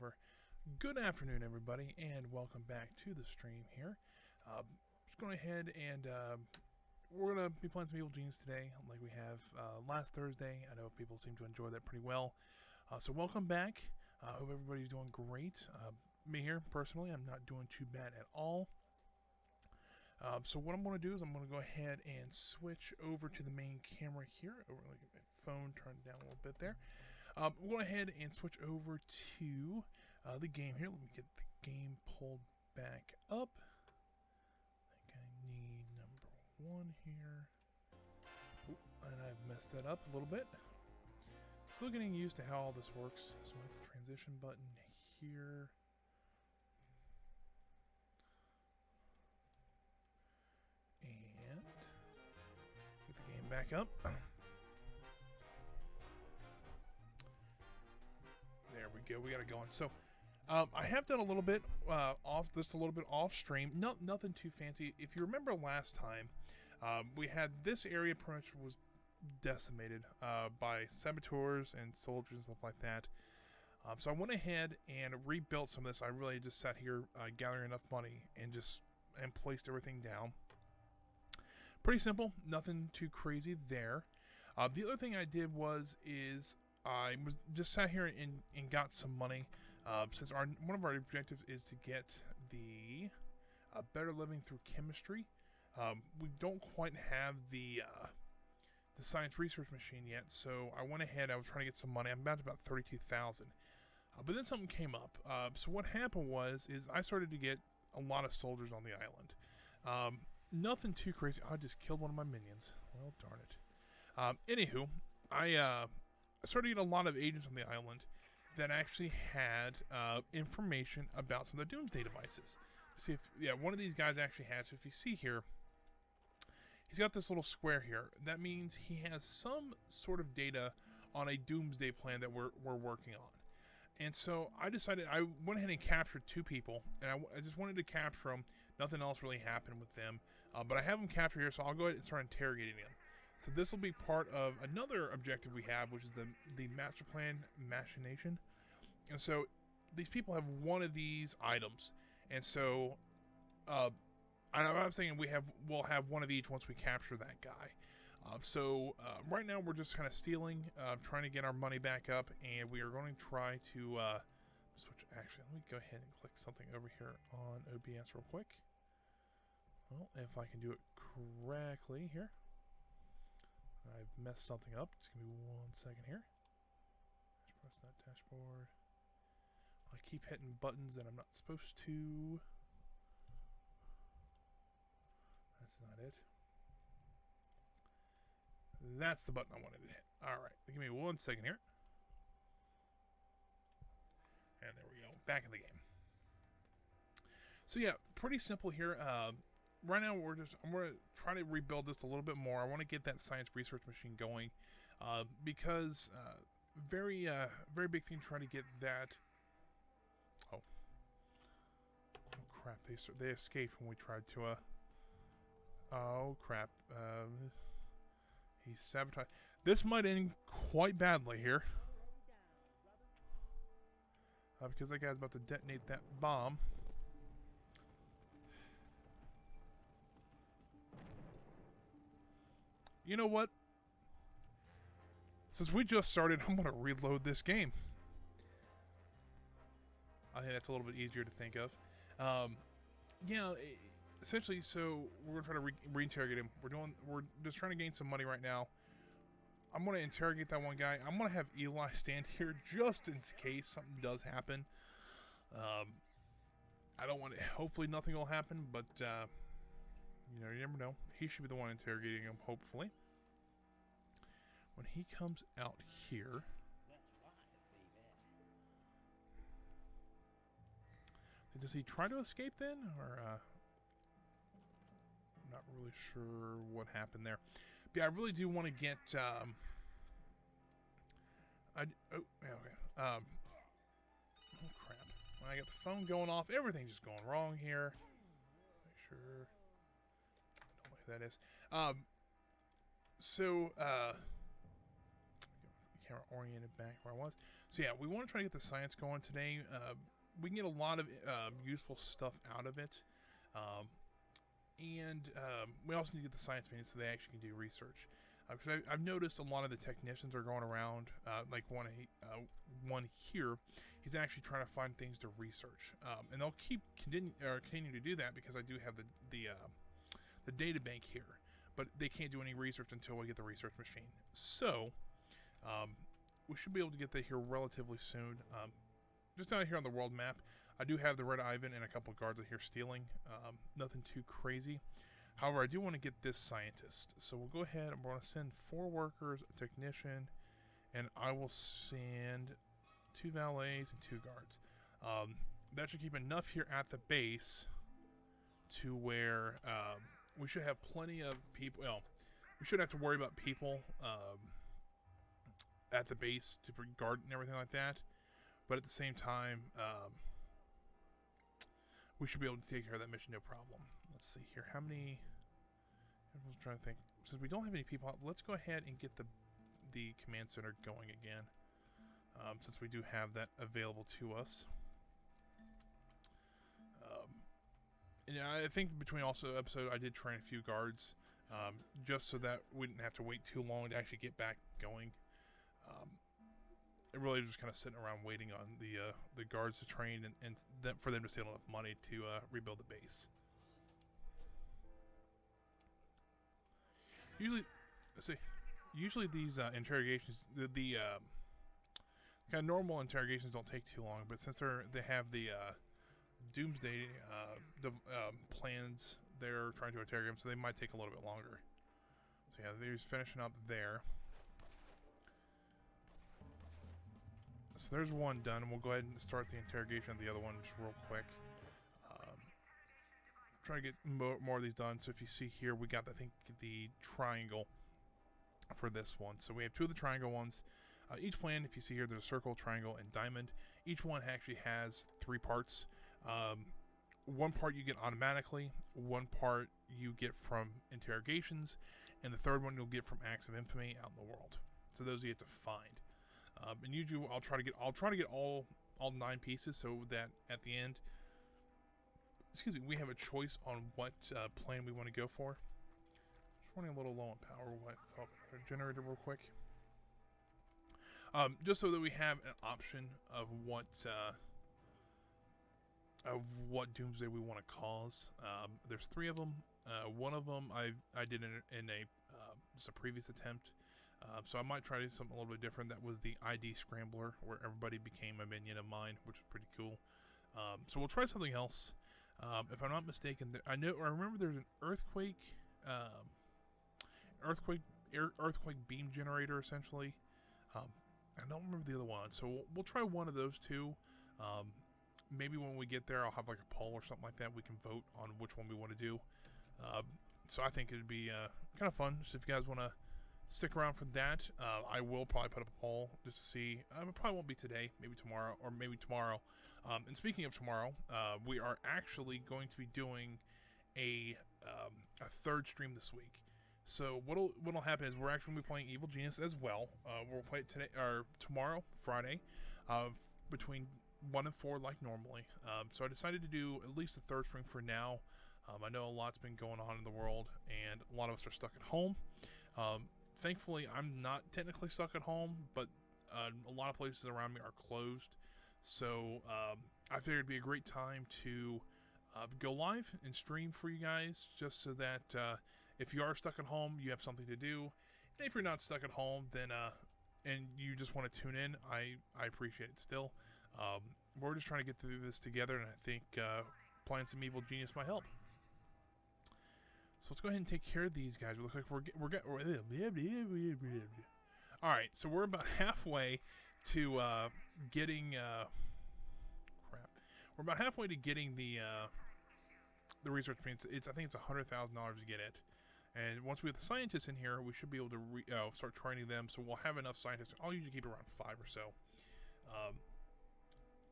over. Good afternoon, everybody, and welcome back to the stream here. Just going ahead and we're going to be playing some Evil Genius today, like we have last Thursday. I know people seem to enjoy that pretty well. So welcome back. I hope everybody's doing great. Me here, personally, I'm not doing too bad at all. So what I'm going to do is I'm going to go ahead and switch over to the main camera here. Over, like my phone turned down a little bit there. We'll go ahead and switch over to the game here. Let me get the game pulled back up. I think I need number 1 here. Ooh, and I've messed that up a little bit. Still getting used to how all this works. So I hit the transition button here. And get the game back up. There we go. We got it going. So I have done a little bit off stream. Nothing too fancy. If you remember last time, we had this area pretty much was decimated by saboteurs and soldiers and stuff like that. So I went ahead and rebuilt some of this. I really just sat here gathering enough money and placed everything down. Pretty simple, nothing too crazy there. The other thing I did is I was just sat here and got some money. Since one of our objectives is to get the better living through chemistry. We don't quite have the science research machine yet, so I went ahead. I was trying to get some money. I'm about 32,000. But then something came up. So what happened is I started to get a lot of soldiers on the island. Nothing too crazy. I just killed one of my minions. Well, darn it. Anywho, I started to get a lot of agents on the island that actually had information about some of the Doomsday devices. See if one of these guys actually has. So if you see here, he's got this little square here. That means he has some sort of data on a Doomsday plan that we're working on. And so I decided, I went ahead and captured 2 people, and I just wanted to capture them. Nothing else really happened with them, but I have them captured here, so I'll go ahead and start interrogating them. So this will be part of another objective we have, which is the master plan machination. And so these people have one of these items, and so I'm saying we'll have one of each once we capture that guy. So right now we're just kind of stealing, trying to get our money back up, and we are going to try to switch. Actually, let me go ahead and click something over here on OBS real quick. Well, if I can do it correctly here. I've messed something up. Just give me 1 second here. Just press that dashboard. I keep hitting buttons that I'm not supposed to. That's not it. That's the button I wanted to hit. Alright, give me 1 second here. And there we go. Back in the game. So yeah, pretty simple here. Right now I'm going to try to rebuild this a little bit more. I want to get that science research machine going. Because very big thing trying to get that. Oh crap, they escaped when we tried to oh crap. He sabotaged. This might end quite badly here. Because that guy's about to detonate that bomb. You know what? Since we just started, I'm going to reload this game. I think that's a little bit easier to think of. Yeah, essentially, so we're going to try to reinterrogate him. We're just trying to gain some money right now. I'm going to interrogate that one guy. I'm going to have Eli stand here just in case something does happen. I don't want to, hopefully nothing will happen, but you never know. He should be the one interrogating him, hopefully. When he comes out here, does he try to escape then, or I'm not really sure what happened there. But yeah, I really do want to get okay. Oh crap. When I got the phone going off, everything's just going wrong here. Make sure I don't know who that is. camera oriented back where I was. So yeah, we want to try to get the science going today. We can get a lot of useful stuff out of it. And we also need to get the science meetings so they actually can do research. Because I've noticed a lot of the technicians are going around, like one here, he's actually trying to find things to research. And they'll continue to do that because I do have the data bank here. But they can't do any research until we get the research machine. So, we should be able to get that here relatively soon. Just down here on the world map, I do have the Red Ivan and a couple of guards out here stealing. Nothing too crazy. However, I do want to get this scientist. So we'll go ahead and we're going to send 4 workers, a technician, and I will send 2 valets and 2 guards. That should keep enough here at the base to where we should have plenty of people. Well, we shouldn't have to worry about people at the base to guard and everything like that. But at the same time, we should be able to take care of that mission, no problem. Let's see here. How many? I was trying to think. Since we don't have any people, let's go ahead and get the command center going again. Since we do have that available to us. And I think between also episode, I did train a few guards, just so that we didn't have to wait too long to actually get back going. It really was just kind of sitting around waiting on the guards to train and for them to save enough money to rebuild the base. Usually these interrogations, the kind of normal interrogations don't take too long, but since they have the doomsday plans, they're trying to interrogate them, so they might take a little bit longer. So yeah, they're finishing up there. So there's one done, and we'll go ahead and start the interrogation of the other one just real quick. Try to get more of these done. So if you see here, we got, I think, the triangle for this one. So we have 2 of the triangle ones. Each plan, if you see here, there's a circle, triangle, and diamond. Each one actually has 3 parts. One part you get automatically, one part you get from interrogations, and the third one you'll get from acts of infamy out in the world. So those you have to find. And usually I'll try to get all 9 pieces so that at the end, we have a choice on what plan we want to go for. Just running a little low on power. Generator real quick. Just so that we have an option of what doomsday we want to cause. There's 3 of them. One of them I did in a just a previous attempt. So I might try to do something a little bit different. That was the ID Scrambler, where everybody became a minion of mine, which was pretty cool. So we'll try something else. If I'm not mistaken, I remember there's an earthquake beam generator, essentially. I don't remember the other one, so we'll try one of those 2. Maybe when we get there, I'll have like a poll or something like that. We can vote on which one we want to do. So I think it'd be kind of fun. So if you guys want to stick around for that, I will probably put up a poll just to see. It probably won't be today, maybe tomorrow, or maybe tomorrow. And speaking of tomorrow, we are actually going to be doing a 3rd stream this week. So what'll happen is we're actually going to be playing Evil Genius as well. We'll play it today or tomorrow, Friday, between 1 and 4 like normally. So I decided to do at least a 3rd stream for now. I know a lot's been going on in the world, and a lot of us are stuck at home. Thankfully, I'm not technically stuck at home, but a lot of places around me are closed. So I figured it'd be a great time to go live and stream for you guys, just so that if you are stuck at home, you have something to do. And if you're not stuck at home, then and you just want to tune in, I appreciate it still. We're just trying to get through this together, and I think playing some Evil Genius might help. So let's go ahead and take care of these guys. We look like we're all right. So we're about halfway to getting crap. We're about halfway to getting the research paints. I think it's $100,000 to get it. And once we have the scientists in here, we should be able to start training them. So we'll have enough scientists. I'll usually keep around 5 or so.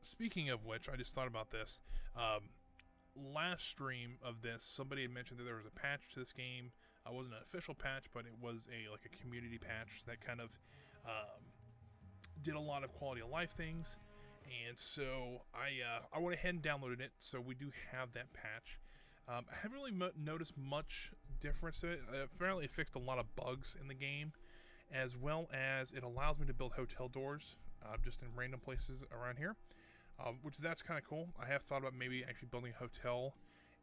Speaking of which, I just thought about this. Last stream of this, somebody had mentioned that there was a patch to this game. It wasn't an official patch, but it was a community patch that kind of did a lot of quality of life things, and so I went ahead and downloaded it. So we do have that patch. I haven't really noticed much difference in it. Apparently, it fixed a lot of bugs in the game, as well as it allows me to build hotel doors just in random places around here, which that's kind of cool. I have thought about maybe actually building a hotel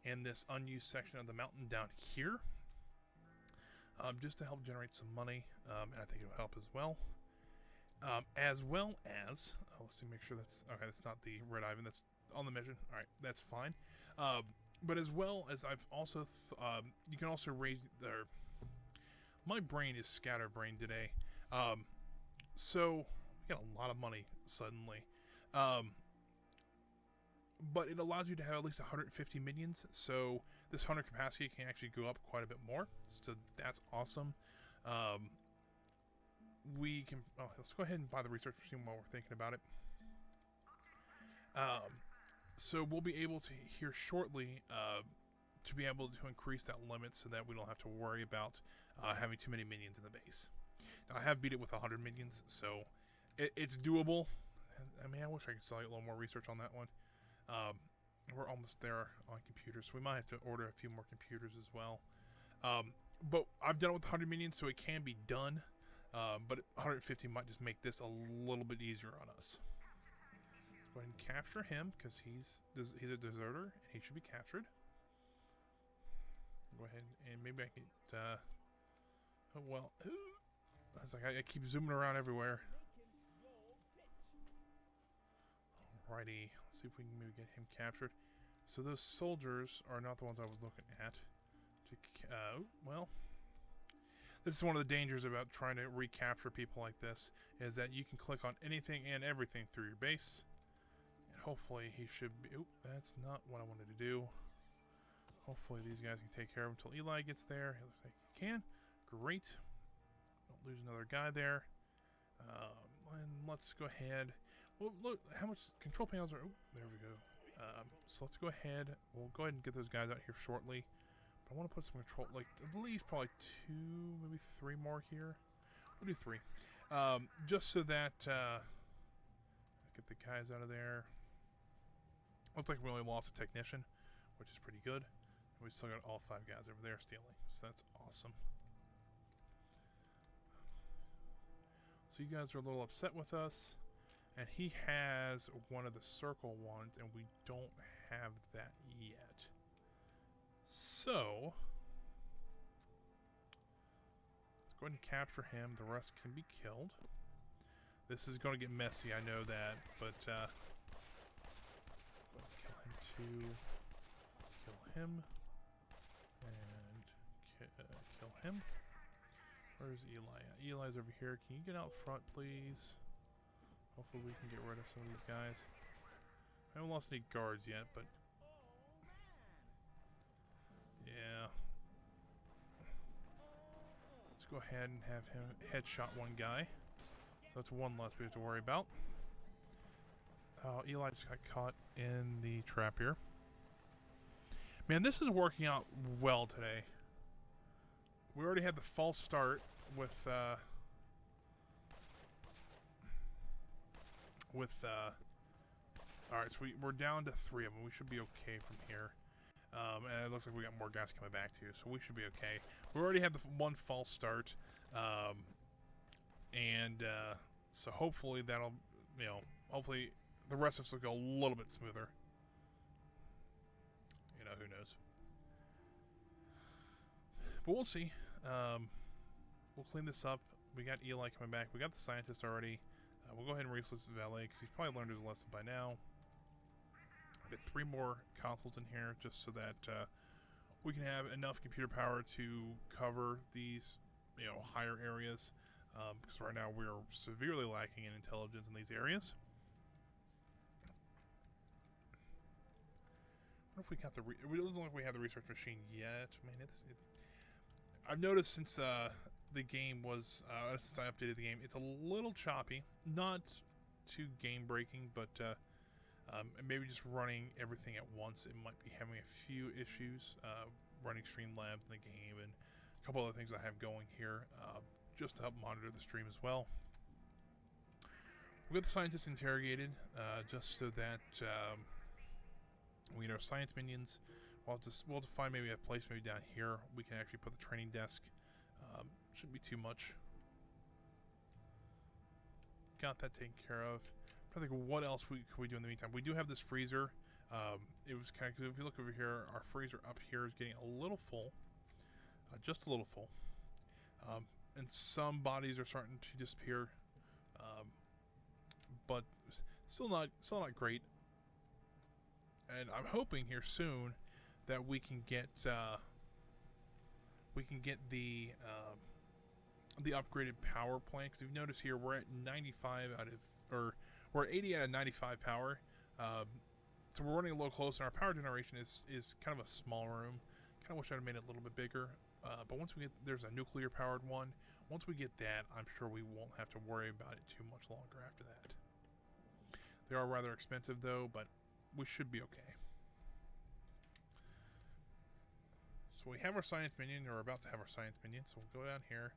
in this unused section of the mountain down here, just to help generate some money, and I think it'll help as well. Let's see, make sure that's okay. That's not the red Ivan. That's on the mission. All right, that's fine. But as well as I've also, you can also raise their. My brain is scatterbrained today, so we got a lot of money suddenly. But it allows you to have at least 150 minions, so this hunter capacity can actually go up quite a bit more. So that's awesome. We can. Oh, let's go ahead and buy the research machine while we're thinking about it. So we'll be able to here shortly to be able to increase that limit so that we don't have to worry about having too many minions in the base. Now, I have beat it with 100 minions, so it's doable. I mean, I wish I could sell you a little more research on that one. We're almost there on computers, so we might have to order a few more computers as well. But I've done it with 100 minions, so it can be done. But 150 might just make this a little bit easier on us. Let's go ahead and capture him, because he's a deserter, and he should be captured. Go ahead and maybe I can. Oh well, it's like I keep zooming around everywhere. Alrighty, let's see if we can maybe get him captured. So those soldiers are not the ones I was looking at. Well, this is one of the dangers about trying to recapture people like this, is that you can click on anything and everything through your base. And hopefully he should be... Oop, that's not what I wanted to do. Hopefully these guys can take care of him until Eli gets there. It looks like he can. Great. Don't lose another guy there. And let's go ahead. Well, look, how much control panels are... Oh, there we go. So let's go ahead. We'll go ahead and get those guys out here shortly. But I want to put some control, like at least probably 2, maybe 3 more here. We'll do 3. Just so that... get the guys out of there. Looks like we only lost a technician, which is pretty good. And we still got all 5 guys over there stealing. So that's awesome. So you guys are a little upset with us. And he has one of the circle ones, and we don't have that yet. So, let's go ahead and capture him. The rest can be killed. This is going to get messy, I know that, but kill him too. Kill him. And kill him. Where's Eli at? Eli's over here. Can you get out front, please? Hopefully we can get rid of some of these guys. I haven't lost any guards yet, but... yeah. Let's go ahead and have him headshot one guy. So that's one less we have to worry about. Oh, Eli just got caught in the trap here. Man, this is working out well today. We already had the false start with... Alright, so we're down to 3 of them. We should be okay from here. And it looks like we got more guys coming back too, so we should be okay. We already had the one false start. So hopefully that'll, hopefully the rest of us will go a little bit smoother. You know, who knows. But we'll see. We'll clean this up. We got Eli coming back. We got the scientist already. We'll go ahead and release the valet because he's probably learned his lesson by now. I'll get 3 more consoles in here just so that we can have enough computer power to cover these, higher areas. Because right now we're severely lacking in intelligence in these areas. I wonder if we got it doesn't look like we have the research machine yet. Man, I've noticed since the game was since I updated the game, it's a little choppy. Not too game breaking, but maybe just running everything at once, it might be having a few issues. Running Streamlabs in the game and a couple other things I have going here just to help monitor the stream as well. we got the scientists interrogated, just so that we need our science minions. We'll have to find maybe a place maybe down here we can actually put the training desk. Shouldn't be too much. Got that taken care of. I think what else could we do in the meantime? We do have this freezer. It was kind of, because if you look over here, our freezer up here is getting a little full, just a little full, and some bodies are starting to disappear, but still not great. And I'm hoping here soon that we can get the upgraded power plant. Because if you notice here, we're at 95 out of, or we're at 80 out of 95 power. So we're running a little close, and our power generation is kind of a small room. Kind of wish I'd have made it a little bit bigger. But once we get, there's a nuclear powered one. Once we get that, I'm sure we won't have to worry about it too much longer after that. They are rather expensive though, but we should be okay. So we have our science minion, or about to have our science minion. So we'll go down here.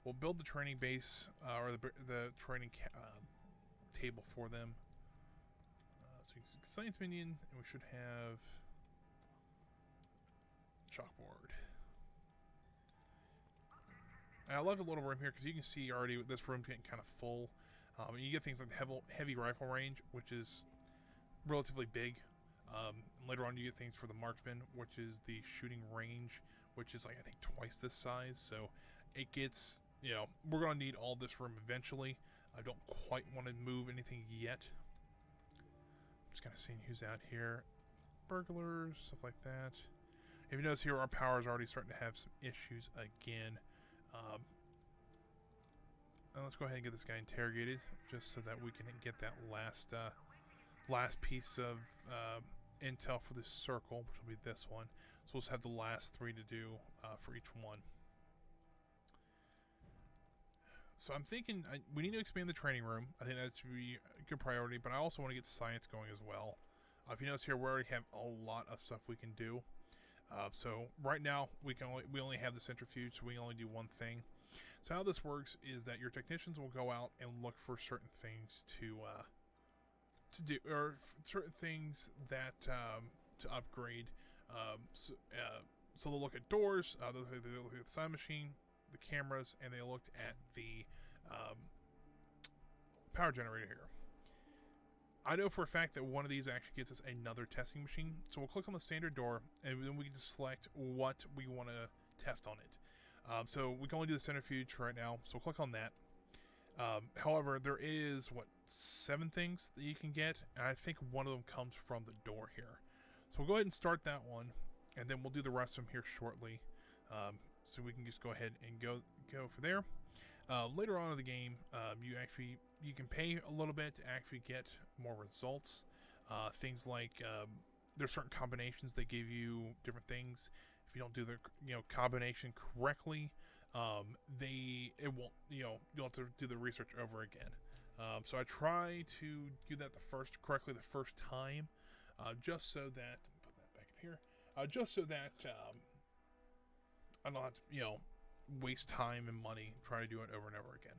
We'll build the training base, or the training table for them. So you can see science minion, and we should have chalkboard. And I left a little room here because you can see already this room's getting kind of full. You get things like the heavy rifle range, which is relatively big. Later on, you get things for the marksman, which is the shooting range, which is like, I think, twice this size. So it gets, you know, we're going to need all this room eventually. I don't quite want to move anything yet. Just kind of seeing who's out here. Burglars, stuff like that. If you notice here, our power is already starting to have some issues again. And let's go ahead and get this guy interrogated, just so that we can get that last piece of intel for this circle, which will be this one. So we'll just have the last 3 to do for each one. So I'm thinking we need to expand the training room. I think that should be a good priority, but I also want to get science going as well. If you notice here, we already have a lot of stuff we can do. So right now we only have the centrifuge, so we can only do one thing. So how this works is that your technicians will go out and look for certain things to do, or certain things that to upgrade. So they'll look at doors, they'll look at the sign machine, the cameras, and they looked at the power generator here. I know for a fact that one of these actually gets us another testing machine. So we'll click on the standard door, and then we can just select what we want to test on it. So we can only do the centrifuge right now, so we'll click on that. However, there is, 7 things that you can get, and I think one of them comes from the door here. So we'll go ahead and start that one, and then we'll do the rest of them here shortly. So we can just go ahead and go for there. Later on in the game, you can pay a little bit to actually get more results. Things like there's certain combinations that give you different things. If you don't do the combination correctly, it won't, you'll have to do the research over again. So I try to do that correctly the first time, just so that, put that back up here, just so that I don't have to waste time and money trying to do it over and over again.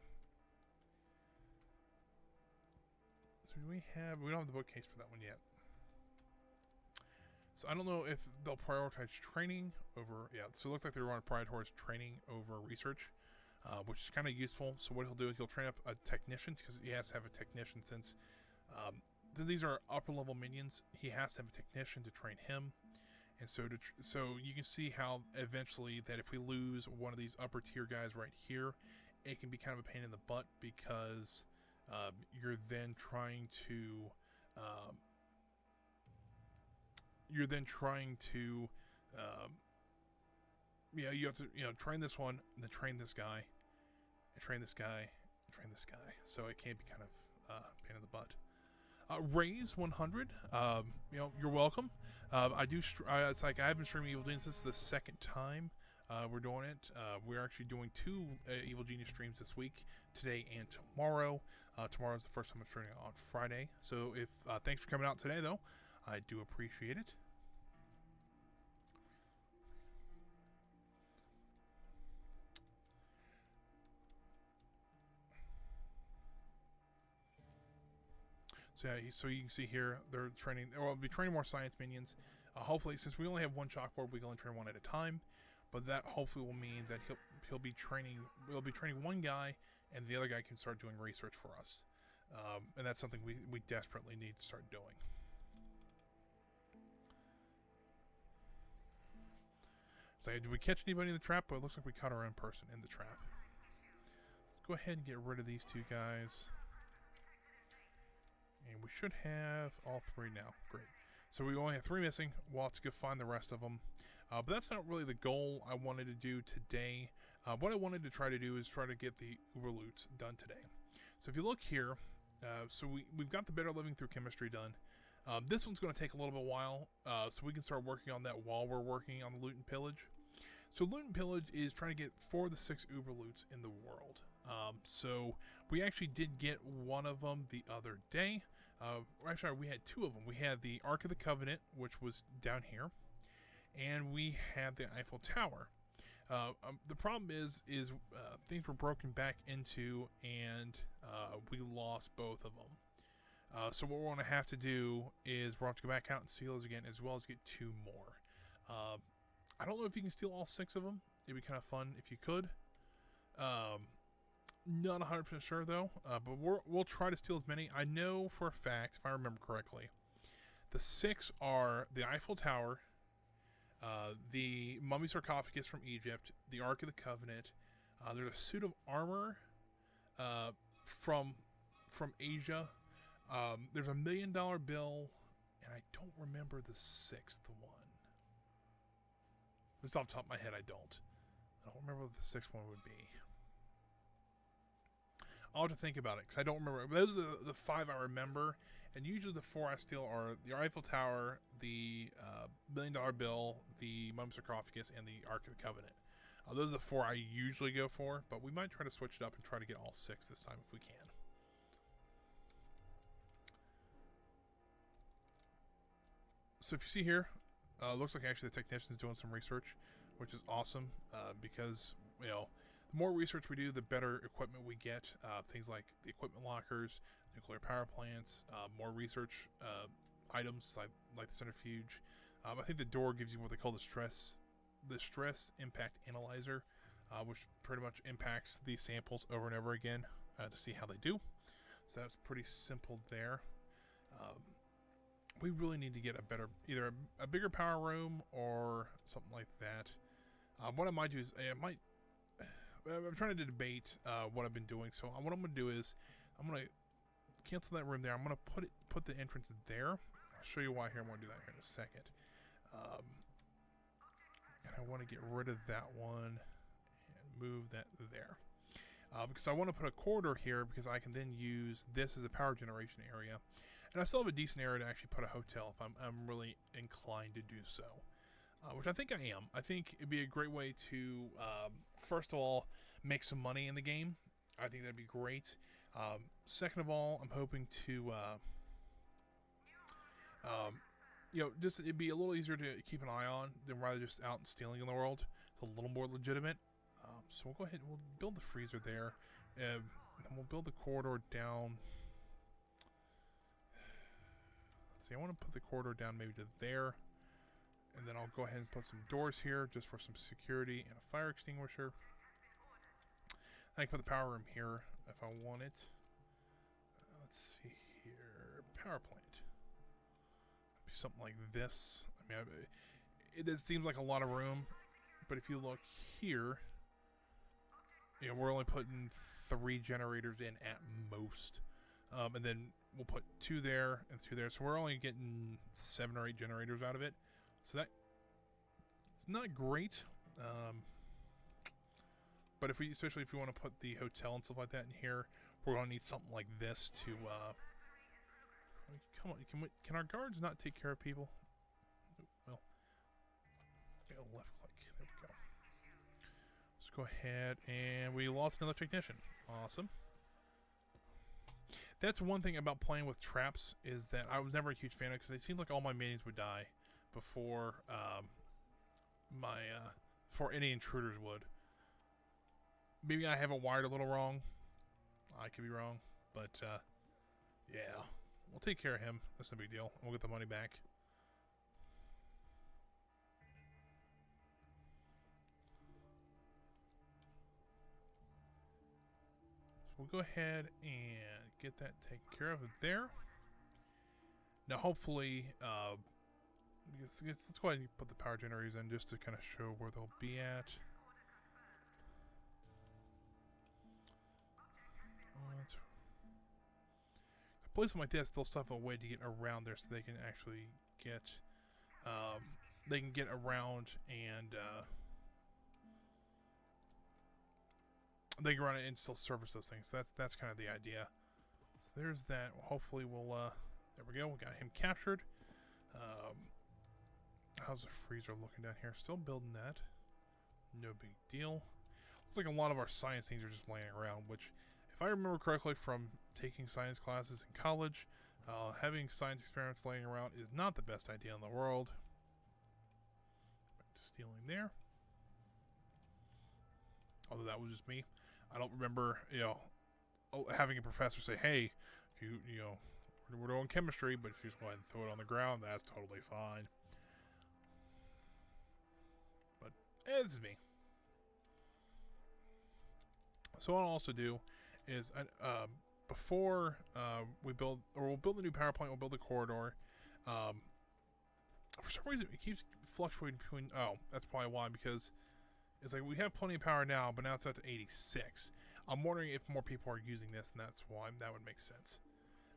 So we don't have the bookcase for that one yet. So I don't know if they'll prioritize training over, so it looks like they want to prioritize training over research, which is kind of useful. So what he'll do is he'll train up a technician, because he has to have a technician since these are upper level minions. He has to have a technician to train him. And so you can see how eventually that if we lose one of these upper tier guys right here, it can be kind of a pain in the butt, because you're then trying to you have to train this one, and then train this guy, and train this guy, and train this guy. So it can be kind of pain in the butt. Raise 100. You're welcome. It's like I've been streaming Evil Genius. This is the second time we're doing it. We're actually doing 2 Evil Genius streams this week, today and tomorrow. Tomorrow's the first time I'm streaming on Friday. So if thanks for coming out today, though. I do appreciate it. So yeah, so you can see here they're training. We'll be training more science minions. Hopefully, since we only have one chalkboard, we can only train one at a time. But that hopefully will mean that he'll be training. We'll be training one guy, and the other guy can start doing research for us. And that's something we desperately need to start doing. So did we catch anybody in the trap? Well, it looks like we caught our own person in the trap. Let's go ahead and get rid of these two guys. And we should have all three now. Great. So we only have 3 missing. We'll have to go find the rest of them. But that's not really the goal I wanted to do today. What I wanted to try to do is try to get the Uberloots done today. So if you look here, so we've got the Better Living Through Chemistry done. This one's going to take a little bit while, so we can start working on that while we're working on the Loot and Pillage. So Loot and Pillage is trying to get 4 of the 6 Uberloots in the world. So we actually did get one of them the other day. Actually, we had 2 of them. We had the Ark of the Covenant, which was down here, and we had the Eiffel Tower. The problem is things were broken back into, and we lost both of them. So what we're going to have to do is we're going to have to go back out and steal those again, as well as get 2 more. I don't know if you can steal all 6 of them. It'd be kind of fun if you could. Not 100% sure though, but we'll try to steal as many. I know for a fact, if I remember correctly, the 6 are the Eiffel Tower, the Mummy Sarcophagus from Egypt, the Ark of the Covenant. There's a suit of armor from Asia. There's a $1 million bill, and I don't remember the 6th one. Just off the top of my head, I don't remember what the 6th one would be. I'll have to think about it, because I don't remember. Those are the 5 I remember, and usually the 4 I steal are the Eiffel Tower, the $1 million bill, the Mummy Sarcophagus, and the Ark of the Covenant. Those are the 4 I usually go for, but we might try to switch it up and try to get all 6 this time if we can. So if you see here, looks like actually the technician's doing some research, which is awesome, because, you know, the more research we do, the better equipment we get. Things like the equipment lockers, nuclear power plants, more research items like the centrifuge. I think the door gives you what they call the stress impact analyzer, which pretty much impacts these samples over and over again to see how they do. So that's pretty simple there. We really need to get either a bigger power room or something like that. What I might do is I'm trying to debate what I've been doing. So what I'm going to do is I'm going to cancel that room there. I'm going to put the entrance there. I'll show you why here. I'm going to do that here in a second. And I want to get rid of that one and move that there. Because I want to put a corridor here, because I can then use this as a power generation area. And I still have a decent area to actually put a hotel if I'm really inclined to do so. Which I think I am. I think it'd be a great way to, first of all, make some money in the game. I think that'd be great. Second of all, I'm hoping to, you know, just it'd be a little easier to keep an eye on than rather just out and stealing in the world. It's a little more legitimate. So we'll go ahead and we'll build the freezer there, and then we'll build the corridor down. Let's see, I want to put the corridor down maybe to there. And then I'll go ahead and put some doors here just for some security and a fire extinguisher. I can put the power room here if I want it. Let's see here. Power plant. Maybe something like this. I mean, it seems like a lot of room. But if you look here, you know, we're only putting 3 generators in at most. And then we'll put 2 there and 2 there. So we're only getting 7 or 8 generators out of it. So that it's not great, but especially if we want to put the hotel and stuff like that in here, we're going to need something like this to. Come on, can our guards not take care of people? Well, left click. There we go. Let's go ahead, and we lost another technician. Awesome. That's one thing about playing with traps, is that I was never a huge fan of, because it seemed like all my minions would die before before any intruders would. Maybe I have it wired a little wrong. I could be wrong, but yeah, We'll take care of him. That's no big deal. We'll get the money back. So we'll go ahead and get that taken care of there. Now, hopefully, let's go ahead and put the power generators in just to kind of show where they'll be at. A place like this, they'll still have a way to get around there, so they can actually get, around and they can run it and still service those things. So that's kind of the idea. So there's that. Hopefully we'll there we go. We got him captured. How's the freezer looking down here? Still building that. No big deal. Looks like a lot of our science things are just laying around, which, if I remember correctly from taking science classes in college, having science experiments laying around is not the best idea in the world. Stealing there. Although that was just me. I don't remember, having a professor say, hey, we're doing chemistry, but if you just go ahead and throw it on the ground, that's totally fine. But it's me. So what I'll also do is, before we'll build a new power plant, we'll build a corridor. For some reason, it keeps fluctuating between. Oh, that's probably why, because it's like we have plenty of power now, but now it's up to 86. I'm wondering if more people are using this, and that's why that would make sense.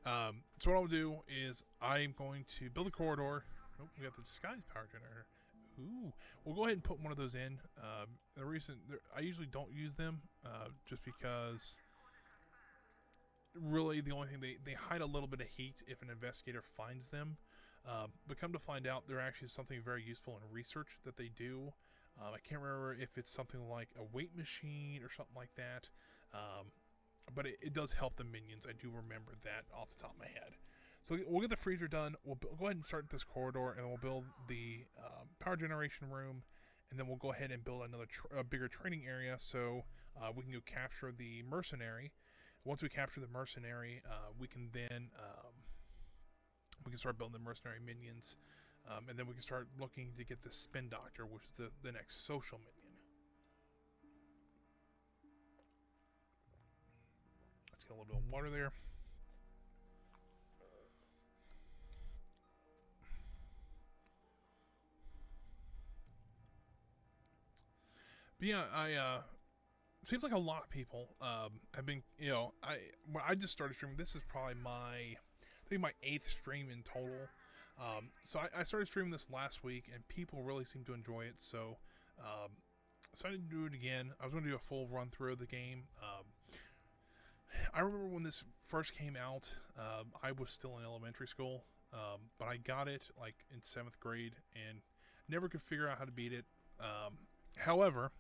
So what I'll do is I'm going to build a corridor. Oh, we got the disguised power generator. Ooh, we'll go ahead and put one of those in. The reason I usually don't use them, just because really the only thing they hide a little bit of heat if an investigator finds them. But come to find out, they're actually something very useful in research that they do. I can't remember if it's something like a weight machine or something like that. But it does help the minions. I do remember that off the top of my head. So we'll get the freezer done. We'll go ahead and start this corridor, and we'll build the power generation room, and then we'll go ahead and build another bigger training area so we can go capture the mercenary. Once we capture the mercenary, we can then start building the mercenary minions, and then we can start looking to get the spin doctor, which is the next social minion. Let's get a little bit of water there. But yeah, it seems like a lot of people have been, when I just started streaming, this is probably my 8th stream in total. So I started streaming this last week, and people really seem to enjoy it. So decided to do it again. I was going to do a full run through of the game. I remember when this first came out, I was still in elementary school, but I got it like in 7th grade and never could figure out how to beat it. However,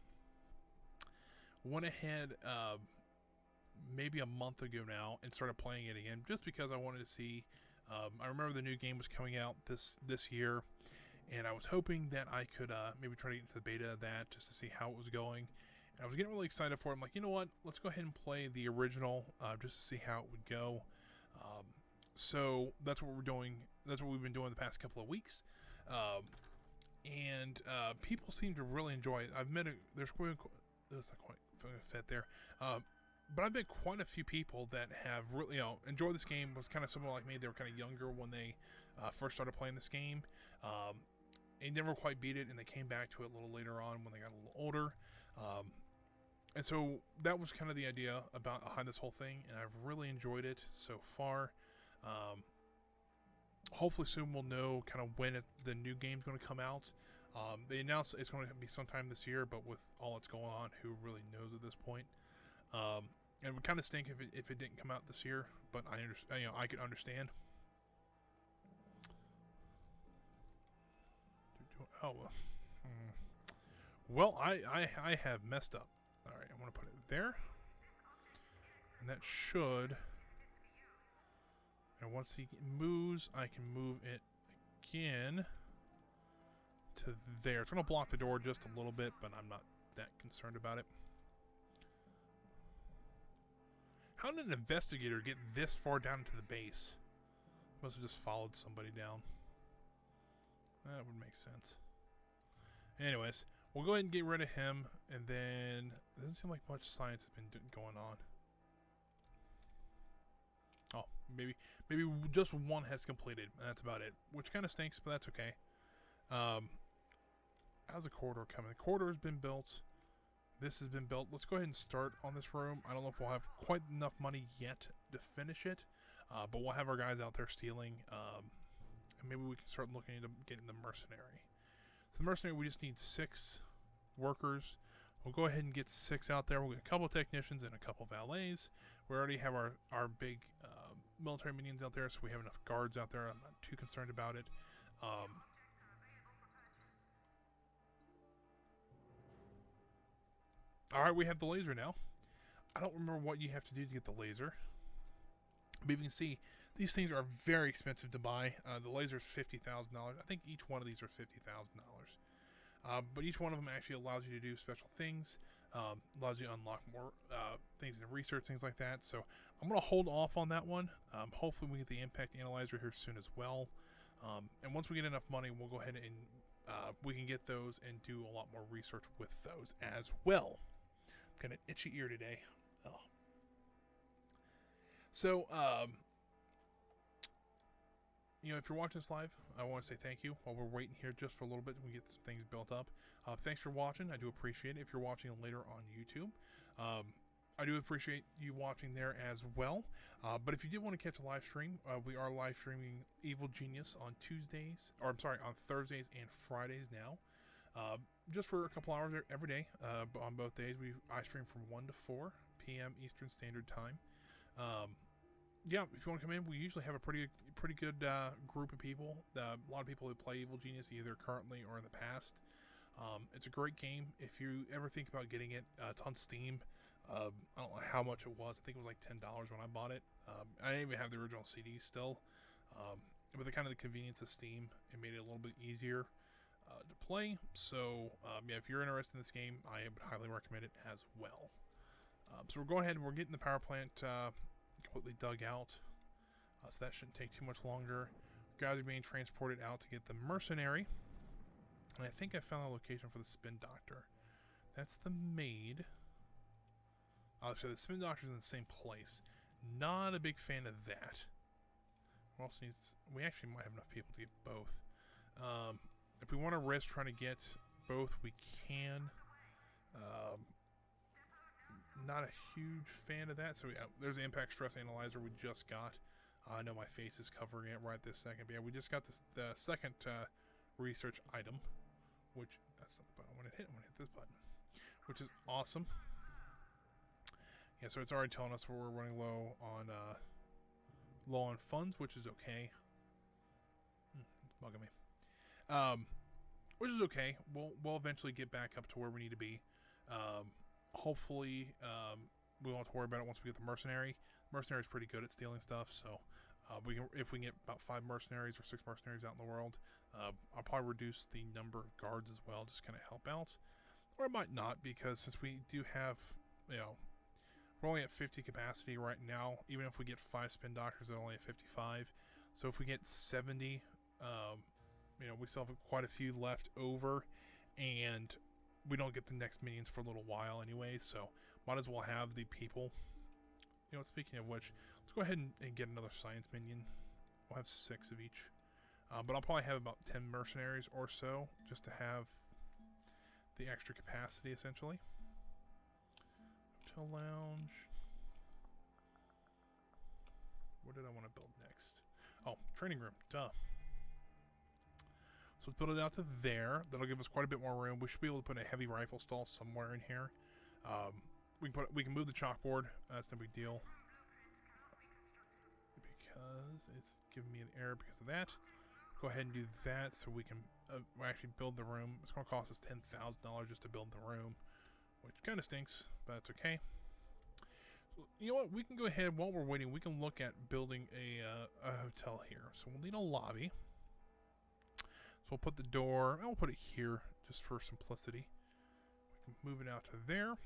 went ahead maybe a month ago now and started playing it again just because I wanted to see. I remember the new game was coming out this year, and I was hoping that I could maybe try to get into the beta of that just to see how it was going. And I was getting really excited for it. I'm like, you know what? Let's go ahead and play the original just to see how it would go. So that's what we're doing. That's what we've been doing the past couple of weeks. And people seem to really enjoy it. I've met there's not quite fit there. But I've met quite a few people that have really, enjoyed this game. Was kind of similar like me. They were kind of younger when they first started playing this game. And never quite beat it, and they came back to it a little later on when they got a little older. And so that was kind of the idea behind this whole thing, and I've really enjoyed it so far. Hopefully soon we'll know kind of when the new game's going to come out. They announced it's going to be sometime this year, but with all that's going on, who really knows at this point? And it would kind of stink if it didn't come out this year, but I understand. I can understand. Oh, well, I have messed up. All right, I'm going to put it there, and that should. And once he moves, I can move it again to there. It's going to block the door just a little bit, but I'm not that concerned about it. How did an investigator get this far down into the base? Must have just followed somebody down. That would make sense. Anyways, we'll go ahead and get rid of him, and then it doesn't seem like much science has been going on. Oh, maybe just one has completed, and that's about it, which kind of stinks, but that's okay. How's the corridor coming? The corridor has been built. This has been built. Let's go ahead and start on this room. I don't know if we'll have quite enough money yet to finish it, but we'll have our guys out there stealing, and maybe we can start looking into getting the mercenary. So the mercenary, we just need 6 workers. We'll go ahead and get 6 out there. We'll get a couple of technicians and a couple of valets. We already have our big military minions out there, so we have enough guards out there. I'm not too concerned about it. Alright, we have the laser now. I don't remember what you have to do to get the laser. But you can see, these things are very expensive to buy. The laser is $50,000. I think each one of these are $50,000. But each one of them actually allows you to do special things. Allows you to unlock more things in research, things like that. So I'm going to hold off on that one. Hopefully we get the impact analyzer here soon as well. And once we get enough money, we'll go ahead and we can get those and do a lot more research with those as well. Got an itchy ear today. Oh. So, you know, if you're watching this live, I want to say thank you while we're waiting here just for a little bit. We get some things built up. Thanks for watching. I do appreciate it. If you're watching later on YouTube, I do appreciate you watching there as well. But if you did want to catch a live stream, we are live streaming Evil Genius on Tuesdays, or I'm sorry, on Thursdays and Fridays now. Just for a couple hours every day. On both days, I stream from 1 to 4 p.m. Eastern Standard Time. Yeah, if you want to come in, we usually have a pretty good group of people. A lot of people who play Evil Genius either currently or in the past. It's a great game. If you ever think about getting it, it's on Steam. I don't know how much it was. I think it was like $10 when I bought it. I didn't even have the original CD still. But the kind of the convenience of Steam, it made it a little bit easier to play. So yeah, if you're interested in this game, I would highly recommend it as well. So we're going ahead and we're getting the power plant completely dug out. So that shouldn't take too much longer. Guys are being transported out to get the mercenary. And I think I found the location for the spin doctor. That's the maid. So the spin doctor's in the same place. Not a big fan of that. We actually might have enough people to get both. If we want to risk trying to get both, we can. Not a huge fan of that. So yeah, there's the impact stress analyzer we just got. I know my face is covering it right this second. But yeah, we just got the second research item, which that's not the button I want to hit. I want to hit this button, which is awesome. Yeah, so it's already telling us where we're running low on funds, which is okay. It's bugging me. Which is okay. We'll eventually get back up to where we need to be. Hopefully, we won't have to worry about it once we get the mercenary. Mercenary's pretty good at stealing stuff, so if we can get about 5 mercenaries or 6 mercenaries out in the world, I'll probably reduce the number of guards as well, just kind of help out. Or I might not, because since we do have, you know, we're only at 50 capacity right now. Even if we get 5 spin doctors, they're only at 55. So if we get 70, you know, we still have quite a few left over, and we don't get the next minions for a little while anyway, so might as well have the people. You know, speaking of which, let's go ahead and get another science minion. We'll have 6 of each. But I'll probably have about 10 mercenaries or so, just to have the extra capacity, essentially. Hotel lounge. What did I want to build next? Oh, training room. Duh. So let's build it out to there. That'll give us quite a bit more room. We should be able to put a heavy rifle stall somewhere in here. We can move the chalkboard. That's no big deal. Because it's giving me an error because of that. Go ahead and do that so we can actually build the room. It's going to cost us $10,000 just to build the room, which kind of stinks, but it's okay. So, you know what? We can go ahead while we're waiting. We can look at building a hotel here. So we'll need a lobby. So we'll put the door, and we'll put it here just for simplicity. We can move it out to there.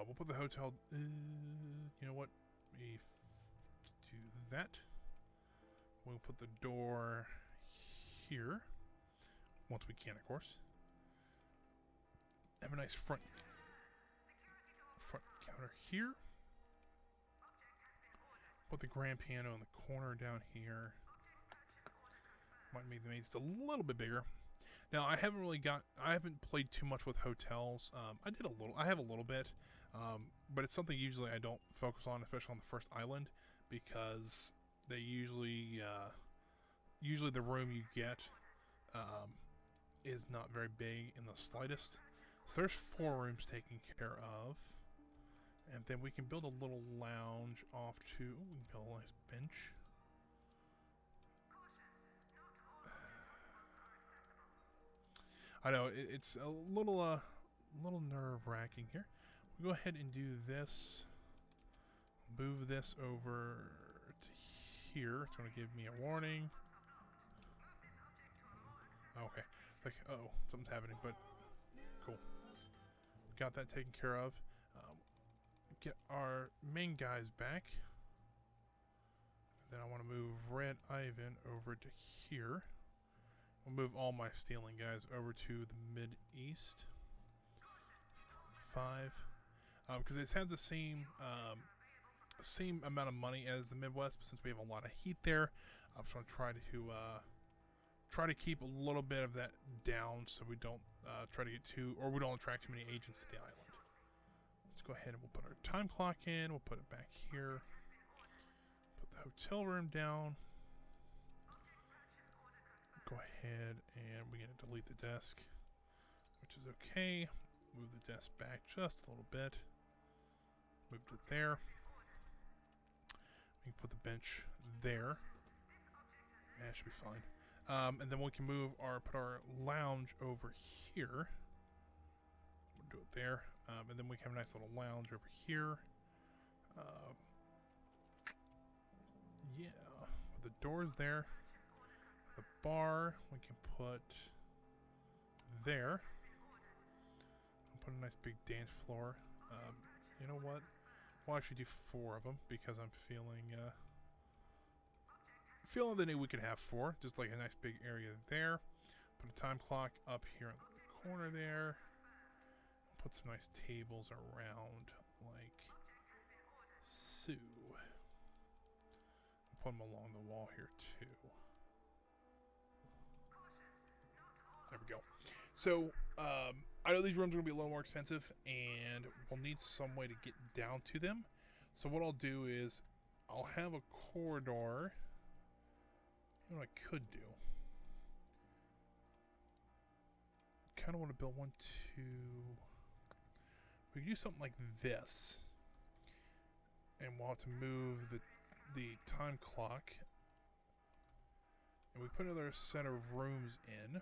We'll put the hotel, you know what, maybe that. We'll put the door here. Once we can, of course. Have a nice front counter here. Put the grand piano in the corner down here. Might make the maze just a little bit bigger. Now I haven't played too much with hotels. I have a little bit, but it's something usually I don't focus on, especially on the first island, because they usually the room you get is not very big in the slightest. So there's 4 rooms taken care of. And then we can build a little lounge off to... we can build a nice bench. I know, it's a little nerve-wracking here. We'll go ahead and do this. Move this over to here. It's going to give me a warning. Okay. Like, uh-oh, something's happening, but cool. Got that taken care of. Get our main guys back. And then I want to move Red Ivan over to here. We'll move all my stealing guys over to the mid-east. 5. Because it has the same amount of money as the Midwest, but since we have a lot of heat there, I'm just going to try to keep a little bit of that down so we don't try to get we don't attract too many agents to the island. Let's go ahead and we'll put our time clock in. We'll put it back here. Put the hotel room down. Go ahead and we're going to delete the desk, which is okay. Move the desk back just a little bit. Moved it there. We can put the bench there. That should be fine. And then we can put our lounge over here. We'll do it there. And then we can have a nice little lounge over here. Yeah, with the doors there. The bar we can put there. I'll put a nice big dance floor. You know what? We'll actually do 4 of them because I'm feeling that we could have 4. Just like a nice big area there. Put a time clock up here in the corner there. Put some nice tables around like so. Put them along the wall here too. There we go. So, I know these rooms are going to be a little more expensive, and we'll need some way to get down to them. So what I'll do is, I'll have a corridor. You know what I could do? Kind of want to build one to... we could do something like this. And we'll have to move the time clock. And we put another set of rooms in.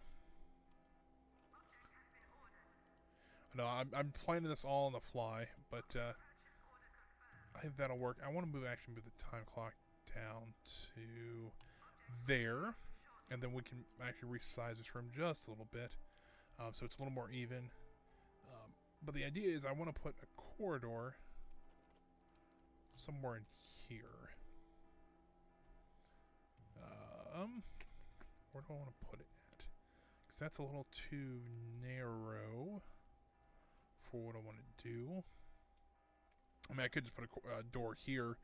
No, I'm planning this all on the fly, but I think that'll work. I want to actually move the time clock down to there, and then we can actually resize this room just a little bit, so it's a little more even. But the idea is I want to put a corridor somewhere in here. Where do I want to put it at? Because that's a little too narrow for what I want to do. I mean, I could just put a door here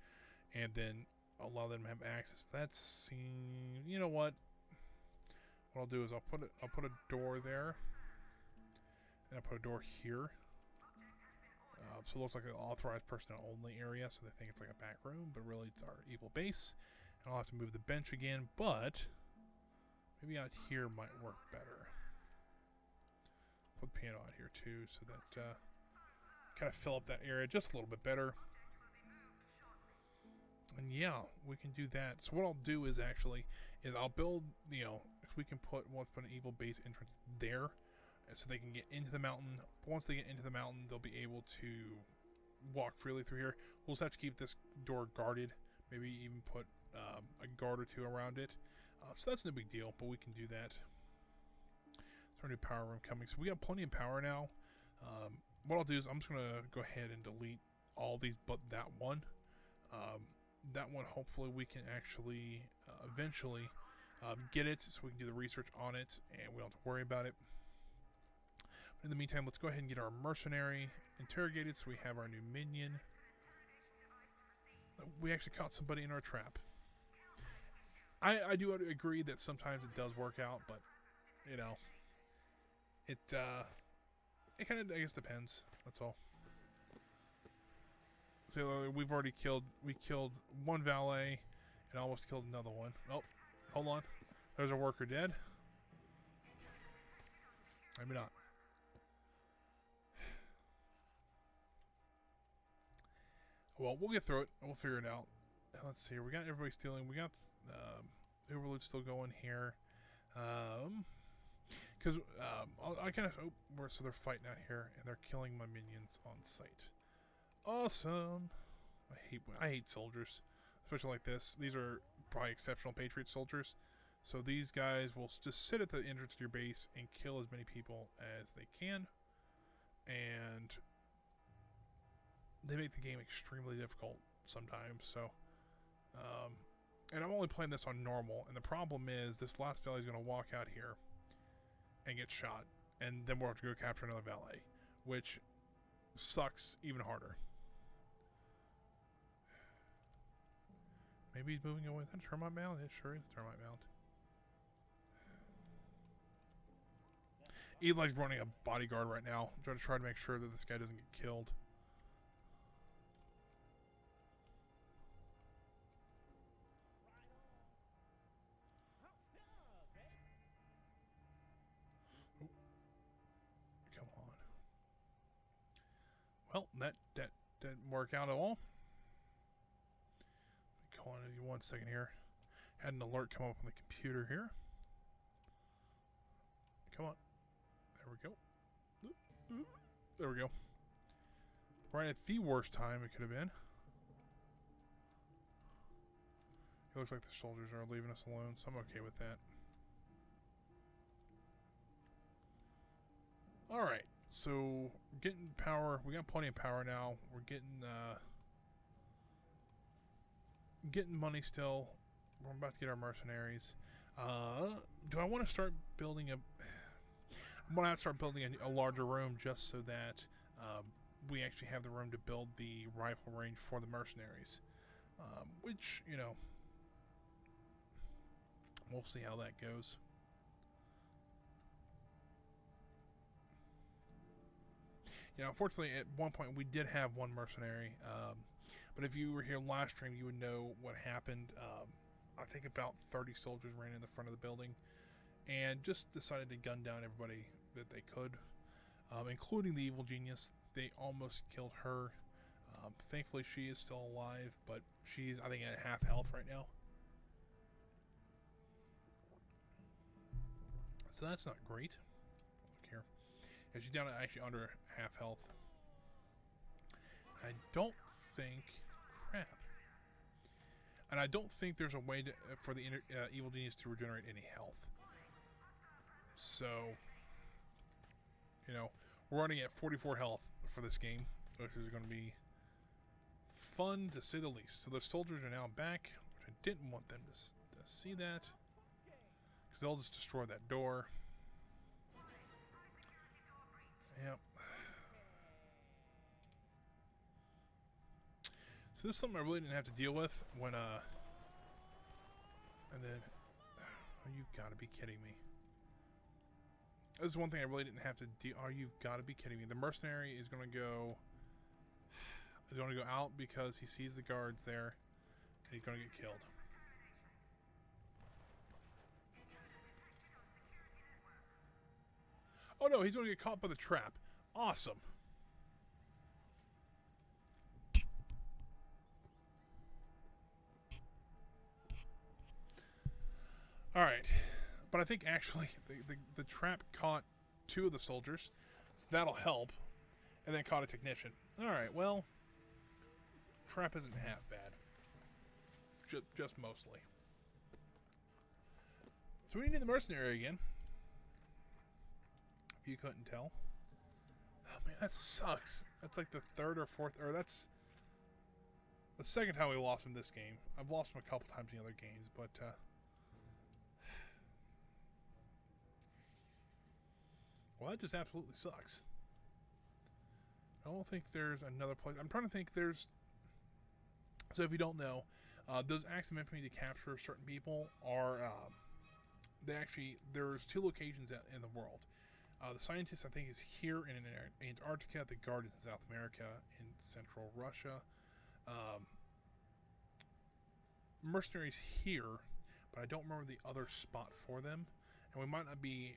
and then allow them to have access. But that's, you know what? What I'll do is I'll put a door there, and I'll put a door here. So it looks like an authorized personnel only area, so they think it's like a back room, but really it's our evil base. And I'll have to move the bench again, but maybe out here might work better. Put the piano out here too, so that kind of fill up that area just a little bit better. And yeah, we can do that. So what I'll do is I'll build, if we can put an evil base entrance there, so they can get into the mountain. Once they get into the mountain, they'll be able to walk freely through here. We'll just have to keep this door guarded. Maybe even put a guard or 2 around it. So that's no big deal, but we can do that. There's our new power room coming. So we have plenty of power now. What I'll do is I'm just going to go ahead and delete all these but that one. that one, hopefully, we can actually eventually get it so we can do the research on it and we don't have to worry about it. But in the meantime, let's go ahead and get our mercenary interrogated so we have our new minion. We actually caught somebody in our trap. I do agree that sometimes it does work out, but, you know, it kind of, I guess, depends. That's all. So we killed one valet and almost killed another one. Oh, hold on. There's a worker dead. Maybe not. Well, we'll get through it. We'll figure it out. Let's see. We got everybody stealing. We got Uberloots still going here. Because I kind of... Oh, so they're fighting out here, and they're killing my minions on sight. Awesome. I hate soldiers, especially like this. These are probably exceptional Patriot soldiers. So these guys will just sit at the entrance to your base and kill as many people as they can. And they make the game extremely difficult sometimes. So, and I'm only playing this on normal. And the problem is this last valet is going to walk out here and get shot. And then we'll have to go capture another valet, which sucks even harder. Maybe he's moving away. Is that a termite mound? It sure is a termite mound. Eli's running a bodyguard right now. I'm trying to make sure that this guy doesn't get killed. Ooh. Come on. Well, that didn't work out at all. Hold on 1 second here. Had an alert come up on the computer here. Come on. There we go. There we go. Right at the worst time it could have been. It looks like the soldiers are leaving us alone, so I'm okay with that. Alright, so getting power. We got plenty of power now. We're getting money still. We're about to get our mercenaries. Do I want to start building I want to start building a larger room just so that we actually have the room to build the rifle range for the mercenaries. Which, you know, we'll see how that goes. Yeah, unfortunately, at one point we did have one mercenary. But if you were here live stream, you would know what happened. I think about 30 soldiers ran in the front of the building and just decided to gun down everybody that they could, including the evil genius. They almost killed her. Thankfully, she is still alive, but she's, I think, at half health right now. So that's not great. Look here. Yeah, she's down to actually under half health. I don't think... Crap. And I don't think there's a way to, for the evil genius to regenerate any health. So, you know, we're running at 44 health for this game, which is going to be fun to say the least. So the soldiers are now back, which I didn't want them to see that, because they'll just destroy that door. Yep. So this is something I really didn't have to deal with when, and then, oh, you've got to be kidding me. This is one thing I really didn't have to deal. Oh, you've got to be kidding me. The mercenary is going to go out because he sees the guards there, and he's going to get killed. Oh no, he's going to get caught by the trap. Awesome. All right, but I think actually the trap caught 2 of the soldiers, so that'll help, and then caught a technician. All right, well, trap isn't half bad, just mostly. So we need the mercenary again. If you couldn't tell. Oh man, that sucks. That's like the 3rd or 4th, or that's... The second time we lost him this game. I've lost him a couple times in other games, but well, that just absolutely sucks. I don't think there's another place. I'm trying to think. So if you don't know, those acts of infamy to capture certain people are there's 2 locations in the world. The Scientist, I think, is here in Antarctica. The Guard is in South America, in Central Russia. Mercenaries here, but I don't remember the other spot for them, and we might not be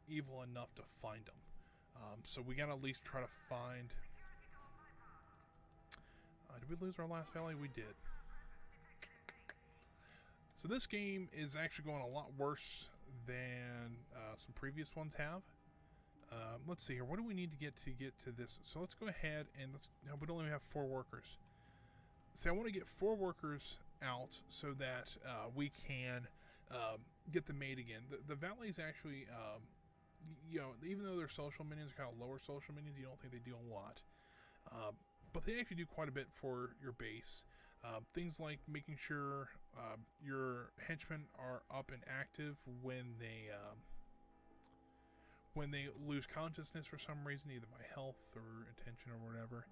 evil enough to find them. So we gotta at least try to find. Did we lose our last valley? We did. So this game is actually going a lot worse than some previous ones have. Let's see here. What do we need to get to this? So let's go ahead and we only have 4 workers. So I want to get 4 workers out so that we can get them made again. The valleys actually, even though their social minions are kind of lower social minions, you don't think they do a lot. But they actually do quite a bit for your base. Things like making sure your henchmen are up and active when they lose consciousness for some reason, either by health or attention or whatever.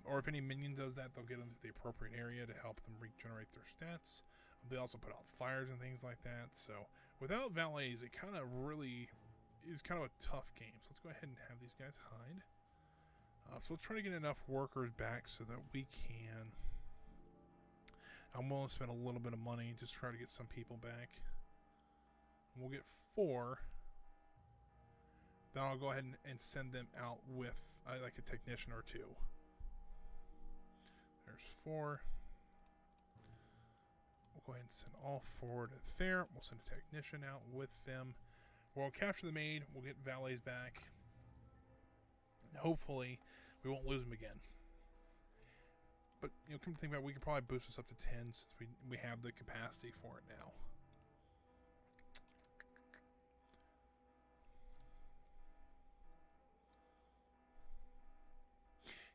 Or if any minion does that, they'll get them to the appropriate area to help them regenerate their stats. They also put out fires and things like that. So without valets, it kind of really is kind of a tough game. So let's go ahead and have these guys hide. So let's try to get enough workers back so that we can. I'm willing to spend a little bit of money, just try to get some people back. And we'll get 4. Then I'll go ahead and send them out with like a technician or 2. There's 4. We'll go ahead and send all 4 to there. We'll send a technician out with them. We'll capture the maid. We'll get valets back. And hopefully, we won't lose them again. But come to think about it, we could probably boost this up to 10 since we have the capacity for it now.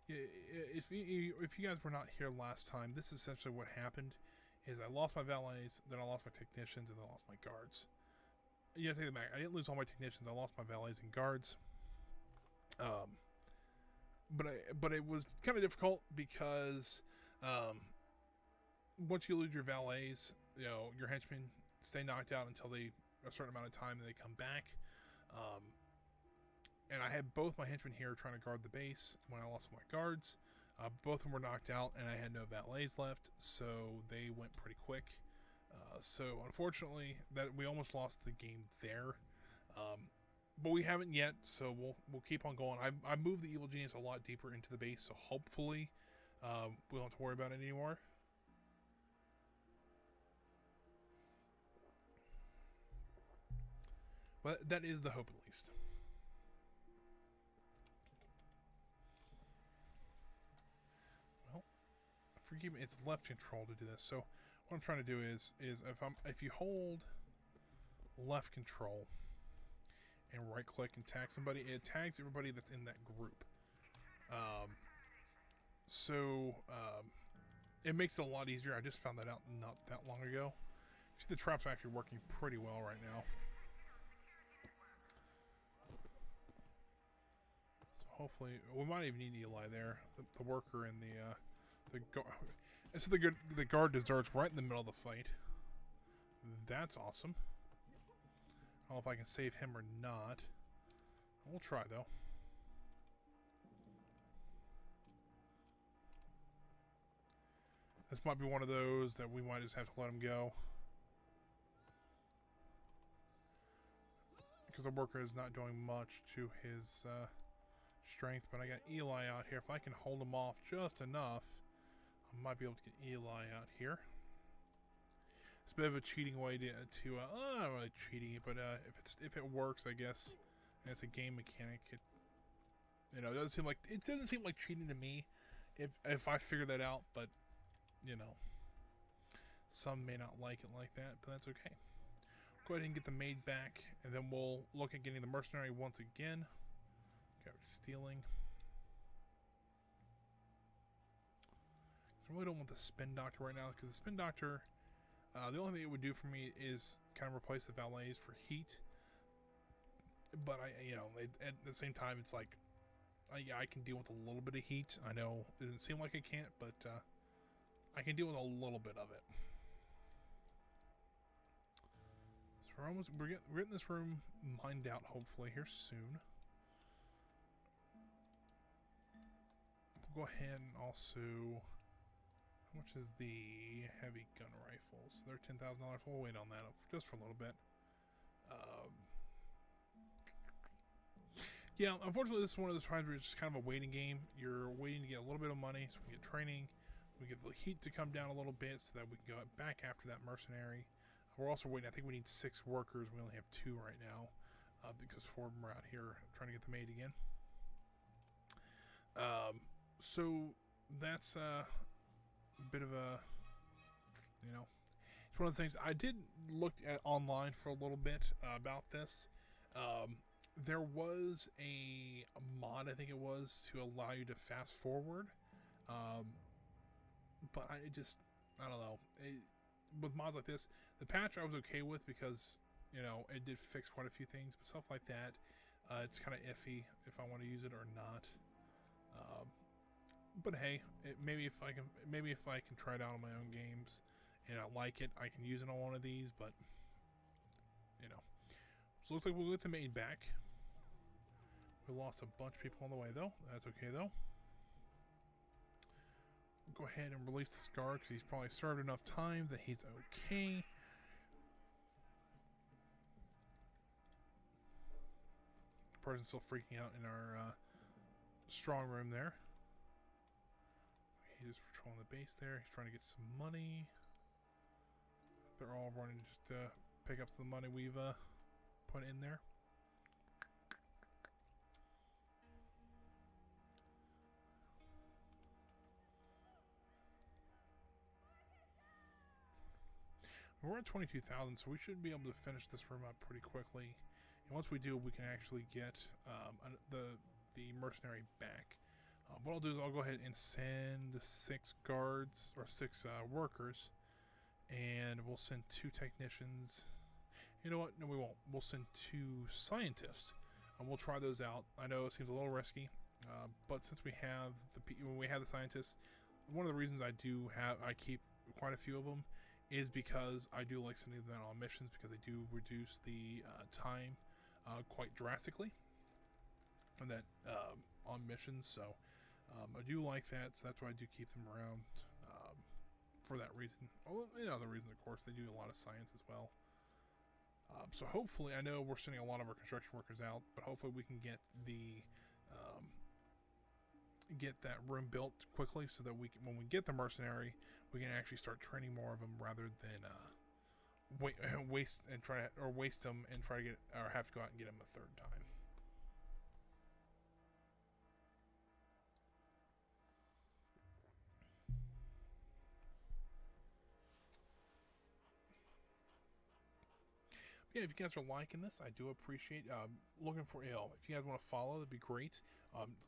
If you guys were not here last time, this is essentially what happened. Is I lost my valets, then I lost my technicians, and then I lost my guards. You have to take that back. I didn't lose all my technicians. I lost my valets and guards. But it was kind of difficult because once you lose your valets, your henchmen stay knocked out until a certain amount of time, and they come back. And I had both my henchmen here trying to guard the base when I lost my guards. Both of them were knocked out, and I had no valets left, so they went pretty quick. So unfortunately, that we almost lost the game there. But we haven't yet, so we'll keep on going. I moved the evil genius a lot deeper into the base, so hopefully we don't have to worry about it anymore. But that is the hope, at least. Well, forgive me, it's left control to do this. So what I'm trying to do is if you hold left control and right click and tag somebody, it tags everybody that's in that group. It makes it a lot easier. I just found that out not that long ago. See, the trap's actually working pretty well right now. So hopefully, we might even need Eli there, the worker and the guard. And so the guard deserts right in the middle of the fight. That's awesome. I don't know if I can save him or not. We'll try, though. This might be one of those that we might just have to let him go. Because the worker is not doing much to his strength. But I got Eli out here. If I can hold him off just enough, I might be able to get Eli out here. It's a bit of a cheating way to not really cheating, but if it works, I guess, and it's a game mechanic, it doesn't seem like cheating to me, if I figure that out. But some may not like it like that, but that's okay. Go ahead and get the maid back, and then we'll look at getting the mercenary once again. Okay, stealing. I really don't want the spin doctor right now, because the spin doctor, the only thing it would do for me is kind of replace the valets for heat. But at the same time, it's like, I can deal with a little bit of heat. I know it doesn't seem like I can't, but I can deal with a little bit of it. So we're getting this room mined out hopefully here soon. We'll go ahead and also, how much is the heavy gun rifles? They're $10,000. We'll wait on that just for a little bit. Yeah, unfortunately, this is one of those times where it's just kind of a waiting game. You're waiting to get a little bit of money so we get training. We get the heat to come down a little bit so that we can go back after that mercenary. We're also waiting. I think we need 6 workers. We only have 2 right now because 4 of them are out here trying to get the maid again. So that's a bit of a, it's one of the things. I did look at online for a little bit about this. There was a mod, I think it was, to allow you to fast forward. But I don't know. With mods like this, the patch I was okay with because, it did fix quite a few things. But stuff like that, it's kind of iffy if I want to use it or not. But hey, maybe if I can try it out on my own games and I like it, I can use it on one of these. But so it looks like we'll get the maid back. We lost a bunch of people on the way though. That's okay though. We'll go ahead and release this guard because he's probably served enough time that he's okay. The person's still freaking out in our strong room there. He's just patrolling the base there. He's trying to get some money. They're all running just to pick up the money we've put in there. We're at 22,000, so we should be able to finish this room up pretty quickly. And once we do, we can actually get the mercenary back. What I'll do is I'll go ahead and send 6 guards or 6 workers, and we'll send 2 technicians. You know what? No, we won't. We'll send 2 scientists, and we'll try those out. I know it seems a little risky, but since we have the scientists, one of the reasons I keep quite a few of them is because I do like sending them on missions because they do reduce the time quite drastically, and that on missions. So I do like that. So that's why I do keep them around for that reason. Although, the reason, of course, they do a lot of science as well. So hopefully, I know we're sending a lot of our construction workers out, but hopefully we can get that room built quickly so that when we get the mercenary, we can actually start training more of them rather than waste them and try to get or have to go out and get them a 3rd time. Yeah, if you guys are liking this, I do appreciate looking for if you guys want to follow, that'd be great.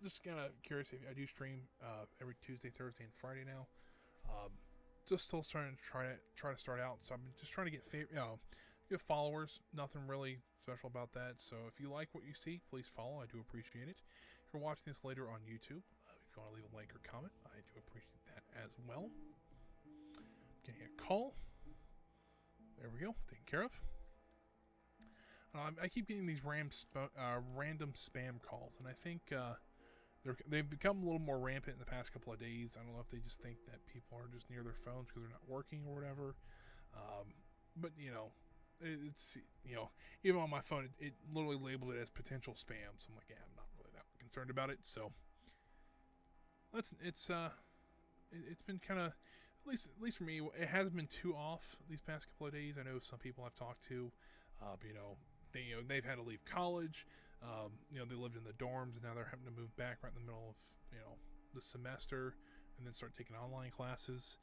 Just kind of curious, if I do stream every Tuesday, Thursday, and Friday now. Just still starting to try to start out, so I'm just trying to get get followers. Nothing really special about that. So if you like what you see, please follow. I do appreciate it. If you're watching this later on YouTube, if you want to leave a like or comment, I do appreciate that as well. Getting a call. There we go. Taken care of. I keep getting these random spam calls, and I think they've become a little more rampant in the past couple of days. I don't know if they just think that people are just near their phones because they're not working or whatever. But it's even on my phone, it literally labeled it as potential spam. So I'm like, yeah, I'm not really that concerned about it. So it's been kind of, at least for me, it hasn't been too off these past couple of days. I know some people I've talked to, they've had to leave college. They lived in the dorms, and now they're having to move back right in the middle of the semester, and then start taking online classes.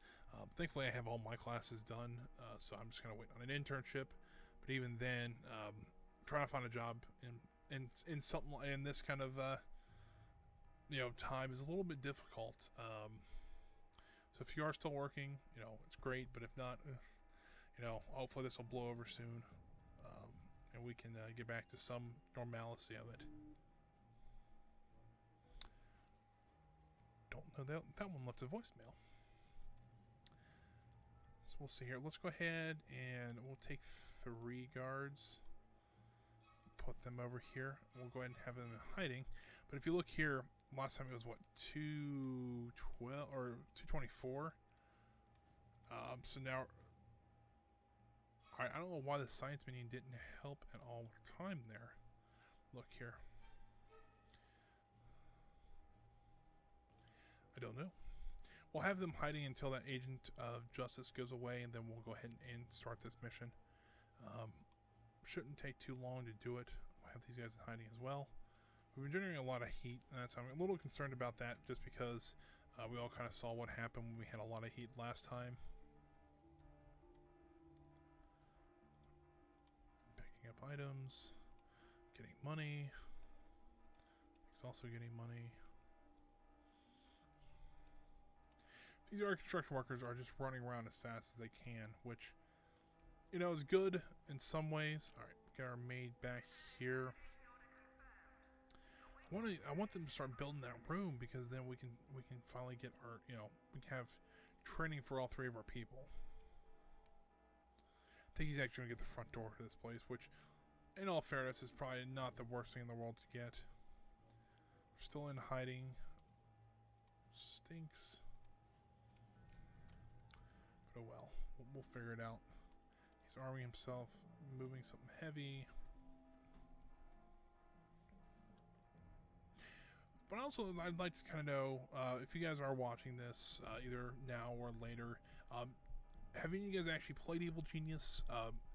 Thankfully, I have all my classes done, so I'm just kind of waiting on an internship. But even then, trying to find a job in something in this kind of time is a little bit difficult. So if you are still working, it's great. But if not, hopefully this will blow over soon, and we can get back to some normalcy of it. Don't know that one left a voicemail. So we'll see here. Let's go ahead and we'll take 3 guards. Put them over here. We'll go ahead and have them in hiding. But if you look here, last time it was what, 212 or 224. So now, I don't know why the science minion didn't help at all with time there. Look here. I don't know. We'll have them hiding until that agent of justice goes away, and then we'll go ahead and start this mission. Shouldn't take too long to do it. We'll have these guys in hiding as well. We've been generating a lot of heat, and so I'm a little concerned about that just because we all kind of saw what happened when we had a lot of heat last time. Picking up items, getting money. He's also getting money. These art construction workers are just running around as fast as they can, which, is good in some ways. All right, get our maid back here. I want them to start building that room, because then we can finally get our, we can have training for all 3 of our people. I think he's actually going to get the front door to this place, which, in all fairness, is probably not the worst thing in the world to get. We're still in hiding. Stinks. Oh well, we'll figure it out. He's arming himself, moving something heavy. But also, I'd like to kind of know, if you guys are watching this, either now or later, have any of you guys actually played Evil Genius?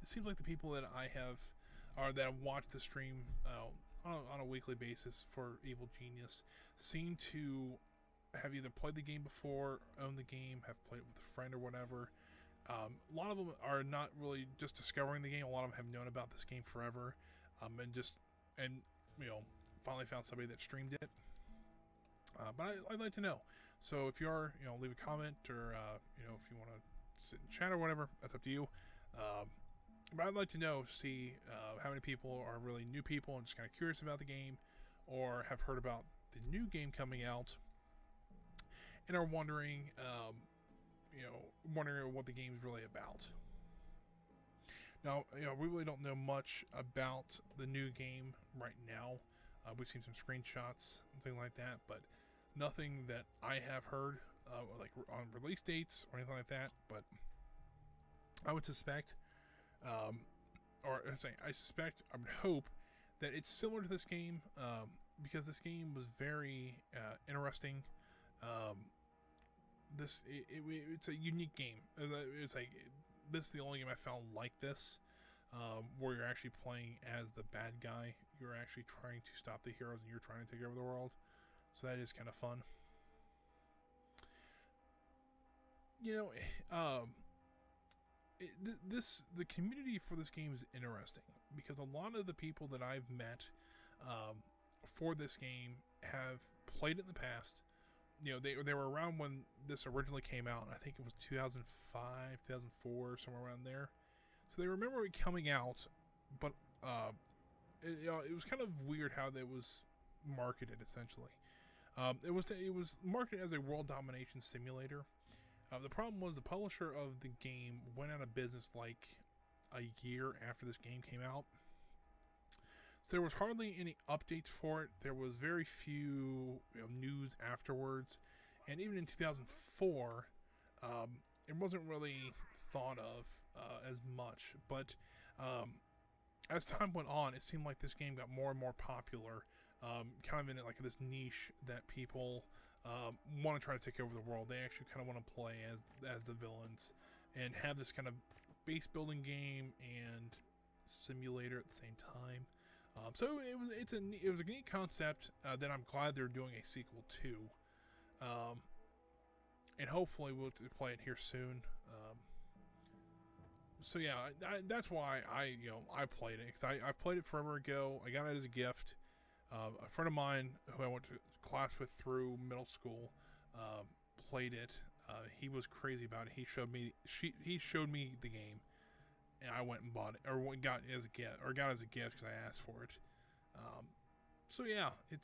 It seems like the people that I have, or that have watched the stream on a weekly basis for Evil Genius, seem to have either played the game before, owned the game, have played it with a friend or whatever. A lot of them are not really just discovering the game. A lot of them have known about this game forever, and finally found somebody that streamed it. But I'd like to know. So if you are, leave a comment, or if you want to sit and chat or whatever, that's up to you. But I'd like to know, see how many people are really new people and just kind of curious about the game, or have heard about the new game coming out and are wondering, wondering what the game is really about. Now, we really don't know much about the new game right now. We've seen some screenshots and things like that, but nothing that I have heard, like on release dates or anything like that. But I would suspect, I would hope that it's similar to this game, because this game was very interesting. It's a unique game. It's like, this is the only game I found like this, where you're actually playing as the bad guy. You're actually trying to stop the heroes, and you're trying to take over the world. So that is kind of fun. The community for this game is interesting, because a lot of the people that I've met for this game have played it in the past. They were around when this originally came out. I think it was 2005, 2004, somewhere around there. So they remember it coming out, but it was kind of weird how it was marketed. Essentially, it was marketed as a world domination simulator. The problem was the publisher of the game went out of business like a year after this game came out. So there was hardly any updates for it. There was very few news afterwards. And even in 2004, it wasn't really thought of as much. But as time went on, it seemed like this game got more and more popular, kind of in like this niche that people want to try to take over the world. They actually kind of want to play as the villains and have this kind of base building game and simulator at the same time. So it was a neat concept that I'm glad they're doing a sequel to, and hopefully we'll play it here soon. So yeah, that's why I played it, because I played it forever ago. I got it as a gift. A friend of mine who I went to class with through middle school played it. He was crazy about it. He showed me the game, and I went and bought it, or got it as a gift, because I asked for it. So yeah, it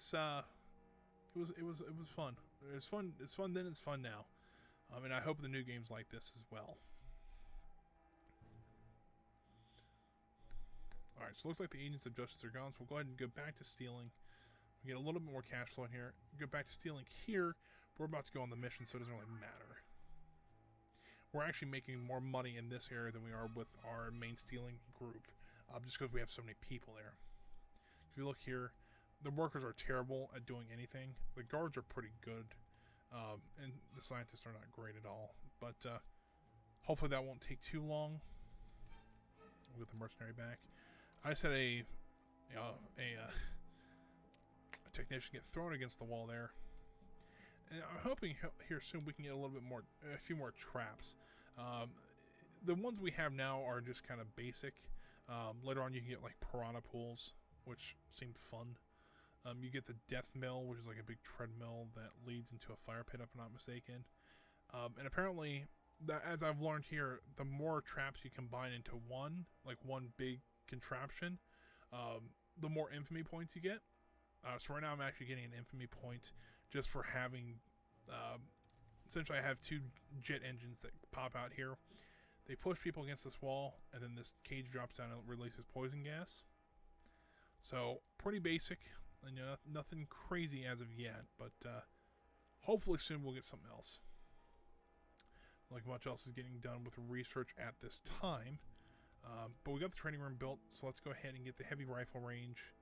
was fun. It's fun. It's fun then. It's fun now. And I hope the new games like this as well. All right, so it looks like the agents of justice are gone. So we'll go ahead and go back to stealing. We get a little bit more cash flow in here. Go back to stealing here. But we're about to go on the mission, so it doesn't really matter. We're actually making more money in this area than we are with our main stealing group, just because we have so many people there. If you look here, the workers are terrible at doing anything. The guards are pretty good, and the scientists are not great at all. But hopefully that won't take too long. We'll get the mercenary back. I just had a technician get thrown against the wall there. And I'm hoping here soon we can get a few more traps. The ones we have now are just kind of basic. Later on you can get like piranha pools, which seemed fun. You get the death mill, which is like a big treadmill that leads into a fire pit, if I'm not mistaken. And apparently, as I've learned here, the more traps you combine into one big contraption, the more infamy points you get. So right now I'm actually getting an infamy point just for having, essentially I have 2 jet engines that pop out here. They push people against this wall, and then this cage drops down and releases poison gas. So pretty basic, and nothing crazy as of yet, but hopefully soon we'll get something else. Like much else is getting done with research at this time. But we got the training room built, so let's go ahead and get the heavy rifle range.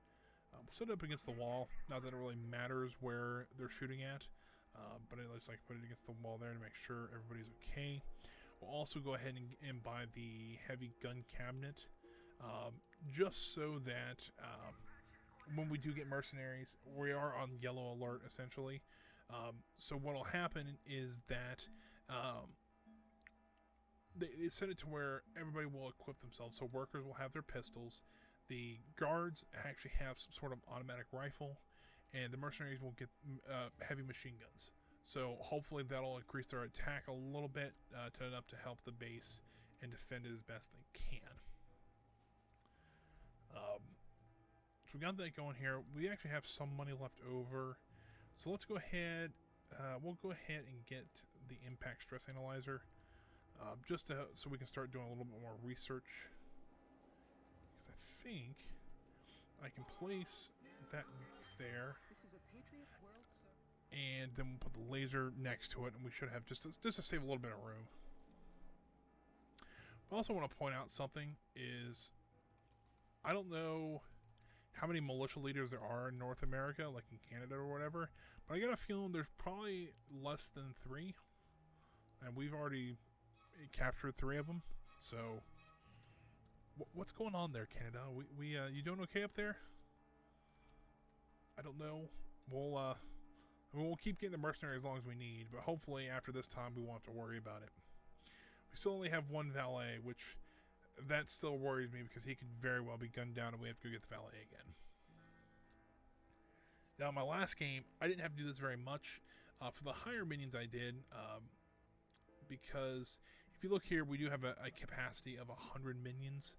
We'll set it up against the wall. Not that it really matters where they're shooting at, but I just like put it against the wall there to make sure everybody's okay. We'll also go ahead and buy the heavy gun cabinet, just so that when we do get mercenaries, we are on yellow alert essentially. So what'll happen is that they set it to where everybody will equip themselves. So workers will have their pistols, the guards actually have some sort of automatic rifle, and the mercenaries will get heavy machine guns. So hopefully that'll increase their attack a little bit to enough to help the base and defend it as best they can. So we got that going here. We actually have some money left over, so let's go ahead. We'll go ahead and get the impact stress analyzer, just so we can start doing a little bit more research. Because I think I can place that there, and then we'll put the laser next to it, and we should have just to save a little bit of room. I also want to point out something is, I don't know how many militia leaders there are in North America, like in Canada or whatever, but I got a feeling there's probably less than 3, and we've already captured 3 of them. So what's going on there, Canada? You doing okay up there? I don't know. We'll keep getting the mercenary as long as we need, but hopefully after this time we won't have to worry about it. We still only have 1 valet, which that still worries me because he could very well be gunned down and we have to go get the valet again. Now, in my last game, I didn't have to do this very much. For the higher minions I did, because if you look here, we do have a capacity of 100 minions.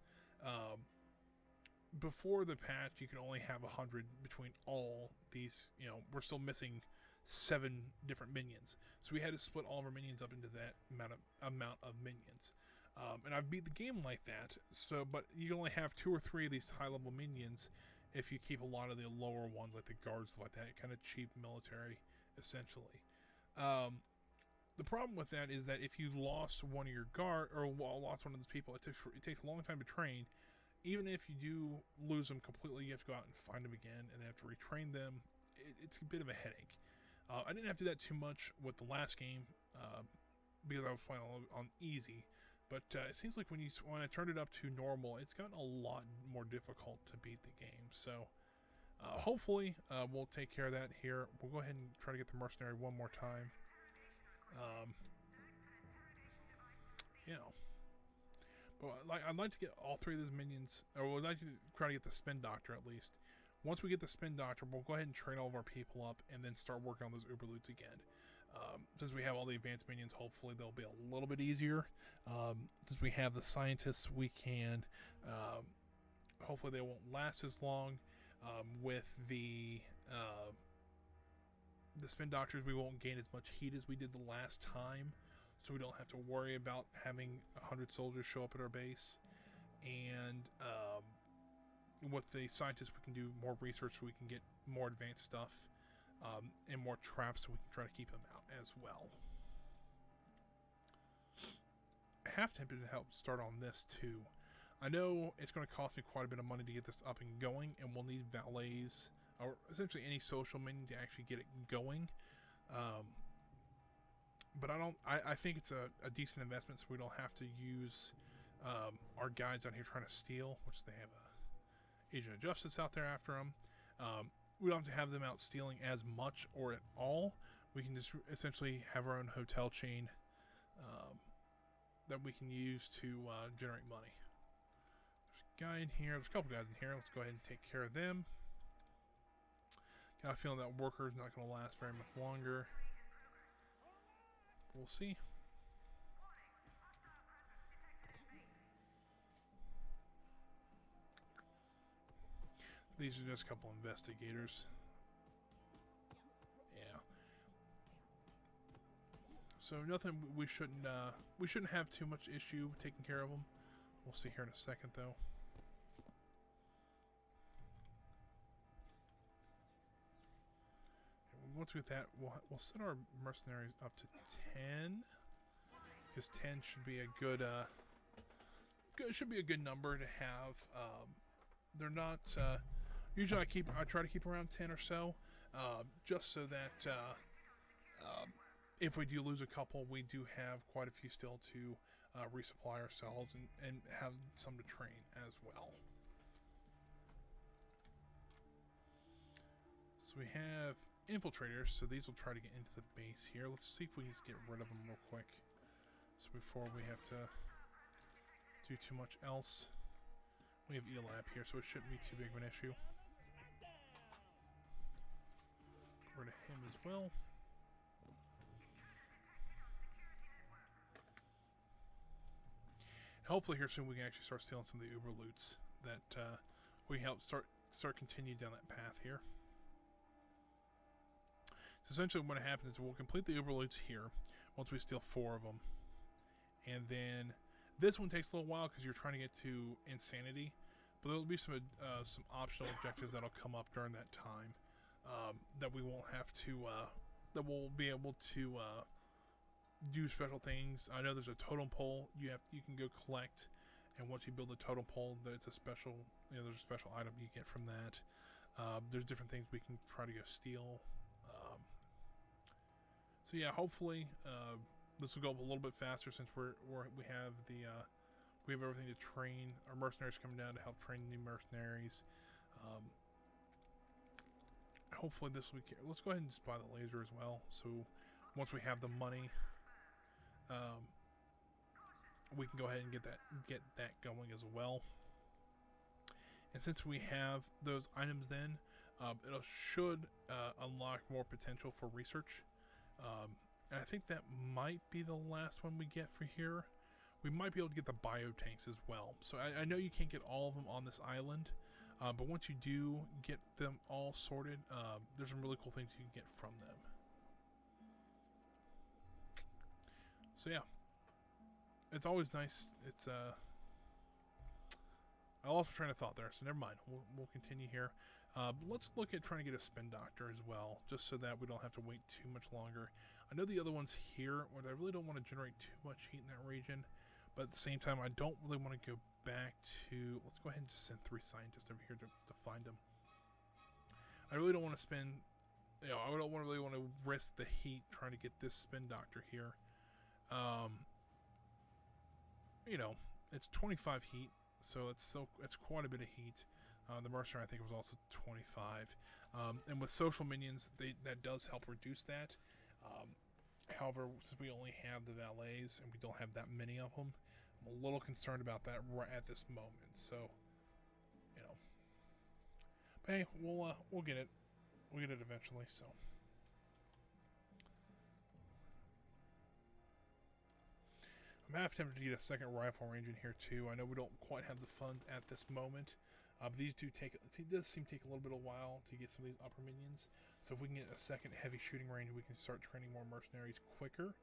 Before the patch, you can only have 100 between all these. We're still missing 7 different minions, so we had to split all of our minions up into that amount of minions. And I've beat the game like that. So, but you can only have 2 or 3 of these high-level minions if you keep a lot of the lower ones, like the guards, stuff like that. Kind of cheap military, essentially. The problem with that is that if you lost one of your guard or lost one of those people, it takes a long time to train. Even if you do lose them completely, you have to go out and find them again, and they have to retrain them. It's a bit of a headache. I didn't have to do that too much with the last game because I was playing on easy. But it seems like when I turned it up to normal, it's gotten a lot more difficult to beat the game. So hopefully we'll take care of that here. We'll go ahead and try to get the mercenary one more time. But I'd like to get all 3 of those minions, or we'd like to try to get the spin doctor at least. Once we get the spin doctor, we'll go ahead and train all of our people up and then start working on those Uberloots again. Since we have all the advanced minions, hopefully they'll be a little bit easier. Since we have the scientists, we can hopefully they won't last as long. With the spin doctors, we won't gain as much heat as we did the last time, so we don't have to worry about having 100 soldiers show up at our base. And with the scientists, we can do more research so we can get more advanced stuff and more traps so we can try to keep them out as well. I have tempted to help start on this too. I know it's going to cost me quite a bit of money to get this up and going, and we'll need valets or essentially any social minion to actually get it going. But I think it's a decent investment, so we don't have to use our guys out here trying to steal, which they have a agent of justice out there after them. We don't have to have them out stealing as much or at all. We can just essentially have our own hotel chain that we can use to generate money. There's a guy in here. There's a couple guys in here. Let's go ahead and take care of them. Got a feeling that worker's not going to last very much longer. We'll see. These are just a couple investigators. Yeah. So nothing. We shouldn't have too much issue taking care of them. We'll see here in a second, though. And once we get that, we'll set our mercenaries up to 10, because 10 should be a good should be a good number to have. They're not. Usually I try to keep around 10 or so, just so that if we do lose a couple, we do have quite a few still to resupply ourselves and have some to train as well. So we have infiltrators, so these will try to get into the base here. Let's see if we can just get rid of them real quick, so before we have to do too much else. We have Elab here, so it shouldn't be too big of an issue. Get rid of him as well. Hopefully here soon we can actually start stealing some of the Uberloots that we help start continue down that path here. So essentially what happens is we'll complete the Uberloots here once we steal 4 of them. And then this one takes a little while because you're trying to get to Insanity. But there'll be some optional objectives that'll come up during that time that we won't have to, that we'll be able to do special things. I know there's a totem pole you can go collect, and once you build the totem pole, there's a special there's a special item you get from that. There's different things we can try to go steal. So yeah, hopefully this will go up a little bit faster since we have everything to train. Our mercenaries coming down to help train new mercenaries. Hopefully this week. Let's go ahead and just buy the laser as well. So once we have the money, we can go ahead and get that going as well. And since we have those items, then it should unlock more potential for research. And I think that might be the last one we get for here. We might be able to get the biotanks as well. So I know you can't get all of them on this island, but once you do get them all sorted, there's some really cool things you can get from them. So yeah, it's always nice. It's I lost my train of thought there, so never mind. We'll continue here. Let's look at trying to get a spin doctor as well, just so that we don't have to wait too much longer. I know the other one's here, but I really don't want to generate too much heat in that region. But at the same time, I don't really want to go back to... Let's go ahead and just send 3 scientists over here to find them. I really don't want to spend... I don't really want to risk the heat trying to get this spin doctor here. It's 25 heat, so it's quite a bit of heat. The mercenary, I think, was also 25. And with social minions, that does help reduce that. However, since we only have the valets and we don't have that many of them, I'm a little concerned about that right at this moment. So, but hey, we'll get it. We'll get it eventually. So, I'm half tempted to get a second rifle range in here too. I know we don't quite have the funds at this moment. But these do take, it does seem to take a little bit of while to get some of these upper minions. So if we can get a second heavy shooting range, we can start training more mercenaries quicker.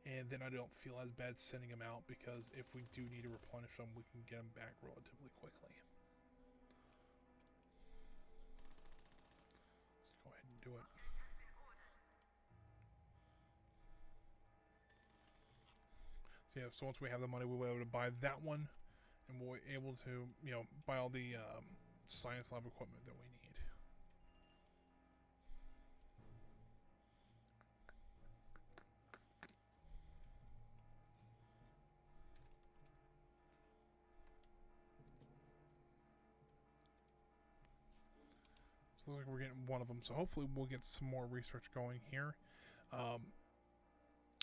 And then I don't feel as bad sending them out, because if we do need to replenish them, we can get them back relatively quickly. Let's go ahead and do it. So yeah, so once we have the money, we'll be able to buy that one, and we'll be able to, you know, buy all the science lab equipment that we need. So it looks like we're getting one of them, so hopefully we'll get some more research going here.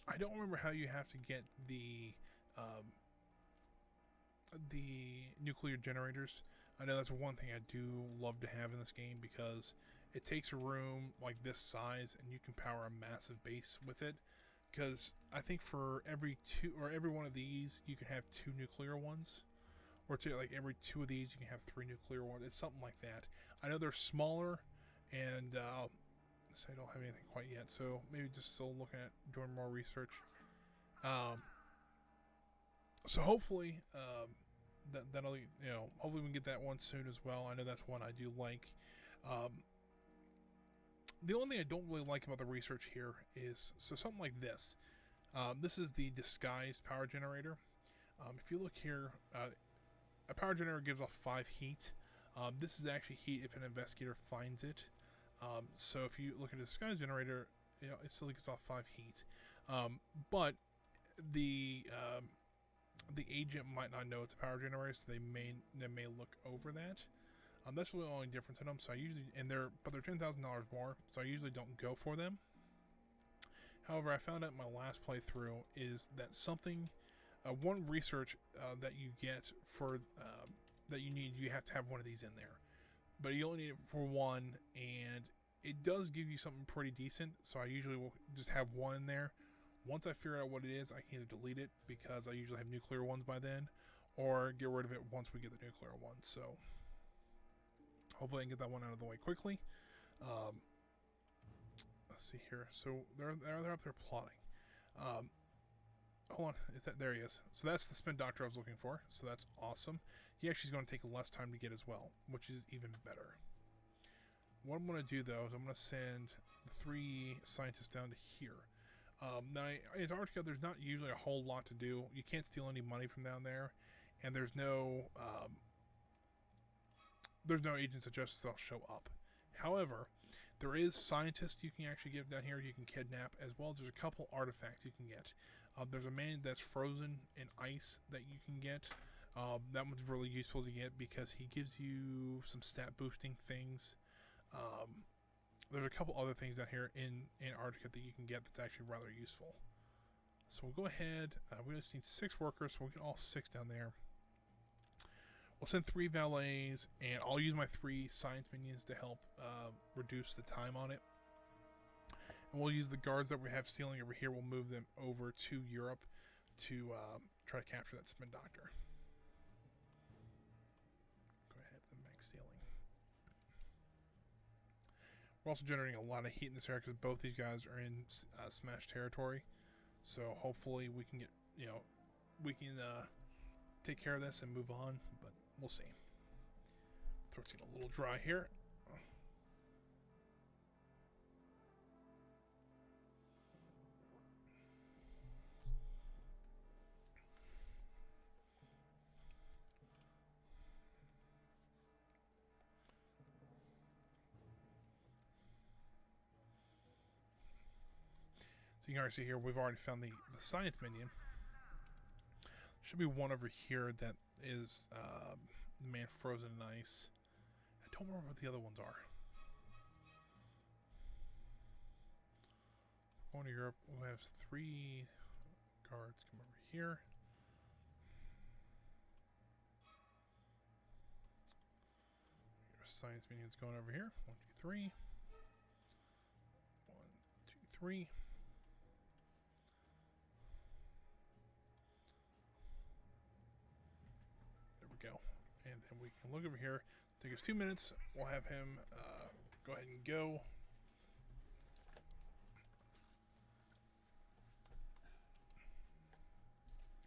I don't remember how you have to get the nuclear generators. I know that's one thing I do love to have in this game, because it takes a room like this size and you can power a massive base with it. Because I think for every one of these, you can have 2 nuclear ones, or like every 2 of these, you can have 3 nuclear ones. It's something like that. I know they're smaller, and I don't have anything quite yet, so maybe just still looking at doing more research. So hopefully, that'll, you know, hopefully we can get that one soon as well. I know that's one I do like. The only thing I don't really like about the research here is, so something like this. This is the disguised power generator. If you look here, a power generator gives off 5 heat. This is actually heat if an investigator finds it. So if you look at a disguised generator, you know, it still gives off 5 heat. But the agent might not know it's a power generator, so they may look over that. That's really the only difference in them. So I usually, they're $10,000 more, so I usually don't go for them. However, I found out in my last playthrough is that something, one research that you get for that you need, you have to have one of these in there, but you only need it for one, and it does give you something pretty decent. So I usually will just have one in there. Once I figure out what it is, I can either delete it, because I usually have nuclear ones by then, or get rid of it once we get the nuclear one. So hopefully I can get that one out of the way quickly. Let's see here. So they're up there plotting. Hold on, there he is. So that's the spin doctor I was looking for. So that's awesome. He actually is going to take less time to get as well, which is even better. What I'm going to do, though, is I'm going to send the 3 scientists down to here. Now, in Antarctica, there's not usually a whole lot to do. You can't steal any money from down there, and there's no agents that just show up. However, there is scientists you can actually get down here. You can kidnap, as well as there's a couple artifacts you can get. There's a man that's frozen in ice that you can get. That one's really useful to get, because he gives you some stat boosting things. There's a couple other things down here in Antarctica that you can get that's actually rather useful. So we'll go ahead. We just need 6 workers, so we'll get all 6 down there. We'll send 3 valets, and I'll use my 3 science minions to help reduce the time on it. And we'll use the guards that we have stealing over here. We'll move them over to Europe to try to capture that spin doctor. Go ahead, the max stealing. We're also generating a lot of heat in this area, because both these guys are in smash territory. So hopefully we can get, you know, we can take care of this and move on, but we'll see. Throat's getting a little dry here. So you can already see here, we've already found the science minion. Should be one over here that is the man frozen in ice. I don't remember what the other ones are. Going to Europe, we'll have 3 guards come over here. Your science minions going over here. 1, 2, 3. 1, 2, 3. And look over here. Take us 2 minutes. We'll have him go ahead and go.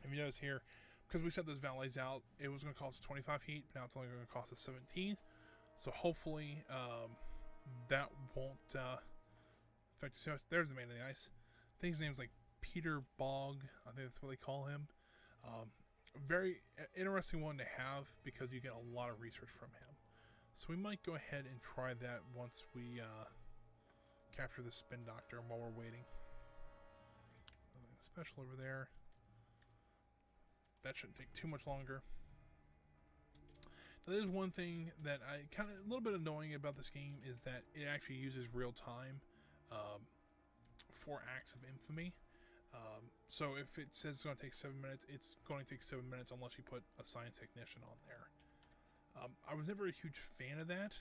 If you notice here, because we set those valets out, it was going to cost us 25 heat, but now it's only going to cost us 17. So hopefully that won't affect us. There's the man of the ice. I think his name's like Peter Bog. I think that's what they call him. Very interesting one to have because you get a lot of research from him. So we might go ahead and try that once we capture the spin doctor while we're waiting. Special over there. That shouldn't take too much longer. Now, there's one thing that I kind of a little bit annoying about this game is that it actually uses real time for acts of infamy. So if it says it's going to take 7 minutes, it's going to take 7 minutes unless you put a science technician on there. I was never a huge fan of that,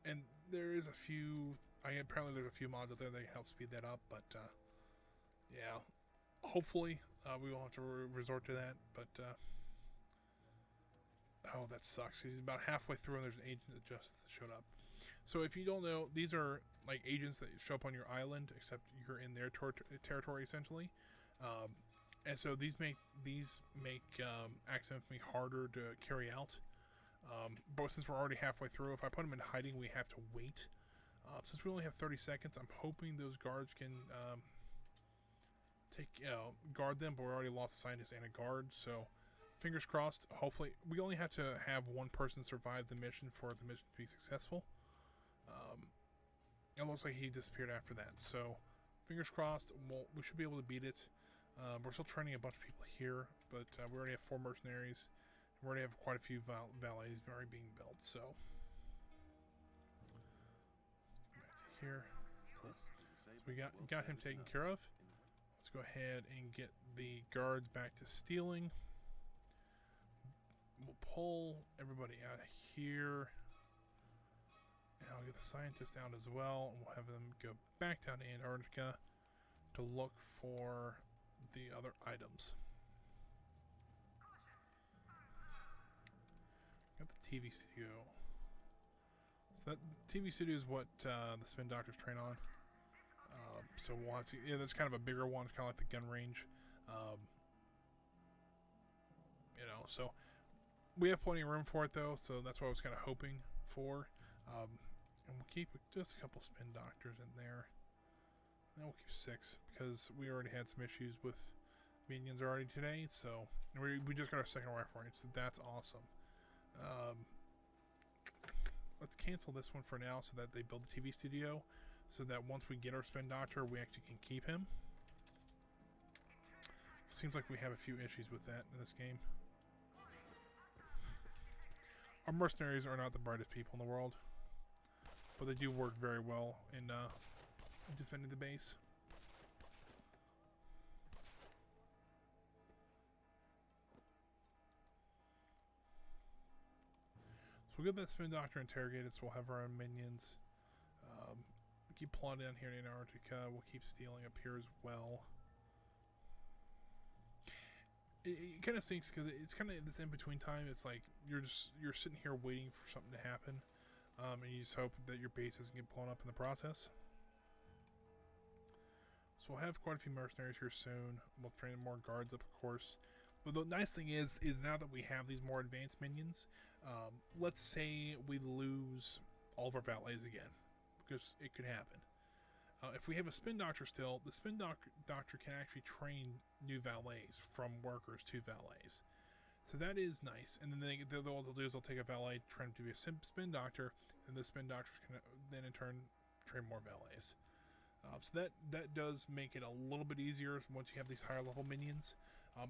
and there is a few. Apparently there's a few mods out there that can help speed that up, but yeah, hopefully we won't have to resort to that. But oh, that sucks. He's about halfway through, and there's an agent that just showed up. So if you don't know, these are like agents that show up on your island, except you're in their territory essentially. And so these make acts of infamy harder to carry out. But since we're already halfway through, if I put them in hiding, we have to wait. Since we only have 30 seconds, I'm hoping those guards can guard them. But we already lost a scientist and a guard, so fingers crossed. Hopefully, we only have to have one person survive the mission for the mission to be successful. It looks like he disappeared after that, so fingers crossed. We should be able to beat it. We're still training a bunch of people here, but we already have 4 mercenaries. We already have quite a few valets already being built, so. Back to here. Cool. So we got him taken care of. Let's go ahead and get the guards back to stealing. We'll pull everybody out of here. And I'll get the scientists out as well, and we'll have them go back down to Antarctica to look for the other items. Got the TV studio. So that TV studio is what the spin doctors train on. So we'll have to, that's kind of a bigger one. It's kind of like the gun range. So we have plenty of room for it though. So that's what I was kind of hoping for. And we'll keep just a couple spin doctors in there. And we'll keep 6 because we already had some issues with minions already today. So we just got our second rifle range, so that's awesome. Let's cancel this one for now so that they build the TV studio, so that once we get our spin doctor, we actually can keep him. Seems like we have a few issues with that in this game. Our mercenaries are not the brightest people in the world, but they do work very well in defending the base. So we'll get that spin doctor interrogated, so we'll have our own minions. Keep plotting down here in Antarctica. We'll keep stealing up here as well. It kind of stinks because it's kind of this in-between time. It's like you're sitting here waiting for something to happen, and you just hope that your base doesn't get blown up in the process. So we'll have quite a few mercenaries here soon. We'll train more guards up, of course. But the nice thing is now that we have these more advanced minions, let's say we lose all of our valets again, because it could happen. If we have a spin doctor still, the spin doctor can actually train new valets from workers to valets. So that is nice. And then what they'll do is they'll take a valet, train him to be a spin doctor, and the spin doctors can then in turn train more valets. So that does make it a little bit easier once you have these higher level minions.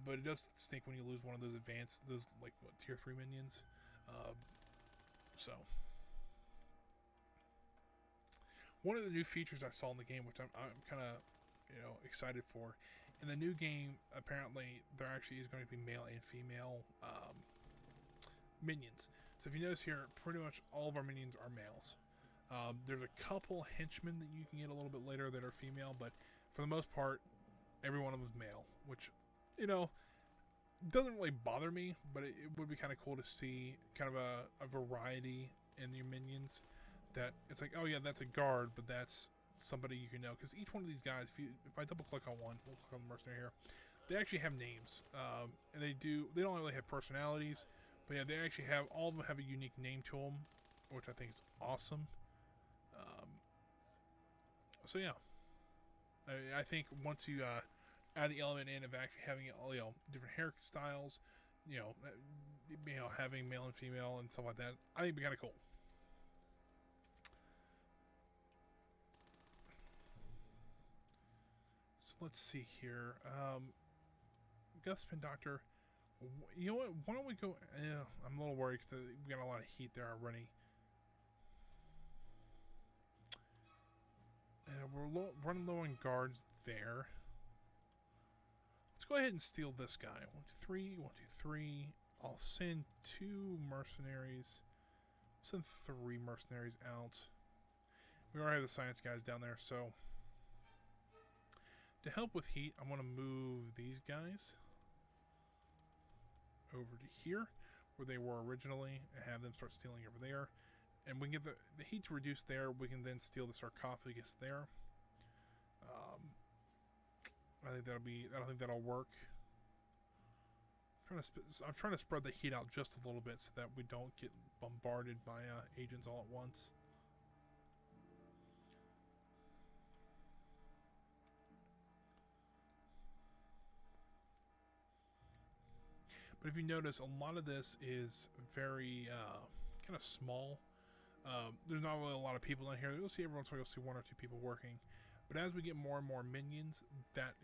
But it does stink when you lose one of those advanced, like what, tier 3 minions. So one of the new features I saw in the game, which I'm kind of excited for, in the new game, apparently there actually is going to be male and female minions. So if you notice here, pretty much all of our minions are males. There's a couple henchmen that you can get a little bit later that are female, but for the most part, every one of them is male, which, doesn't really bother me, but it would be kind of cool to see kind of a variety in your minions. That it's like, oh yeah, that's a guard, but that's somebody you can know. Because each one of these guys, if I double click on one, we'll click on the mercenary here, they actually have names, and they don't really have personalities, but yeah, they actually have, all of them have a unique name to them, which I think is awesome. So yeah, I think once you add the element in of actually having, different hairstyles, having male and female and stuff like that, I think it'd be kind of cool. So let's see here. Gus Spin Doctor. You know what? Why don't we go? I'm a little worried because we got a lot of heat there already. We're running low on guards there. Let's go ahead and steal this guy. 1, 2, 3. 1, 2, 3. I'll send 2 mercenaries. I'll send 3 mercenaries out. We already have the science guys down there, so to help with heat, I'm going to move these guys over to here, where they were originally, and have them start stealing over there. And we can get the heat to reduce there. We can then steal the sarcophagus there. I think that'll work. I'm trying to spread the heat out just a little bit so that we don't get bombarded by agents all at once. But if you notice, a lot of this is very kind of small. There's not really a lot of people in here. You'll see every once in a while, you'll see 1 or 2 people working. But as we get more and more minions, that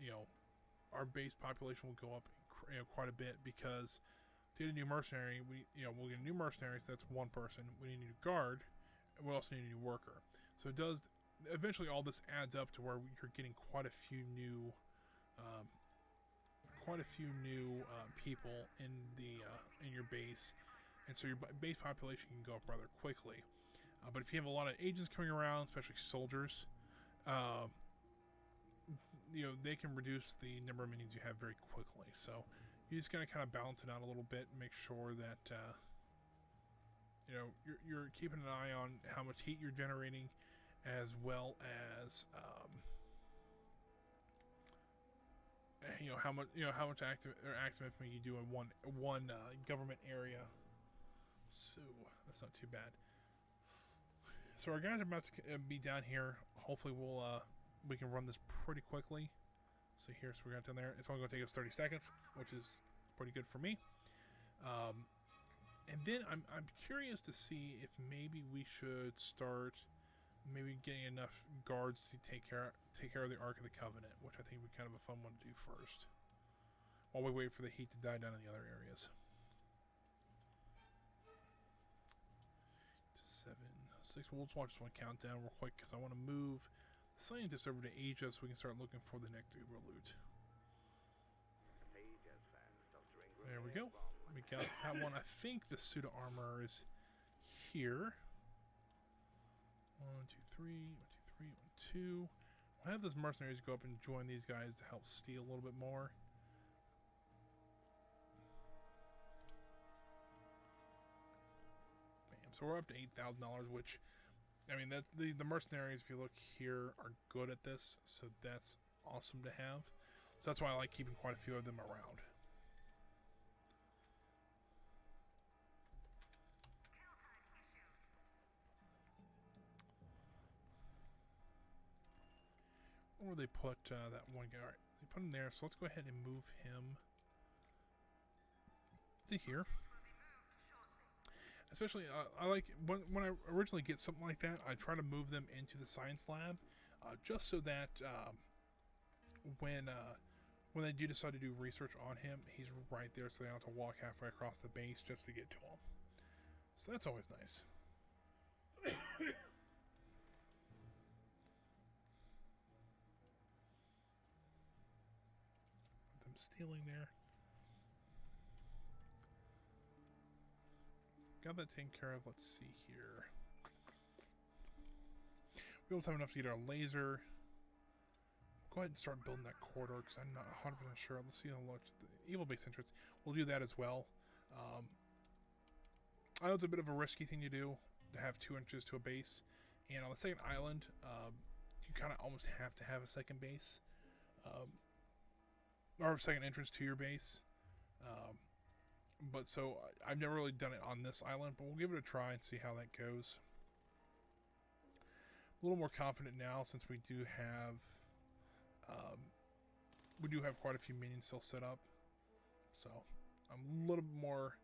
our base population will go up quite a bit, because to get a new mercenary, we'll get a new mercenary, so that's 1 person. We need a new guard, and we also need a new worker. So it does eventually, all this adds up to where you're getting quite a few new people in your base, and so your base population can go up rather quickly. But if you have a lot of agents coming around, especially soldiers, they can reduce the number of minions you have very quickly. So you just gotta kind of balance it out a little bit and make sure that you're keeping an eye on how much heat you're generating, as well as how much active infamy you do in one government area. So that's not too bad. So our guys are about to be down here. Hopefully we can run this pretty quickly. So we're going down there. It's only going to take us 30 seconds, which is pretty good for me. And then I'm curious to see if maybe we should start getting enough guards to take care of the Ark of the Covenant, which I think would be kind of a fun one to do first, while we wait for the heat to die down in the other areas. 7, 6. We'll just watch this one count down real quick, because I want to move the scientists over to Asia so we can start looking for the next Uberloot. There we go. We got that one. I think the pseudo armor is here. 1, 2, 3. 1, 2, 3. 1, 2. We'll have those mercenaries go up and join these guys to help steal a little bit more. Bam. So we're up to $8,000, which, I mean, that's the mercenaries, if you look here, are good at this, so that's awesome to have. So that's why I like keeping quite a few of them around. Where they put that one guy? All right, so they put him there. So let's go ahead and move him to here. Especially, I like when I originally get something like that, I try to move them into the science lab, just so that when they do decide to do research on him, he's right there, so they don't have to walk halfway across the base just to get to him. So that's always nice. Stealing there. Got that taken care of. Let's see here. We also have enough to get our laser. go ahead and start building that corridor because I'm not 100% sure. Let's see how much the evil base entrance. We'll do that as well. I know it's a bit of a risky thing to do to have 2 entrances to a base, and on the second island, you kind of almost have to have a second base, or a second entrance to your base. But so I've never really done it on this island, but we'll give it a try and see how that goes. A little more confident now since we do have quite a few minions still set up, so I'm a little bit more,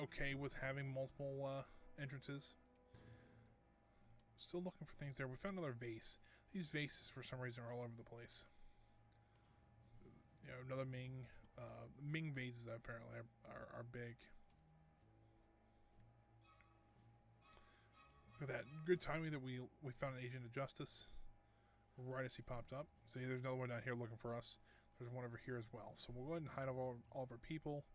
okay with having multiple entrances. Still looking for things there. We found another vase. These vases for some reason are all over the place. Another Ming. Ming vases apparently are big. Look at that. Good timing that we found an agent of justice right as he popped up. See, there's another one down here looking for us. There's one over here as well. So we'll go ahead and hide all of our people.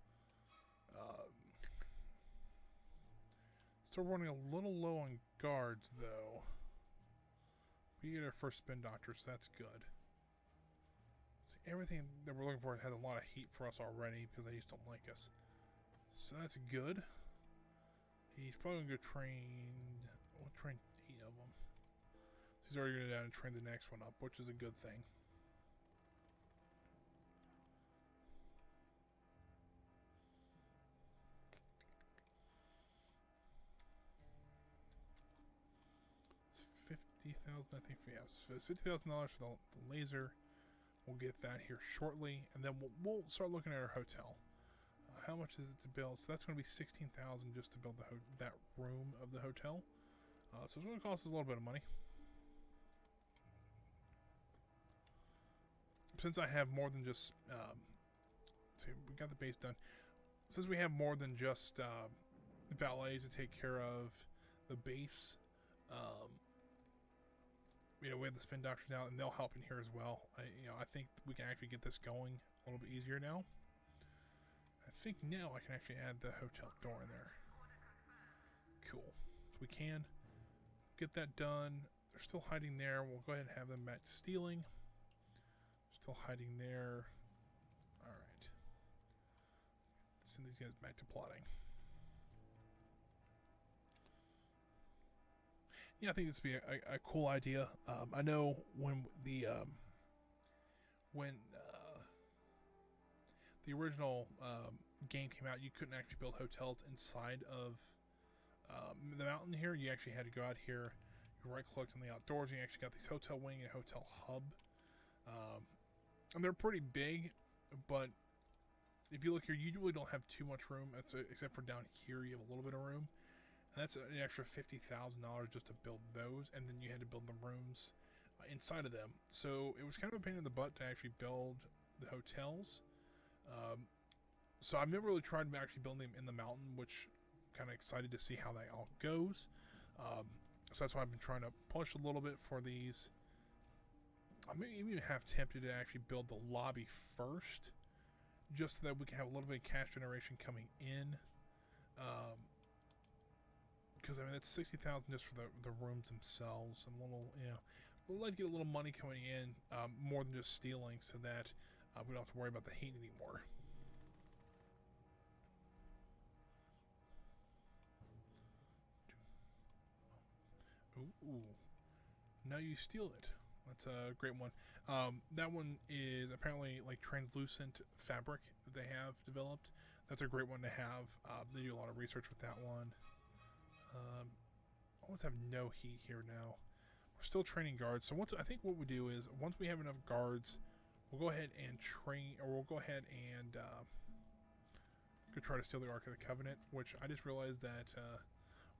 Still running a little low on guards, though. We get our first spin doctor, so that's good. See, everything that we're looking for has a lot of heat for us already because they just don't like us. So that's good. He's probably going to go train... We'll train 8 of them. So he's already going to go down and train the next one up, which is a good thing. $50,000, I think. Yeah, so it's $50,000 for the laser. We'll get that here shortly, and then we'll start looking at our hotel. How much is it to build? So that's going to be $16,000 just to build that room of the hotel. So it's going to cost us a little bit of money. Since I have more than just, see, we got the base done. Since we have more than just valets to take care of the base, we have the spin doctors now, and they'll help in here as well. I think we can actually get this going a little bit easier now. I think now I can actually add the hotel door in there. Cool. So we can get that done. They're still hiding there. We'll go ahead and have them back to stealing. Still hiding there. All right. Send these guys back to plotting. Yeah, I think this would be a cool idea. I know when the original game came out, you couldn't actually build hotels inside of the mountain here. You actually had to go out here, you right-click on the outdoors, and you actually got these hotel wing and hotel hub. And they're pretty big, but if you look here, you really don't have too much room, except for down here you have a little bit of room. And that's an extra $50,000 just to build those, and then you had to build the rooms inside of them. So it was kind of a pain in the butt to actually build the hotels. So I've never really tried actually building them in the mountain, which I'm kind of excited to see how that all goes. So that's why I've been trying to push a little bit for these. I may even have tempted to actually build the lobby first, just so that we can have a little bit of cash generation coming in. Because I mean that's $60,000 just for the rooms themselves. I'm a little, we'd like to get a little money coming in, more than just stealing, so that we don't have to worry about the heat anymore. Ooh, now you steal it. That's a great one. That one is apparently like translucent fabric that they have developed. That's a great one to have. They do a lot of research with that one. Almost have no heat here now. We're still training guards. So I think what we do is once we have enough guards, we'll go ahead and train, or we'll go ahead and go try to steal the Ark of the Covenant, which I just realized that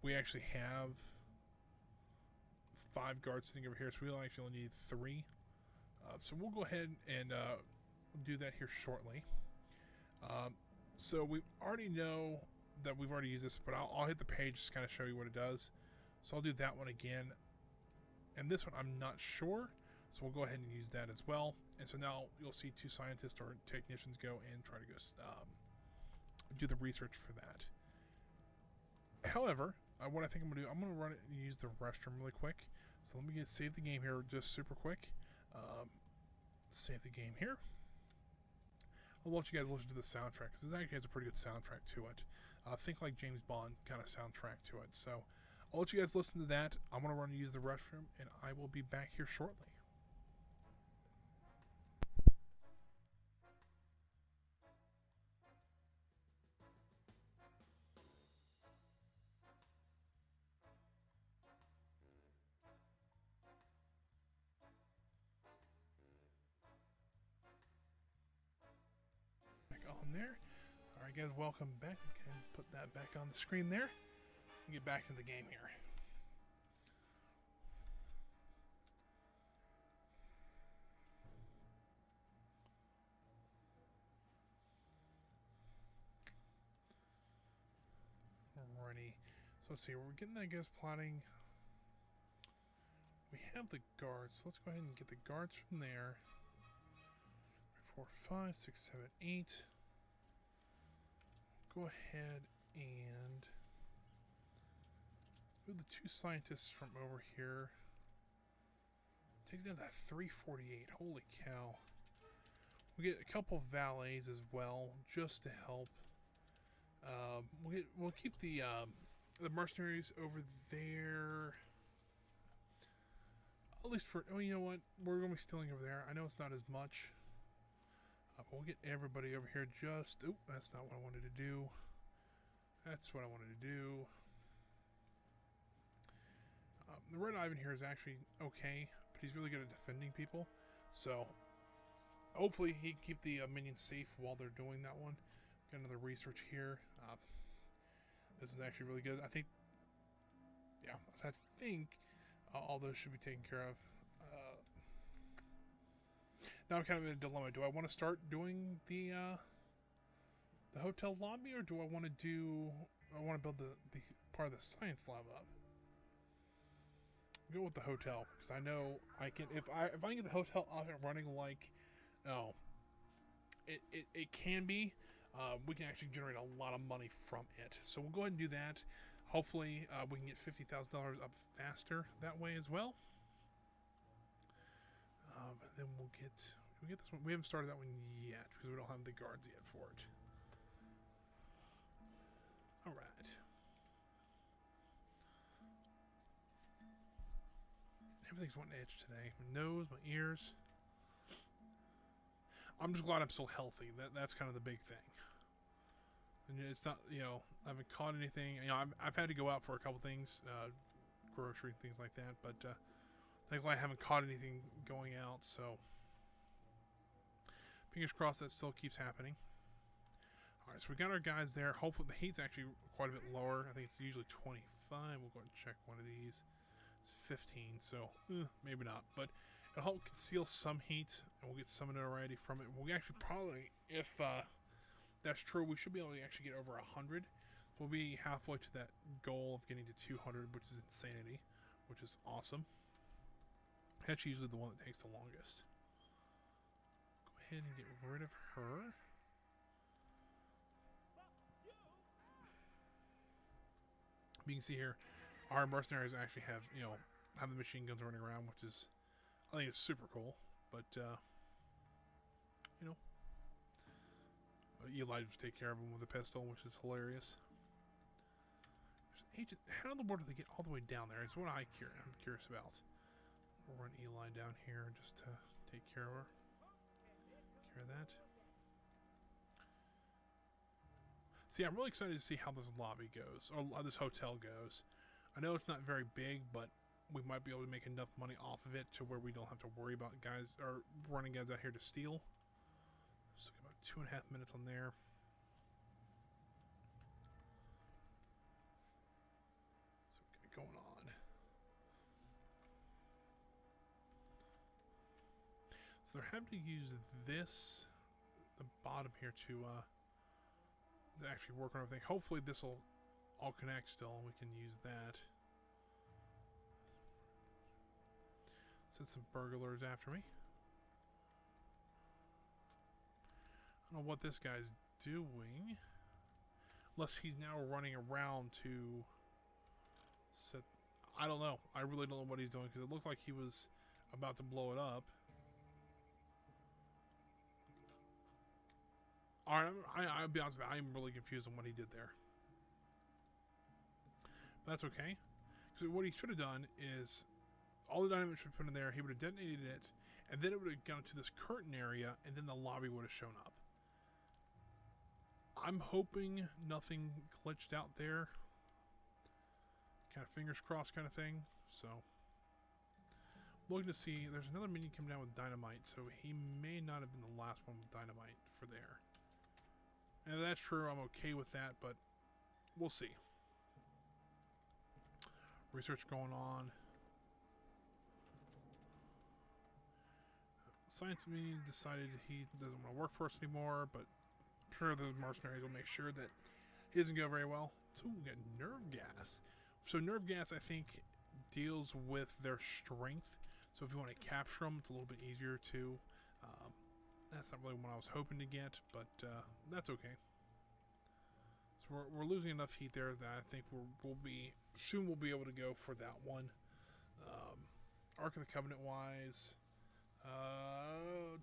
we actually have 5 guards sitting over here, so we'll actually only need 3. So we'll go ahead and do that here shortly. So we already know that we've already used this, but I'll hit the page just to kind of show you what it does. So I'll do that one again. And this one I'm not sure, so we'll go ahead and use that as well. And so now you'll see 2 scientists or technicians go and try to go do the research for that. However, what I think I'm going to do, I'm going to run it and use the restroom really quick. So let me save the game here just super quick. Save the game here. I'll let you guys listen to the soundtrack because this actually has a pretty good soundtrack to it. Think like James Bond kind of soundtrack to it. So I'll let you guys listen to that. I'm going to run and use the restroom, and I will be back here shortly. Back on there. All right, guys, welcome back. Okay, put that back on the screen there. And get back into the game here. Alrighty. So let's see. We're getting, I guess, plotting. We have the guards. So let's go ahead and get the guards from there. 3, 4, 5, 6, 7, 8. Go ahead and move the 2 scientists from over here. Takes down to 348. Holy cow. We get a couple valets as well, just to help. We'll keep the mercenaries over there. At least for, oh, you know what? We're going to be stealing over there. I know it's not as much. But we'll get everybody over here just... Oh, that's not what I wanted to do. That's what I wanted to do. The Red Ivan here is actually okay, but he's really good at defending people. So, hopefully he can keep the minions safe while they're doing that one. Got another research here. This is actually really good. I think... Yeah, I think all those should be taken care of. Now I'm kind of in a dilemma. Do I want to start doing the hotel lobby, or do I want to build the part of the science lab up? Go with the hotel because I know I can. If I can get the hotel up and running like, it can be. We can actually generate a lot of money from it. So we'll go ahead and do that. Hopefully, we can get $50,000 up faster that way as well. And then we'll get this one. We haven't started that one yet because we don't have the guards yet for it. All right. Everything's one edge today. My nose, my ears. I'm just glad I'm still healthy. That's kind of the big thing. And it's not, I haven't caught anything. I've had to go out for a couple things, grocery things like that. But thankfully, I haven't caught anything going out. So fingers crossed that still keeps happening. All right, so we got our guys there. Hopefully, the heat's actually quite a bit lower. I think it's usually 25. We'll go ahead and check one of these. It's 15, so maybe not. But it'll help conceal some heat, and we'll get some notoriety from it. We'll actually probably, if that's true, we should be able to actually get over 100. So we'll be halfway to that goal of getting to 200, which is insanity, which is awesome. That's usually the one that takes the longest. Go ahead and get rid of her. You can see here, our mercenaries actually have, have the machine guns running around, which is, I think it's super cool. But, Eli just take care of him with a pistol, which is hilarious. There's an agent. How in the world do they get all the way down there? Is what I'm curious about. We'll run Eli down here just to take care of her. Care of that. See, I'm really excited to see how this lobby goes, or this hotel goes. I know it's not very big, but we might be able to make enough money off of it to where we don't have to worry about guys or running guys out here to steal. So about 2.5 minutes on there. So we got it going on. So they're having to use this, the bottom here, to actually work on everything. Hopefully this will all connect still, and we can use that. Send some burglars after me. I don't know what this guy's doing. Unless he's now running around to set... I don't know. I really don't know what he's doing, because it looked like he was about to blow it up. All right, I'll be honest with you, I'm really confused on what he did there. But that's okay. Because what he should have done is all the dynamite should have put in there, he would have detonated it, and then it would have gone to this curtain area, and then the lobby would have shown up. I'm hoping nothing glitched out there. Kind of fingers crossed kind of thing. So, looking to see, there's another minion coming down with dynamite, so he may not have been the last one with dynamite for there. And if that's true, I'm okay with that, but we'll see. Research going on. Science meeting decided he doesn't want to work for us anymore, but I'm sure the mercenaries will make sure that he doesn't go very well. So we got nerve gas. So nerve gas, I think, deals with their strength. So if you want to capture them, it's a little bit easier to. That's not really what I was hoping to get, but that's okay. So we're losing enough heat there that I think we'll be able to go for that one. Ark of the Covenant wise.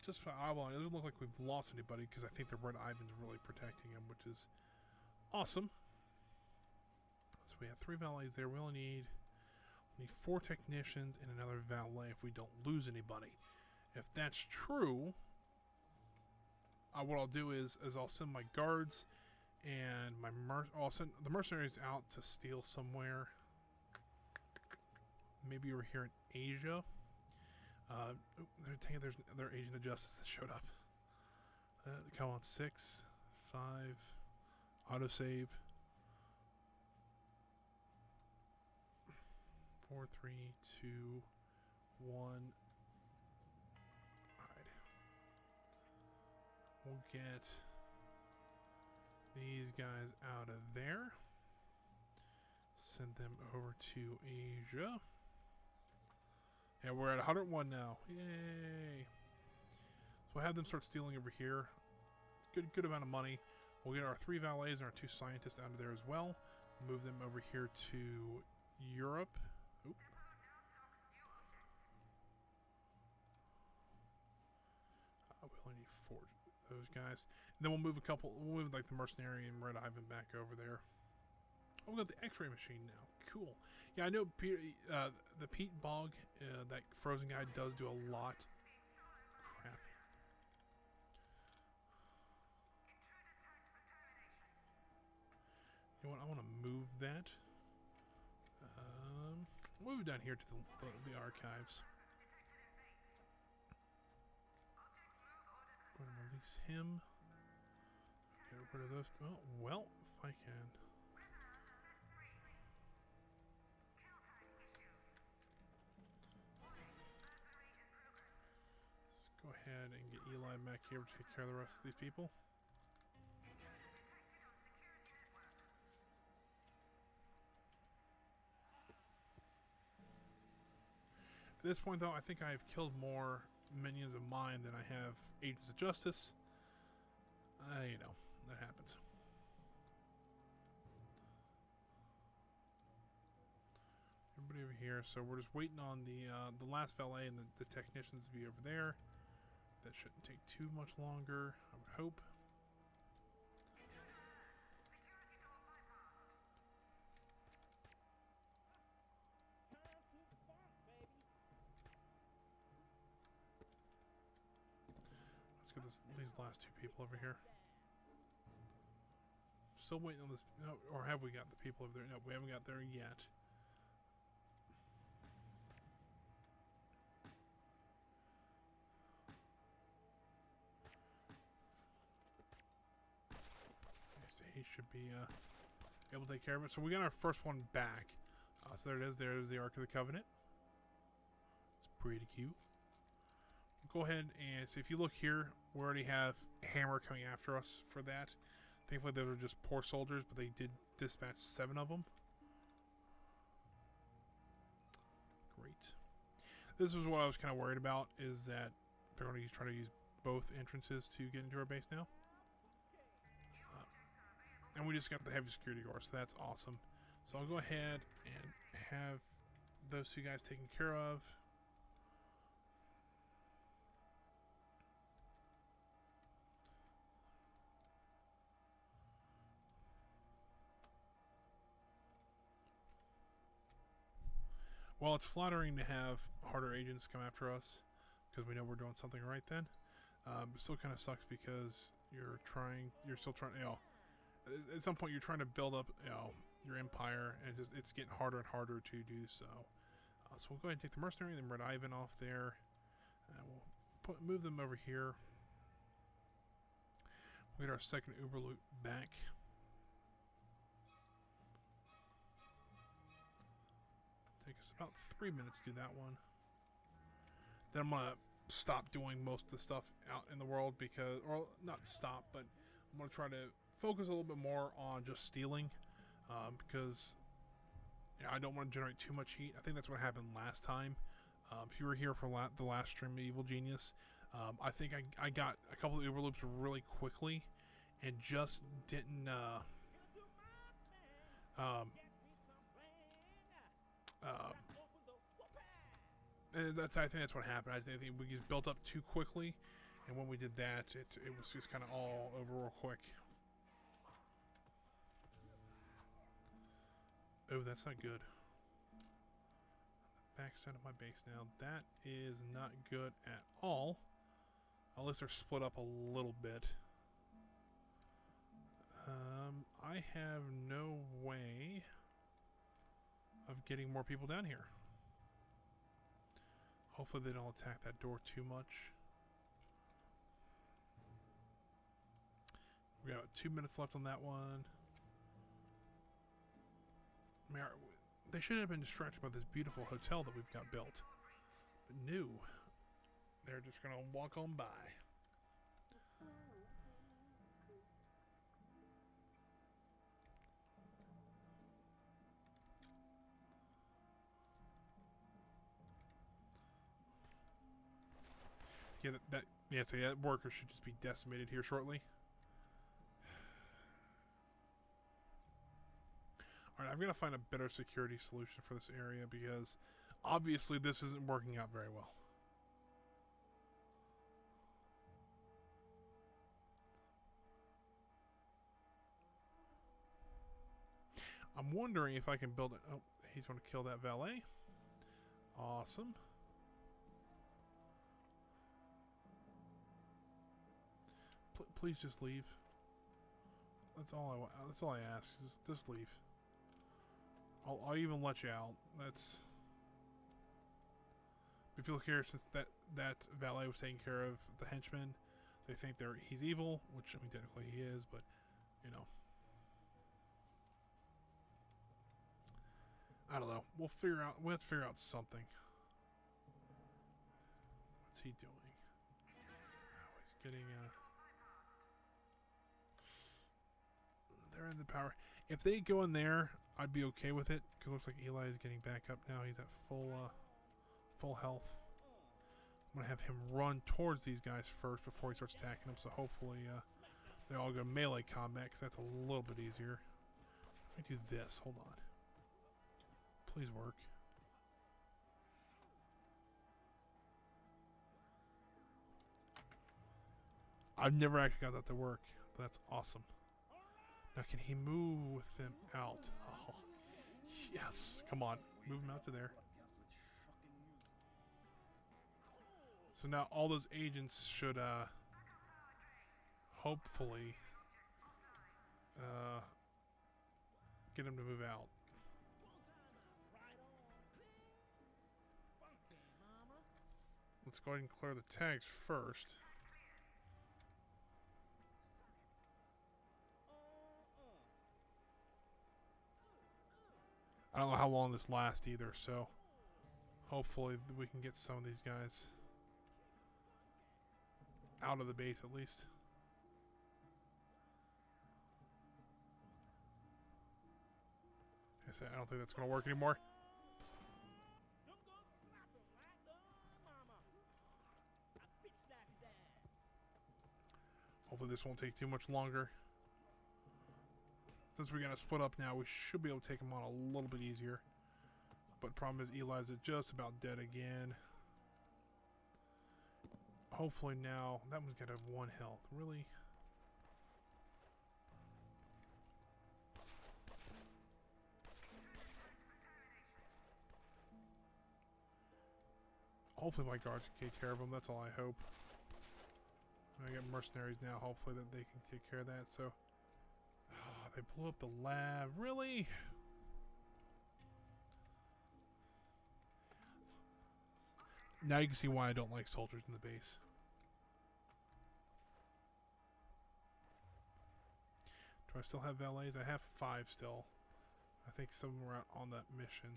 Just my eyeball, it doesn't look like we've lost anybody because I think the Red Ivan's really protecting him, which is awesome. So we have 3 valets there. We only need 4 technicians and another valet if we don't lose anybody. If that's true, what I'll do is I'll send my guards and I'll send the mercenaries out to steal somewhere. Maybe over here in Asia. There's another agent of justice that showed up. Come on, 6, 5, autosave. 4, 3, 2, 1. Hide. We'll get these guys out of there. Send them over to Asia. Yeah, we're at 101 now. Yay! So we'll have them start stealing over here. Good amount of money. We'll get our 3 valets and our 2 scientists out of there as well. Move them over here to Europe. Oop. We only need 4 those guys. And then we'll move we'll move like the mercenary and Red Ivan back over there. Oh, we got the X-ray machine now. Cool. Yeah, I know the peat bog, that frozen guy does do a lot. Crap. You know what? I want to move that. Move down here to the archives. I'm going to release him. Get rid of those. Oh, well, if I can. Let's go ahead and get Eli back here to take care of the rest of these people. At this point, though, I think I have killed more minions of mine than I have agents of justice. You know, that happens. Everybody over here, so we're just waiting on the last valet and the technicians to be over there. That shouldn't take too much longer, I would hope. Let's get these last 2 people over here. Still waiting on this. No, or have we got the people over there? No, we haven't got there yet. So he should be able to take care of it. So we got our first one back. So there it is. There's the Ark of the Covenant. It's pretty cute. Go ahead and see, if you look here, we already have Hammer coming after us for that. Thankfully, they were just poor soldiers, but they did dispatch 7 of them. Great. This is what I was kind of worried about, is that they're going to try to use both entrances to get into our base now. And we just got the heavy security guard, so that's awesome. So I'll go ahead and have those 2 guys taken care of. Well, it's flattering to have harder agents come after us because we know we're doing something right then. It still kind of sucks because you're still trying, at some point you're trying to build up, your empire, and it's getting harder and harder to do so. So we'll go ahead and take the mercenary and then Red Ivan off there. We'll move them over here. We'll get our second Uberloot back. Take us about 3 minutes to do that one. Then I'm gonna stop doing most of the stuff out in the world because, or not stop, but I'm gonna try to focus a little bit more on just stealing, because I don't want to generate too much heat. I think that's what happened last time. If you were here for the last stream of Evil Genius, I think I got a couple of Uberloops really quickly and just didn't and I think that's what happened. I think we just built up too quickly, and when we did that, it was just kind of all over real quick. Oh, that's not good. Backside of my base now. That is not good at all. At least they're split up a little bit. I have no way of getting more people down here. Hopefully they don't attack that door too much. We got 2 minutes left on that one. They should have been distracted by this beautiful hotel that we've got built. But no. They're just going to walk on by. Yeah, so that worker should just be decimated here shortly. Alright, I'm going to find a better security solution for this area because obviously this isn't working out very well. I'm wondering if I can build it. Oh, he's going to kill that valet. Awesome. Please just leave. That's all I want. That's all I ask. Just leave. I'll even let you out. That's. If you look here, since that valet was taking care of the henchman, they think he's evil, which I mean technically he is, but you know. I don't know. We'll have to figure out something. What's he doing? Oh, he's getting they're in the power. If they go in there, I'd be okay with it because it looks like Eli is getting back up now. He's at full health. I'm gonna have him run towards these guys first before he starts attacking them. So hopefully they all go melee combat because that's a little bit easier. Let me do this. Hold on. Please work. I've never actually got that to work, but that's awesome. Now, can he move with them out? Oh, yes. Come on. Move him out to there. So now all those agents should hopefully get him to move out. Let's go ahead and clear the tags first. I don't know how long this lasts either, so hopefully we can get some of these guys out of the base at least. I don't think that's going to work anymore. Hopefully this won't take too much longer. Since we're going to split up now, we should be able to take them on a little bit easier. But the problem is Eli's just about dead again. Hopefully now, that one's got to have 1 health. Really? Hopefully my guards can take care of them. That's all I hope. I got mercenaries now. Hopefully that they can take care of that. So, they blew up the lab. Really? Now you can see why I don't like soldiers in the base. Do I still have valets? I have 5 still. I think some of them were out on that mission.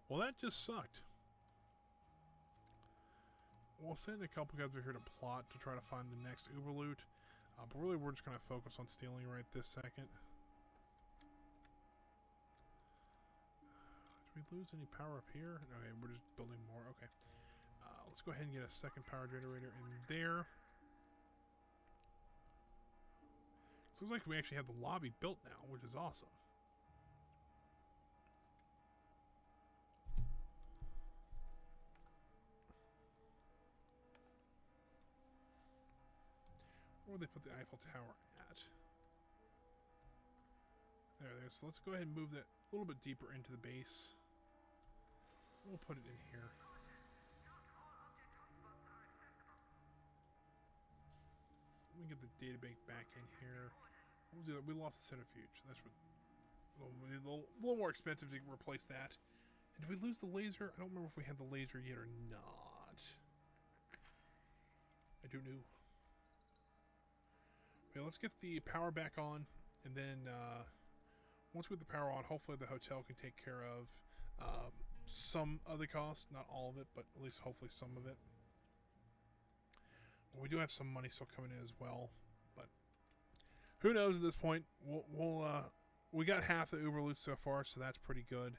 Well, that just sucked. We'll send a couple guys over here to plot to try to find the next Uberloot. But really, we're just going to focus on stealing right this second. Did we lose any power up here? Okay, we're just building more. Okay. Let's go ahead and get a second power generator in there. So it looks like we actually have the lobby built now, which is awesome. Where would they put the Eiffel Tower at? There it is. So let's go ahead and move that a little bit deeper into the base. We'll put it in here. We can get the data bank back in here. We'll do that. We lost the centrifuge. That's what. A little more expensive to replace that. And did we lose the laser? I don't remember if we had the laser yet or not. I do know. Okay, let's get the power back on, and then once we get the power on, hopefully the hotel can take care of some of the cost, not all of it, but at least hopefully some of it. We do have some money still coming in as well, but who knows at this point? We got half the Uberloots so far, so that's pretty good.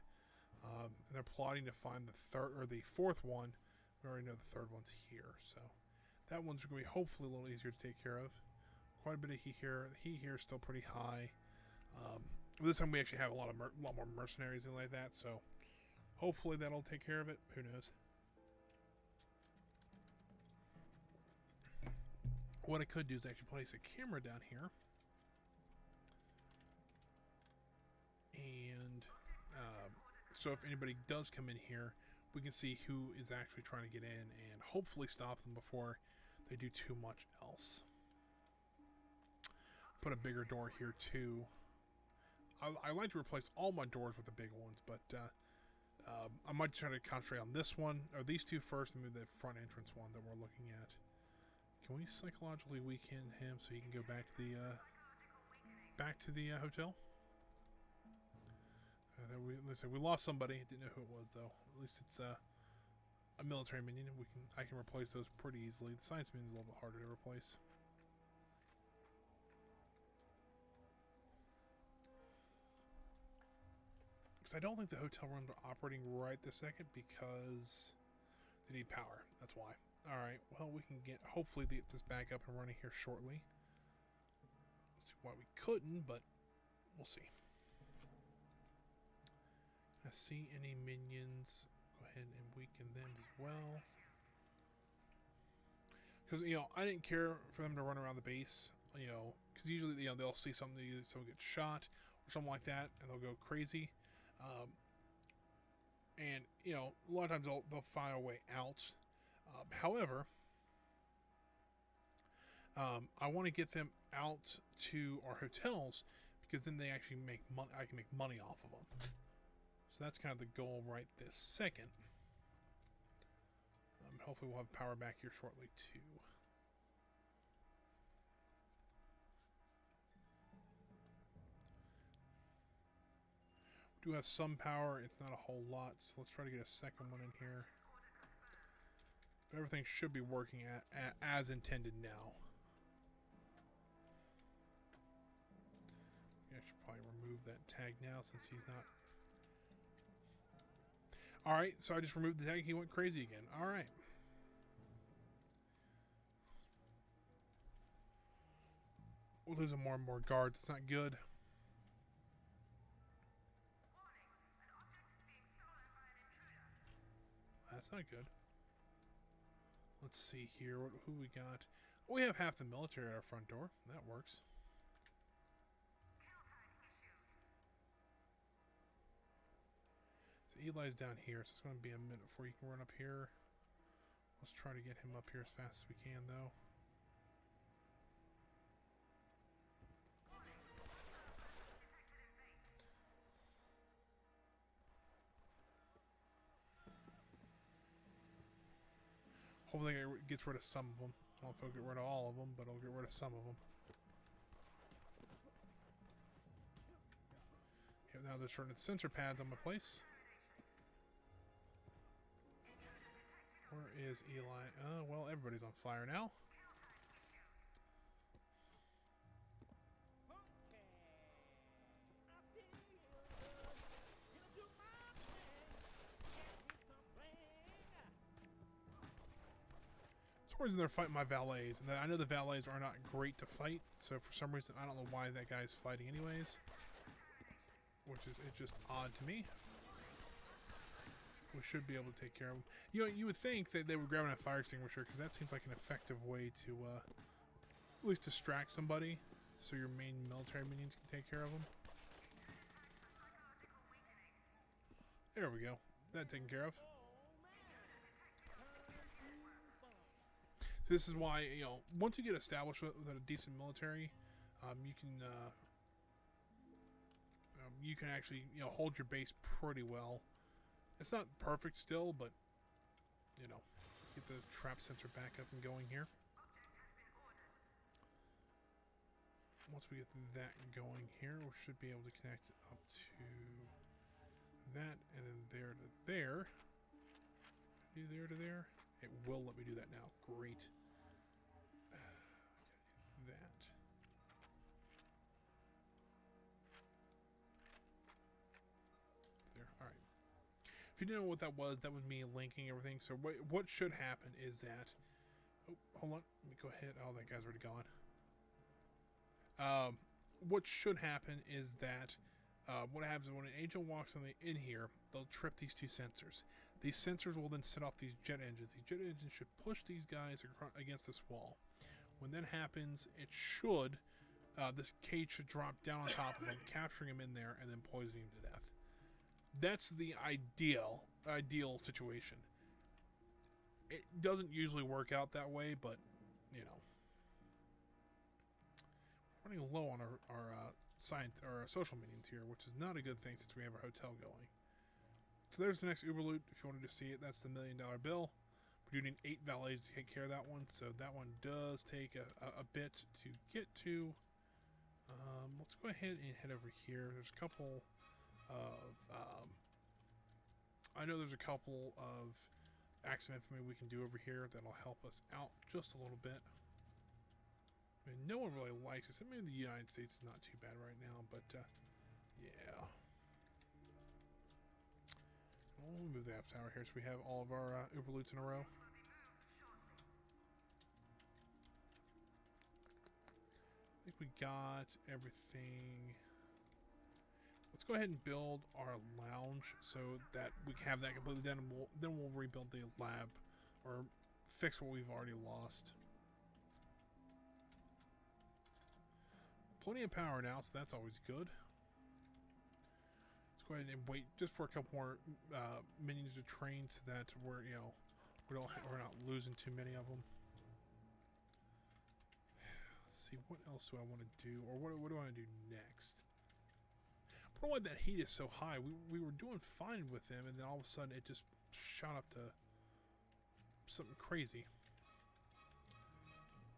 And they're plotting to find the third or the fourth one. We already know the third one's here, so that one's going to be hopefully a little easier to take care of. Quite a bit of heat here. The heat here is still pretty high. This time we actually have a lot more mercenaries and like that, so hopefully that'll take care of it. Who knows? What I could do is actually place a camera down here, and so if anybody does come in here, we can see who is actually trying to get in and hopefully stop them before they do too much else. Put a bigger door here too. I like to replace all my doors with the big ones, but I might try to concentrate on this one or these two first, and maybe the front entrance one that we're looking at. Can we psychologically weaken him so he can go back to the hotel? We lost somebody. Didn't know who it was though. At least it's a military minion. I can replace those pretty easily. The science minion is a little bit harder to replace. Because I don't think the hotel rooms are operating right this second because they need power. That's why. Alright, well, we can hopefully get this back up and running here shortly. Let's see why we couldn't, but we'll see. I see any minions. Go ahead and weaken them as well. Because, I didn't care for them to run around the base, because usually, they'll see something, either someone gets shot or something like that, and they'll go crazy. And, a lot of times they'll find a way out. However, I want to get them out to our hotels because then they actually make money. I can make money off of them. So that's kind of the goal right this second. Hopefully we'll have power back here shortly too. We do have some power. It's not a whole lot, so let's try to get a second one in here. But everything should be working as intended now. I should probably remove that tag now since he's not. Alright, so I just removed the tag. He went crazy again. Alright. losing more and more guards. It's not good. That's not good. Let's see here. Who we got? We have half the military at our front door. That works. So Eli's down here, so it's going to be a minute before you can run up here. Let's try to get him up here as fast as we can, though. Hopefully it gets rid of some of them. I don't know if it'll get rid of all of them, but it'll get rid of some of them. Yeah, now they're starting to sensor pads on my place. Where is Eli? Well, everybody's on fire now. For some reason they're fighting my valets, and I know the valets are not great to fight, so for some reason I don't know why that guy's fighting anyways, which is it's just odd to me. We should be able to take care of them. You know, you would think that they would grab a fire extinguisher, because that seems like an effective way to at least distract somebody, so your main military minions can take care of them. There we go. That taken care of. So this is why, you know, once you get established with a decent military, you can actually, you know, hold your base pretty well. It's not perfect still, but, you know, get the trap sensor back up and going here. Once we get that going here, we should be able to connect it up to that, and then there to there. Do there to there. It will let me do that now. Great. That. There. All right. If you didn't know what that was me linking everything. So what should happen is that... Oh, hold on. Let me go ahead. Oh, that guy's already gone. What should happen is that what happens is when an agent walks in here, they'll trip these two sensors. These sensors will then set off these jet engines. These jet engines should push these guys against this wall. When that happens, it should, this cage should drop down on top of him, capturing him in there, and then poisoning him to death. That's the ideal situation. It doesn't usually work out that way, but, you know. We're running low on our social minions here, which is not a good thing since we have our hotel going. So there's the next Uberloot. If you wanted to see it, that's the $1 million bill. We do need 8 valets to take care of that one, so that one does take a bit to get to. Let's go ahead and head over here. There's a couple of... I know there's a couple of acts of infamy we can do over here that'll help us out just a little bit. I mean, no one really likes this. I mean, the United States is not too bad right now, but yeah. We'll move the F tower here so we have all of our Uberloots in a row. I think we got everything. Let's go ahead and build our lounge so that we can have that completely done, and then we'll rebuild the lab or fix what we've already lost. Plenty of power now, so that's always good. Let's go ahead and wait just for a couple more minions to train so that we're we're not losing too many of them. Let's see, what else do I want to do, or what do I want to do next? I don't know why that heat is so high. We were doing fine with them, and then all of a sudden it just shot up to something crazy.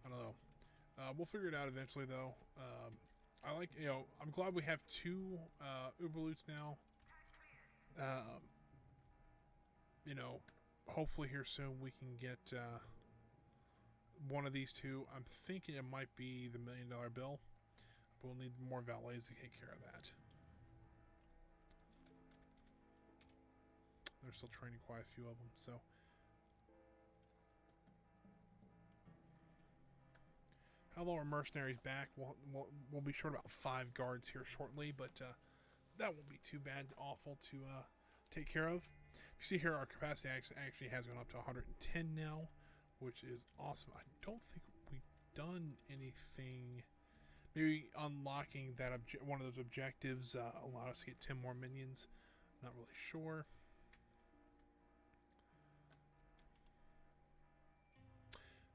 I don't know. We'll figure it out eventually, though. I like, I'm glad we have 2 Uberloots now. Hopefully here soon we can get one of these 2. I'm thinking it might be the $1 million bill. But we'll need more valets to take care of that. They're still training quite a few of them, so... have all our mercenaries back. We'll be short about 5 guards here shortly, but that won't be too bad, awful to take care of. You see here, our capacity actually has gone up to 110 now, which is awesome. I don't think we've done anything. Maybe unlocking that one of those objectives allowed us to get 10 more minions. Not really sure.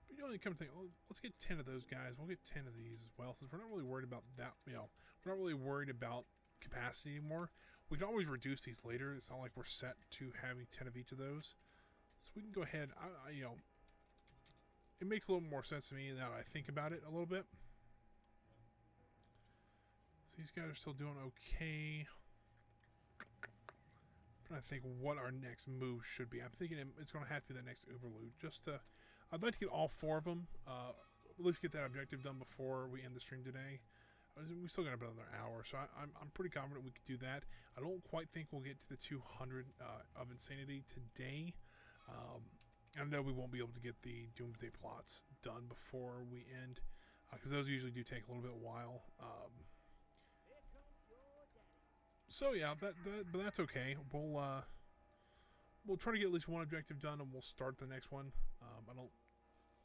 But you only come to think, oh, let's get 10 of those guys. We'll get 10 of these as well, since we're not really worried about that. You know, we're not really worried about capacity anymore. We can always reduce these later. It's not like we're set to having 10 of each of those. So we can go ahead. You know, it makes a little more sense to me now that I think about it a little bit. So these guys are still doing okay. I'm trying to think what our next move should be. I'm thinking it's going to have to be the next Uberloot. I'd like to get all 4 of them. At least get that objective done before we end the stream today. We still got about another hour, so I'm pretty confident we could do that. I don't quite think we'll get to the 200 of Insanity today. I know we won't be able to get the Doomsday plots done before we end, because those usually do take a little bit while. So yeah, but that's okay. We'll try to get at least one objective done, and we'll start the next one. I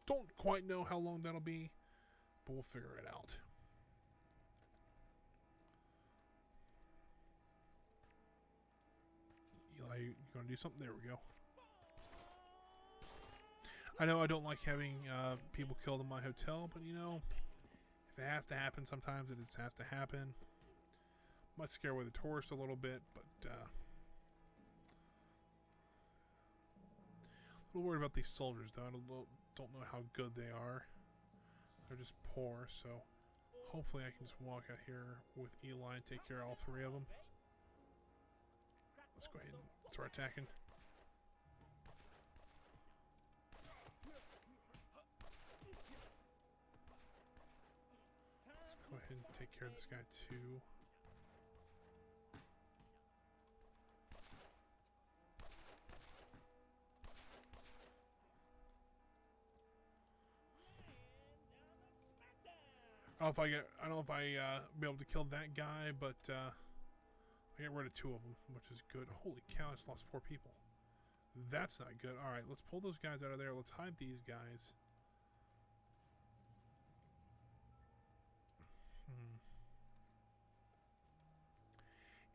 don't quite know how long that'll be, but we'll figure it out. Eli, you gonna do something? There we go. I know I don't like having people killed in my hotel, but you know, if it has to happen, sometimes it just has to happen. Might scare away the tourist a little bit, but a little worried about these soldiers, though. I don't know how good they are. They're just poor, so hopefully I can just walk out here with Eli and take care of all 3 of them. Let's go ahead and start attacking. Let's go ahead and take care of this guy too. I don't know if I be able to kill that guy, but I get rid of 2 of them, which is good. Holy cow, I just lost 4 people. That's not good. All right, let's pull those guys out of there. Let's hide these guys.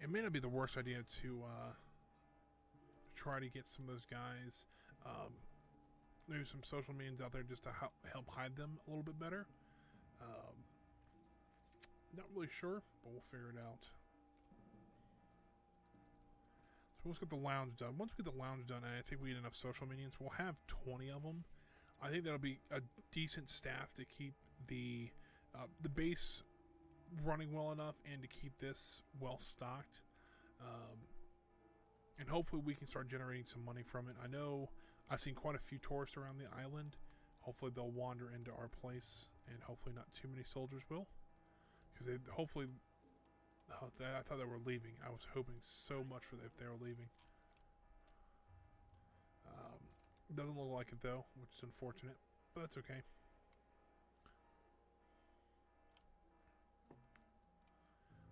It may not be the worst idea to try to get some of those guys, maybe some social medias out there just to help hide them a little bit better. Not really sure, but we'll figure it out. So let's get the lounge done. Once we get the lounge done, and I think we get enough social minions, we'll have 20 of them. I think that'll be a decent staff to keep the base running well enough and to keep this well stocked. And hopefully we can start generating some money from it. I know I've seen quite a few tourists around the island. Hopefully they'll wander into our place, and hopefully not too many soldiers will. Because they hopefully... Oh, I thought they were leaving. I was hoping so much for if they were leaving. Doesn't look like it though, which is unfortunate, but that's okay.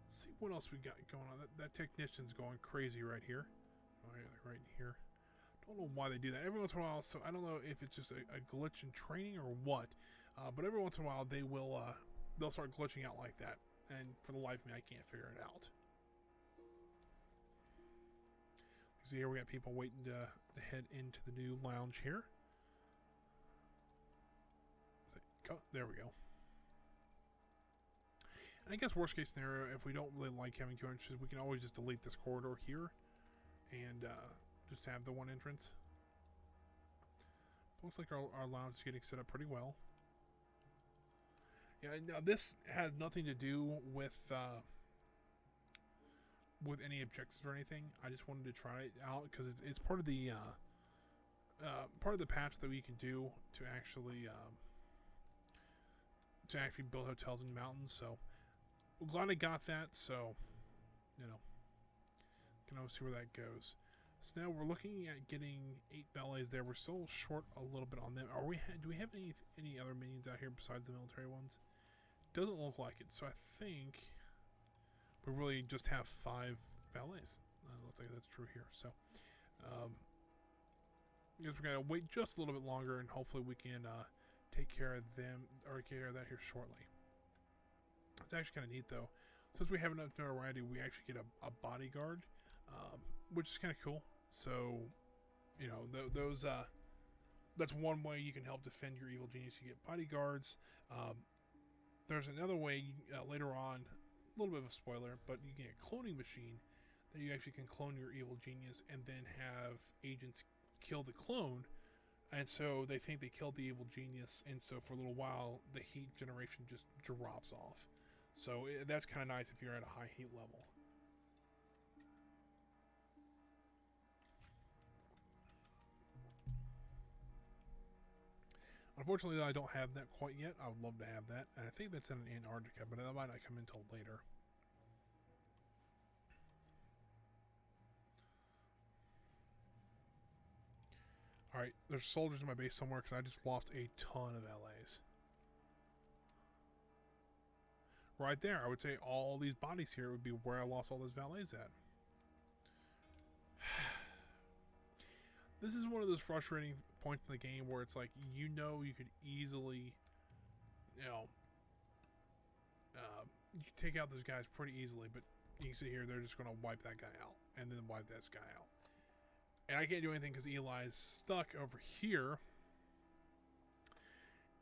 Let's see what else we got going on. That technician's going crazy right here. Right here. Don't know why they do that. Every once in a while, so I don't know if it's just a glitch in training or what, but every once in a while they will they'll start glitching out like that, and for the life of me, I can't figure it out. See here, we got people waiting to head into the new lounge here. There we go. And I guess worst case scenario, if we don't really like having 2 entrances, we can always just delete this corridor here and just have the 1 entrance. Looks like our lounge is getting set up pretty well. Yeah, now this has nothing to do with any objectives or anything. I just wanted to try it out because it's part of the patch that we can do to actually build hotels in the mountains. So I'm glad I got that. So you know, can always see where that goes. So now we're looking at getting 8 valets there. We're still short a little bit on them. Do we have any other minions out here besides the military ones? Doesn't look like it. So I think we really just have 5 valets. Looks like that's true here. So I guess we're gonna wait just a little bit longer, and hopefully we can take care of them or take care of that here shortly. It's actually kind of neat though. Since we have enough notoriety, we actually get a bodyguard, which is kind of cool. So, you know, that's one way you can help defend your evil genius. You get bodyguards. There's another way later on, a little bit of a spoiler, but you get a cloning machine that you actually can clone your evil genius and then have agents kill the clone. And so they think they killed the evil genius, and so for a little while, the heat generation just drops off. So that's kind of nice if you're at a high heat level. Unfortunately, I don't have that quite yet. I would love to have that. And I think that's in Antarctica, but that might not come until later. Alright, there's soldiers in my base somewhere because I just lost a ton of LAs. Right there, I would say all these bodies here would be where I lost all those valets at. This is one of those frustrating points in the game where it's like, you know, you could easily, you know, you can take out those guys pretty easily, but you can see here, they're just going to wipe that guy out and then wipe this guy out. And I can't do anything because Eli's stuck over here.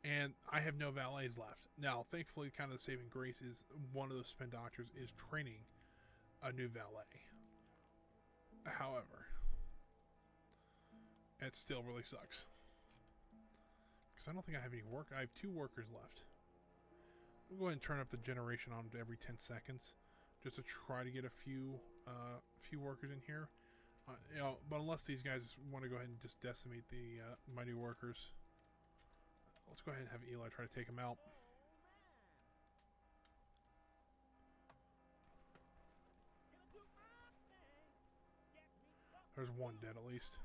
And I have no valets left. Now, thankfully, kind of the saving grace is one of those spin doctors is training a new valet. However, it still really sucks. Because I don't think I have any work. I have 2 workers left. We'll go ahead and turn up the generation on to every 10 seconds. Just to try to get a few workers in here. You know, but unless these guys want to go ahead and just decimate the my new workers, let's go ahead and have Eli try to take them out. There's one dead at least.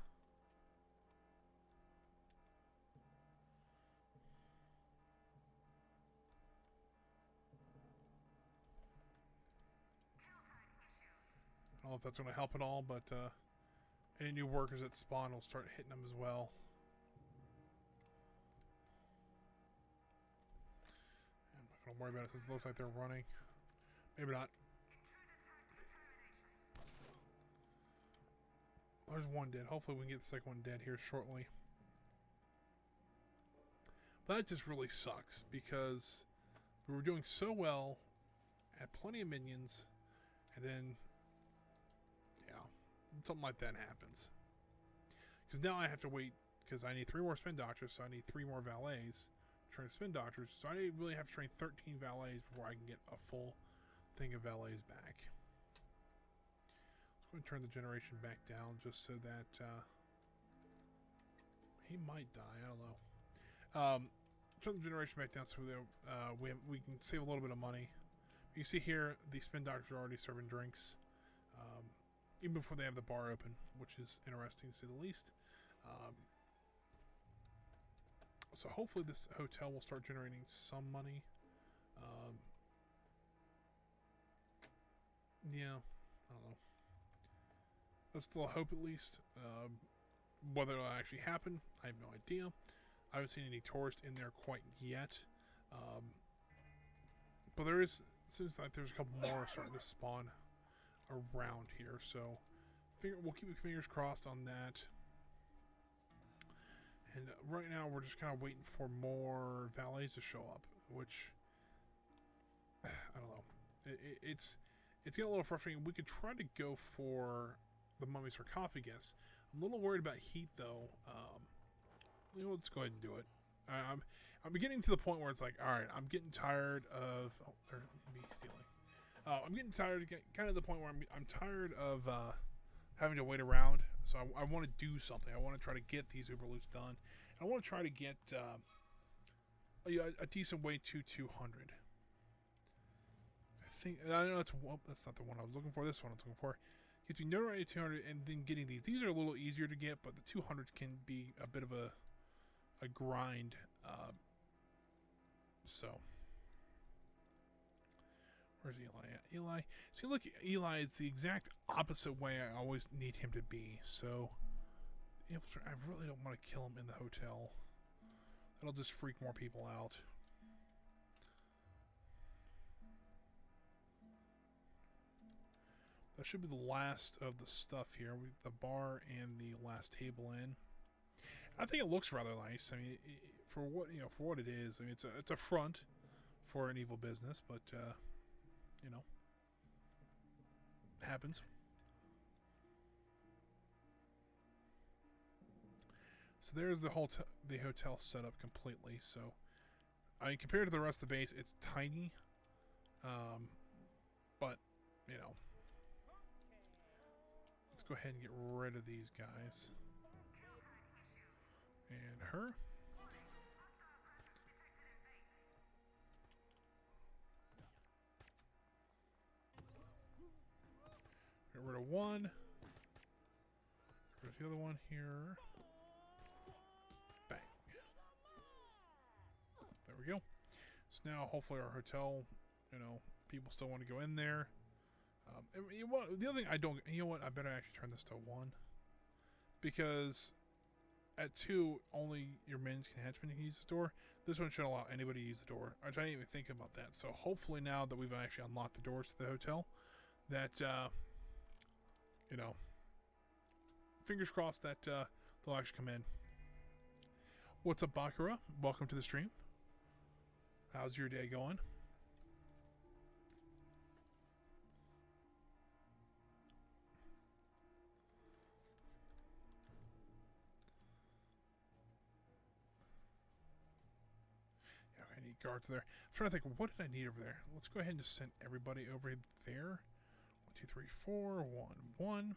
I don't know if that's going to help at all, but any new workers that spawn will start hitting them as well. I'm not going to worry about it since it looks like they're running. Maybe not. There's one dead. Hopefully we can get the second one dead here shortly. But that just really sucks because we were doing so well, had plenty of minions, and then something like that happens. Because now I have to wait, because I need 3 more spin doctors, so I need 3 more valets to train spin doctors. So I really have to train 13 valets before I can get a full thing of valets back. Let's go and turn the generation back down just so that he might die. I don't know. Turn the generation back down so that we can save a little bit of money. You see here, the spin doctors are already serving drinks. Even before they have the bar open, which is interesting to say the least. So hopefully this hotel will start generating some money. Yeah, I don't know. That's still a hope at least. Whether it'll actually happen, I have no idea. I haven't seen any tourists in there quite yet. But there is, it seems like there's a couple more starting to spawn around here, so we'll keep the fingers crossed on that. And right now we're just kind of waiting for more valets to show up, which I don't know. It's getting a little frustrating. We could try to go for the Mummy's sarcophagus. I'm a little worried about heat though. Let's go ahead and do it. I'm getting to the point where it's like, all right, I'm getting tired of. Oh, they're me stealing. I'm getting tired, kind of the point where I'm tired of having to wait around. So I want to do something. I want to try to get these Uberloots done. I want to try to get a decent way to 200. I know that's not the one I was looking for. This one I was looking for. You have to be notoriety 200 and then getting these. These are a little easier to get, but the 200 can be a bit of a grind. So, where's Eli at? Eli, see, look, Eli is the exact opposite way I always need him to be. So, I really don't want to kill him in the hotel. That'll just freak more people out. That should be the last of the stuff here. The bar and the last table in. I think it looks rather nice. I mean, for what it is. I mean, it's a front for an evil business, but you know, it happens. So there's the hotel set up completely. So, I mean, compared to the rest of the base, it's tiny. But you know. Let's go ahead and get rid of these guys. And her. Get rid of one. Get rid of the other one here. Bang. There we go. So now hopefully our hotel, you know, people still want to go in there. You know what, the other thing I don't, you know what, I better actually turn this to 1. Because at 2, only your minions and henchmen can use the door. This one should allow anybody to use the door. I didn't even think about that. So hopefully now that we've actually unlocked the doors to the hotel, that, you know, fingers crossed that they'll actually come in. What's up, Bakura? Welcome to the stream. How's your day going? Guards there. I'm trying to think, what did I need over there? Let's go ahead and just send everybody over there. 1, 2, 3, 4, 1, 1.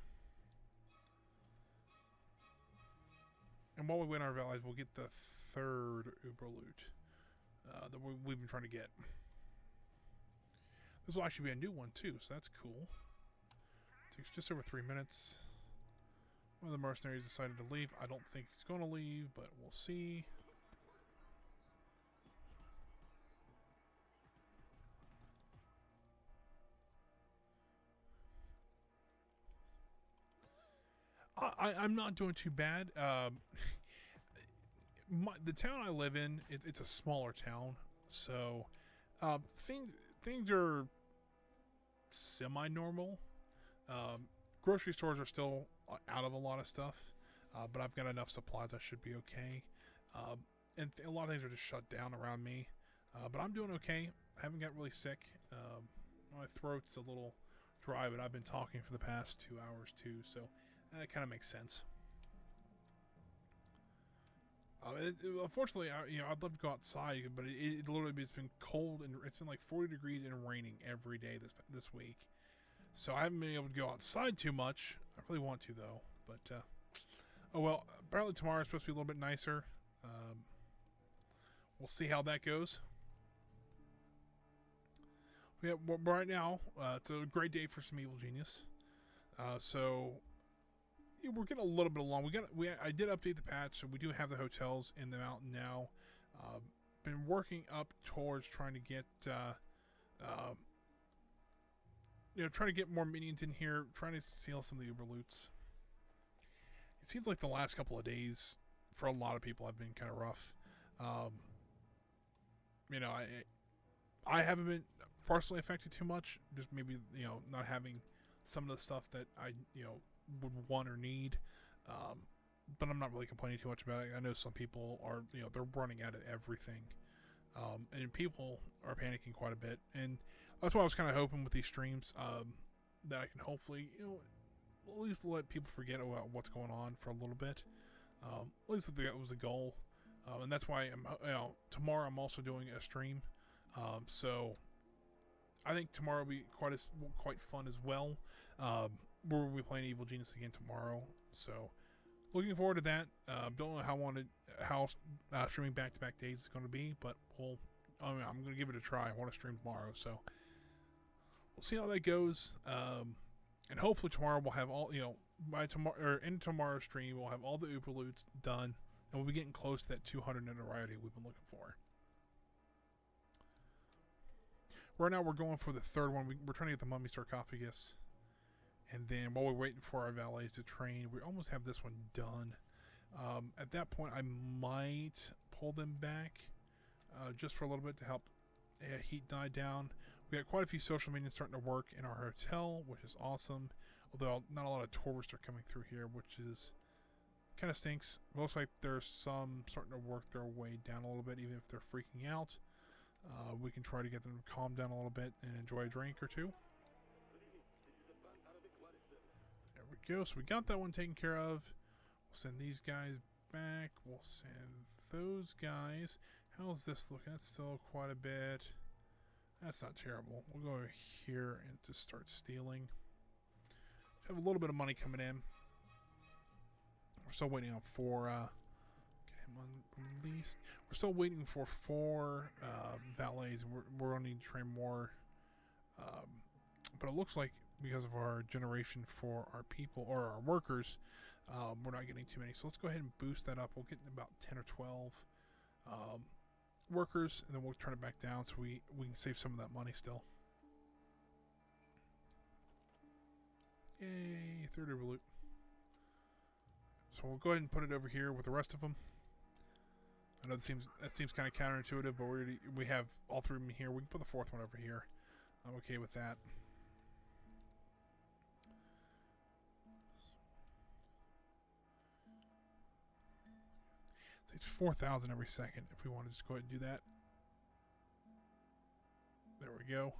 And while we win our values, we'll get the 3rd Uberloot that we've been trying to get. This will actually be a new one too, so that's cool. Takes just over 3 minutes. One of the mercenaries decided to leave. I don't think he's going to leave, but we'll see. I'm not doing too bad. The town I live in, it's a smaller town, so things are semi-normal. Grocery stores are still out of a lot of stuff, but I've got enough supplies. I should be okay. And a lot of things are just shut down around me, but I'm doing okay. I haven't got really sick. My throat's a little dry, but I've been talking for the past 2 hours too, so that kind of makes sense. Unfortunately, I'd love to go outside, but it literally has been cold and it's been like 40 degrees and raining every day this week. So I haven't been able to go outside too much. I really want to though, but oh well. Apparently tomorrow is supposed to be a little bit nicer. We'll see how that goes. Yeah, right now it's a great day for some evil genius. So. We're getting a little bit along. I did update the patch, so we do have the hotels in the mountain now. Been working up towards trying to get, trying to get more minions in here, trying to steal some of the Uberloots. It seems like the last couple of days for a lot of people have been kind of rough. I haven't been personally affected too much. Just maybe not having some of the stuff that I would want or need, but I'm not really complaining too much about it. I know some people are, they're running out of everything, and people are panicking quite a bit, and that's why I was kind of hoping with these streams that I can hopefully, at least let people forget about what's going on for a little bit. At least that was the goal, and that's why tomorrow I'm also doing a stream, so I think tomorrow will be quite fun as well. We'll be playing Evil Genius again tomorrow, so looking forward to that. Don't know how streaming back-to-back days is going to be, but I'm going to give it a try. I want to stream tomorrow, so we'll see how that goes. And hopefully tomorrow we'll have all, by tomorrow, or in tomorrow's stream, we'll have all the Uberloots done. And we'll be getting close to that 200 notoriety we've been looking for. Right now we're going for the third one. We're trying to get the mummy sarcophagus. And then while we're waiting for our valets to train, we almost have this one done. At that point, I might pull them back just for a little bit to help heat die down. We got quite a few social media starting to work in our hotel, which is awesome. Although not a lot of tourists are coming through here, which is kind of stinks. It looks like there's some starting to work their way down a little bit, even if they're freaking out. We can try to get them to calm down a little bit and enjoy a drink or two. There we go. So we got that one taken care of. We'll send these guys back. We'll send those guys. How's this looking? That's still quite a bit. That's not terrible. We'll go over here and just start stealing. Have a little bit of money coming in. We're still waiting on get him unreleased. We're still waiting for 4 valets. We're going to need to train more. But it looks like because of our generation for our people or our workers, we're not getting too many. So let's go ahead and boost that up. We'll get about 10 or 12 workers, and then we'll turn it back down so we can save some of that money still. Yay, third Uberloot. So we'll go ahead and put it over here with the rest of them. I know that seems kind of counterintuitive, but we have all 3 of them here. We can put the 4th one over here. I'm okay with that. So it's 4,000 every second if we want to just go ahead and do that. There we go.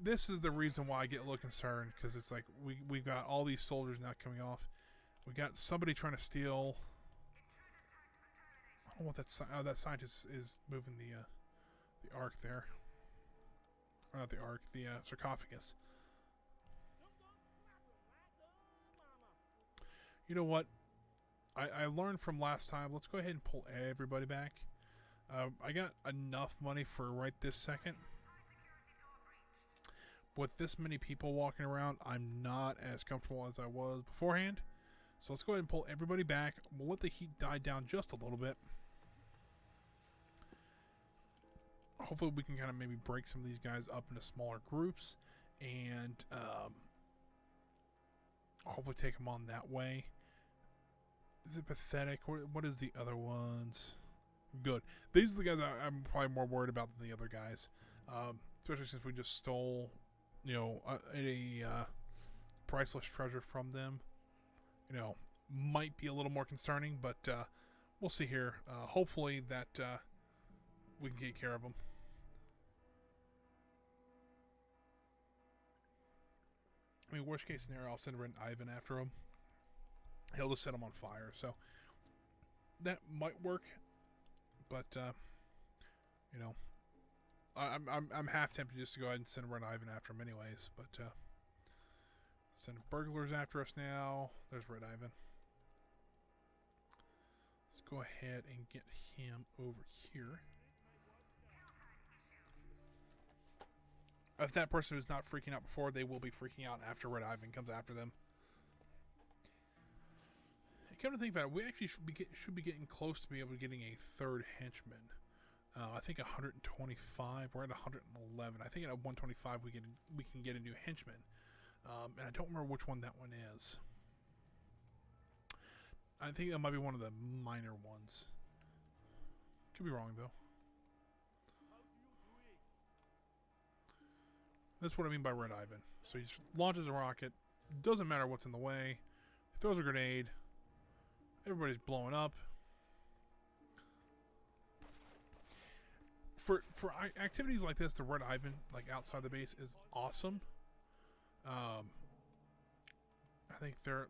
This is the reason why I get a little concerned, because it's like we've got all these soldiers now coming off. We got somebody trying to steal. I don't know what that scientist is moving the ark there. Or not the ark, the sarcophagus. You know what? I learned from last time. Let's go ahead and pull everybody back. I got enough money for right this second. With this many people walking around, I'm not as comfortable as I was beforehand. So let's go ahead and pull everybody back. We'll let the heat die down just a little bit. Hopefully we can kind of maybe break some of these guys up into smaller groups. And hopefully take them on that way. Is it pathetic? What is the other ones? Good. These are the guys I'm probably more worried about than the other guys. Especially since we just stole, a priceless treasure from them. Might be a little more concerning, but we'll see here. Hopefully that we can take care of them. I mean, worst case scenario, I'll send Ivan after him. He'll just set him on fire. So that might work, but I'm half tempted just to go ahead and send Ivan after him, anyways. But send burglars after us now. There's Red Ivan. Let's go ahead and get him over here. If that person was not freaking out before, they will be freaking out after Red Ivan comes after them. And come to think about it, we actually should be getting close to be able to getting a 3rd henchman. I think 125. We're at 111. I think at 125 we can get a new henchman. And I don't remember which one that one is. I think that might be one of the minor ones. Could be wrong though. That's what I mean by Red Ivan. So he just launches a rocket. Doesn't matter what's in the way. He throws a grenade. Everybody's blowing up. For activities like this, the Red Ivan, like outside the base, is awesome. I think they're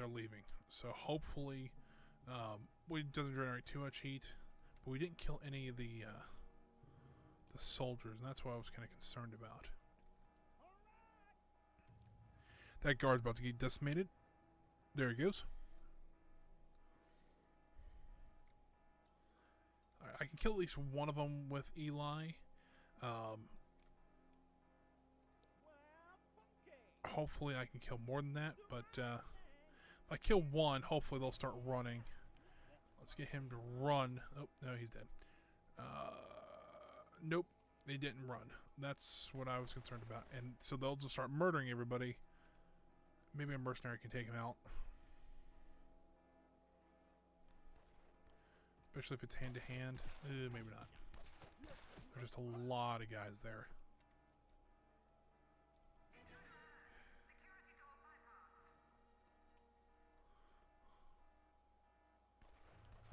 leaving. So hopefully, it doesn't generate too much heat. But we didn't kill any of the soldiers, and that's what I was kind of concerned about. That guard's about to get decimated. There he goes. I can kill at least one of them with Eli. hopefully I can kill more than that, but if I kill one, hopefully they'll start running. Let's get him to run. Oh, no, he's dead. Nope, they didn't run. That's what I was concerned about. And so they'll just start murdering everybody. Maybe a mercenary can take him out. Especially if it's hand-to-hand. Maybe not. There's just a lot of guys there.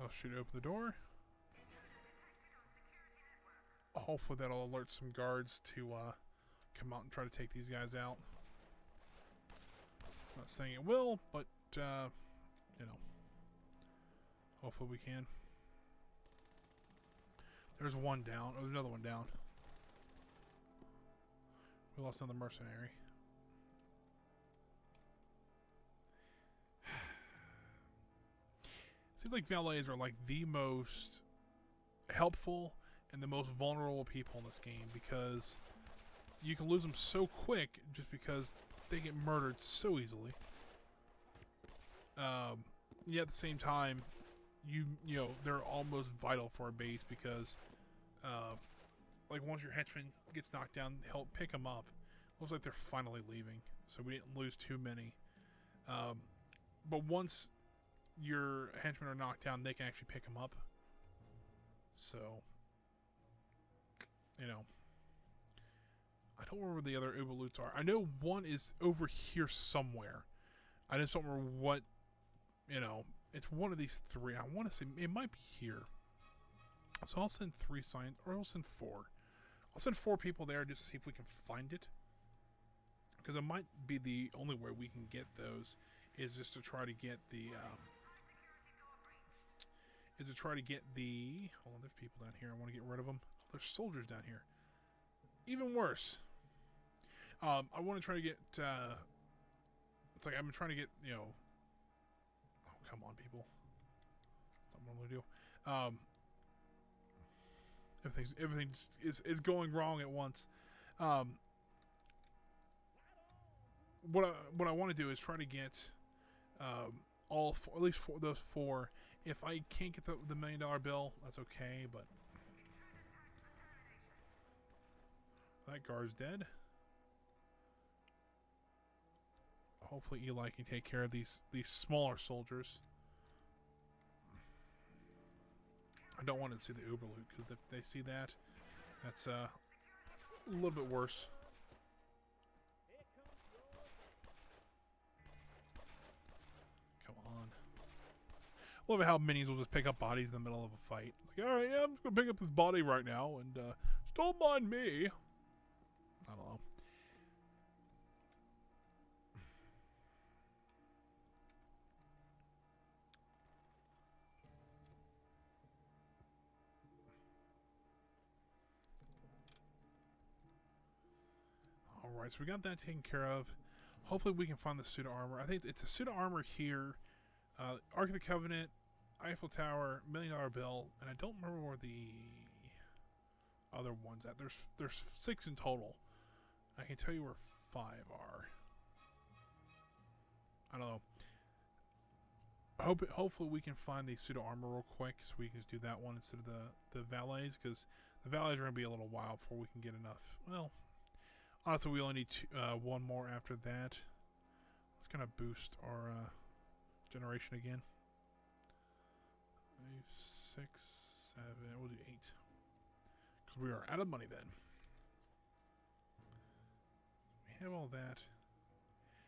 I'll shoot open the door. Hopefully that'll alert some guards to come out and try to take these guys out. I'm not saying it will, but you know, hopefully we can. There's one down. Oh, there's another one down. We lost another mercenary. Seems like valets are like the most helpful and the most vulnerable people in this game, because you can lose them so quick just because they get murdered so easily. Yet at the same time, you know, they're almost vital for a base, because like once your henchman gets knocked down, help pick them up. Looks like they're finally leaving, so we didn't lose too many. But once your henchmen are knocked down, they can actually pick them up. So, you know, I don't remember the other Uberloots are. I know one is over here somewhere. I just don't remember what, you know, it's one of these three. I want to say it might be here. So I'll send 3 signs, or I'll send 4. I'll send 4 people there just to see if we can find it. Because it might be the only way we can get those is just to try to get the, hold on, there's people down here. I want to get rid of them. Oh, there's soldiers down here. Even worse. I want to try to get, it's like I've been trying to get, you know, oh, come on, people. That's not what I'm going to do. Everything is going wrong at once. What I want to do is try to get all 4, at least 4, those 4. If I can't get the $1 million bill, that's okay. But that guard's dead. Hopefully Eli can take care of these smaller soldiers. I don't want to see the Uberloot, because if they see that, that's a little bit worse. Come on. I love how minions will just pick up bodies in the middle of a fight. It's like, alright, yeah, I'm just going to pick up this body right now, and just don't mind me. I don't know. Alright, so we got that taken care of. Hopefully we can find the suit of armor. I think it's a suit of armor here. Ark of the Covenant, Eiffel Tower, $1 million bill, and I don't remember where the other ones at. There's 6 in total. I can tell you where 5 are. I don't know. Hopefully we can find the suit of armor real quick, so we can just do that one instead of the valets, because the valets are going to be a little while before we can get enough. Well, honestly, we only need 1 more after that. Let's kind of boost our generation again. 5, 6, 7. We'll do 8, because we are out of money then. We have all that.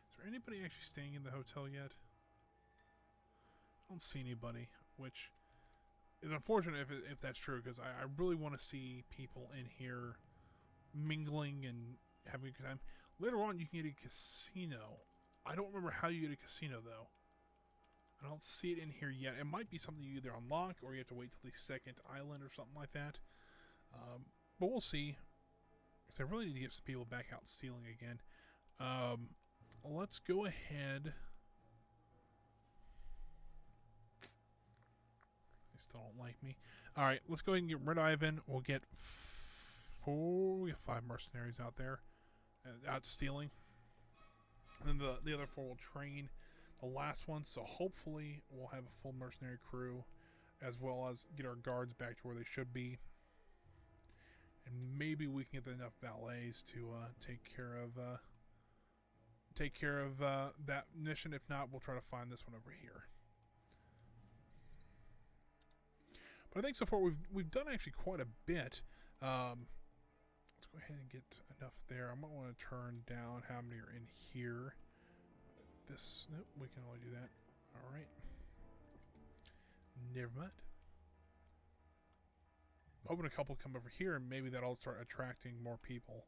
Is there anybody actually staying in the hotel yet? I don't see anybody, which is unfortunate if that's true, because I really want to see people in here mingling and having a good time. Later on, you can get a casino. I don't remember how you get a casino, though. I don't see it in here yet. It might be something you either unlock, or you have to wait till the second island or something like that. But we'll see. Because I really need to get some people back out stealing again. Let's go ahead. They still don't like me. Alright, let's go ahead and get rid of Ivan. We'll get 4. We have 5 mercenaries out there. Out stealing. And then the other 4 will train the last one. So hopefully we'll have a full mercenary crew, as well as get our guards back to where they should be. And maybe we can get enough valets to take care of that mission. If not, we'll try to find this one over here. But I think so far we've done actually quite a bit. Let's go ahead and get enough there. I might want to turn down how many are in here. This, nope, we can only do that. All right. Never mind. I'm hoping a couple come over here, and maybe that'll start attracting more people.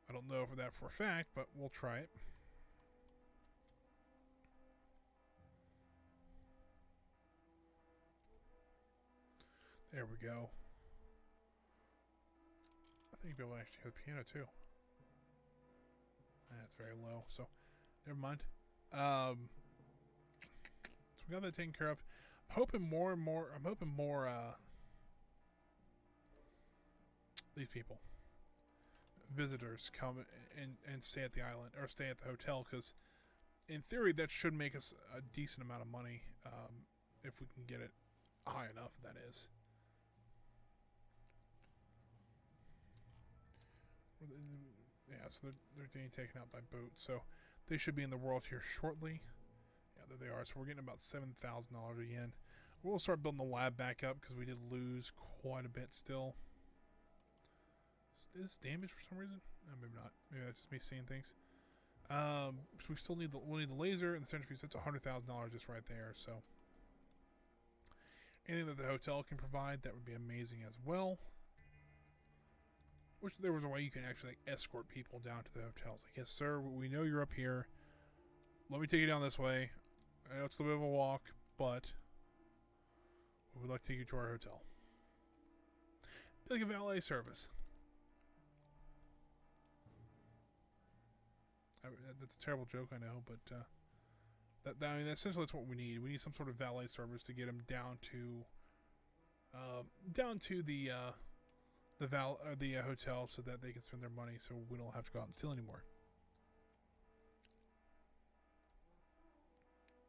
I don't know for that for a fact, but we'll try it. There we go. I think you'll be able to actually hear the piano too. That's very low, so never mind. So we got that taken care of. I'm hoping more these people, visitors, come and stay at the island or stay at the hotel, because in theory that should make us a decent amount of money, if we can get it high enough, that is. Yeah, so they're getting taken out by boat, so they should be in the world here shortly. Yeah, there they are. So we're getting about $7,000 a yen. We'll start building the lab back up, because we did lose quite a bit still. Is this damaged for some reason? No, maybe not. Maybe that's just me seeing things. So we still need the laser and the centrifuge. That's $100,000 just right there. So anything that the hotel can provide, that would be amazing as well. Wish there was a way you can actually escort people down to the hotels. Like, yes, sir, we know you're up here. Let me take you down this way. I know it's a little bit of a walk, but we would like to take you to our hotel. Like a valet service. That's a terrible joke, I know, but I mean, essentially that's what we need. We need some sort of valet service to get them down to the hotel, so that they can spend their money, so we don't have to go out and steal anymore.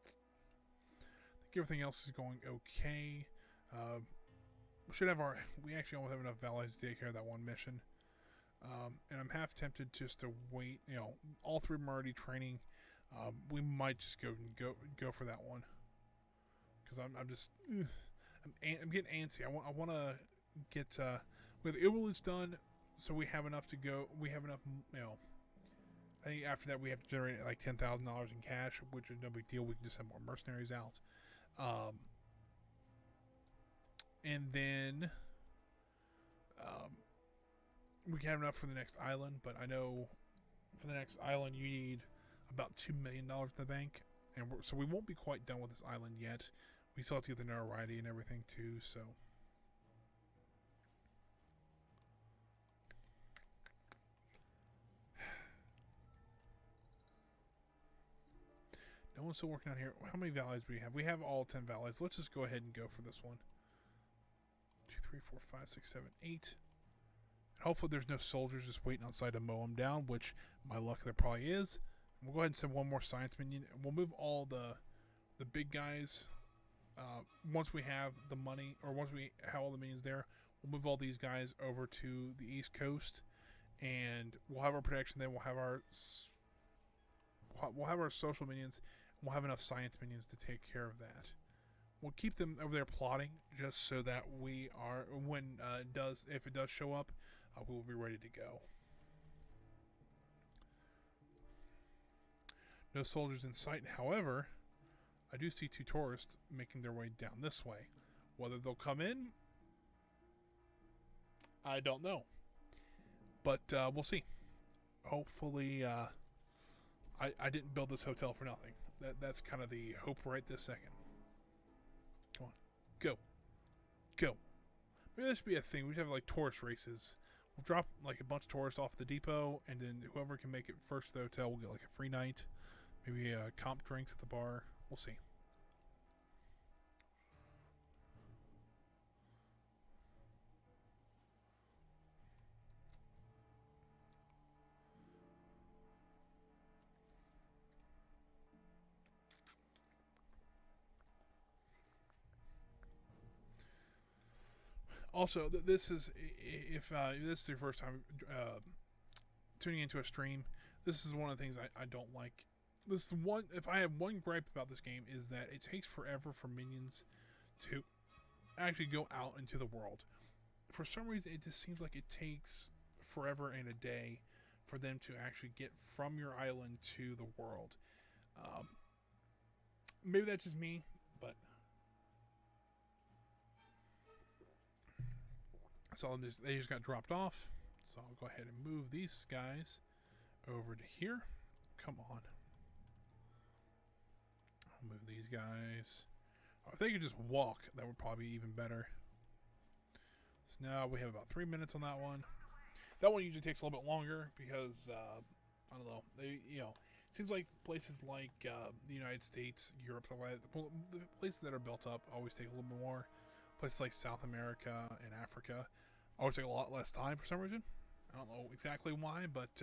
I think everything else is going okay. We actually almost have enough valets to take care of that one mission. And I'm half tempted just to wait. You know, all 3 of them are already training. We might just go for that one, because I'm just I'm getting antsy. I want to get with Uberloots done, so we have enough to go. We have enough. You know, I think after that we have to generate like $10,000 in cash, which is no big deal. We can just have more mercenaries out. And then we can have enough for the next island, but I know for the next island you need about $2 million in the bank, and so we won't be quite done with this island yet. We still have to get the notoriety and everything too, so. No one's still working out here. How many valleys do we have? We have all 10 valleys. Let's just go ahead and go for this one. 2, 3, 4, 5, 6, 7, 8. Hopefully there's no soldiers just waiting outside to mow them down, which my luck there probably is. We'll go ahead and send one more science minion. We'll move all the big guys once we have the money, or once we have all the minions there. We'll move all these guys over to the East Coast, and we'll have our protection. Then we'll have our social minions. And we'll have enough science minions to take care of that. We'll keep them over there plotting, just so that we are, when if it does show up, we will be ready to go. No soldiers in sight. However, I do see 2 tourists making their way down this way. Whether they'll come in, I don't know. But we'll see. Hopefully, I didn't build this hotel for nothing. That's kind of the hope right this second. Come on. Go. Go. Maybe this should be a thing. We should have like tourist races. We'll drop like a bunch of tourists off the depot, and then whoever can make it first to the hotel will get like a free night. Maybe comp drinks at the bar. We'll see. Also, this is if this is your first time tuning into a stream. This is one of the things I don't like. This is one. If I have one gripe about this game is that it takes forever for minions to actually go out into the world. For some reason, it just seems like it takes forever and a day for them to actually get from your island to the world. Maybe that's just me, but so they just got dropped off. So I'll go ahead and move these guys over to here. Come on. I'll move these guys. Oh, if they could just walk, that would probably be even better. So now we have about 3 minutes on that one. That one usually takes a little bit longer because I don't know. Seems like places like the United States, Europe, the places that are built up always take a little bit more. Places like South America and Africa always take a lot less time for some reason. I don't know exactly why, but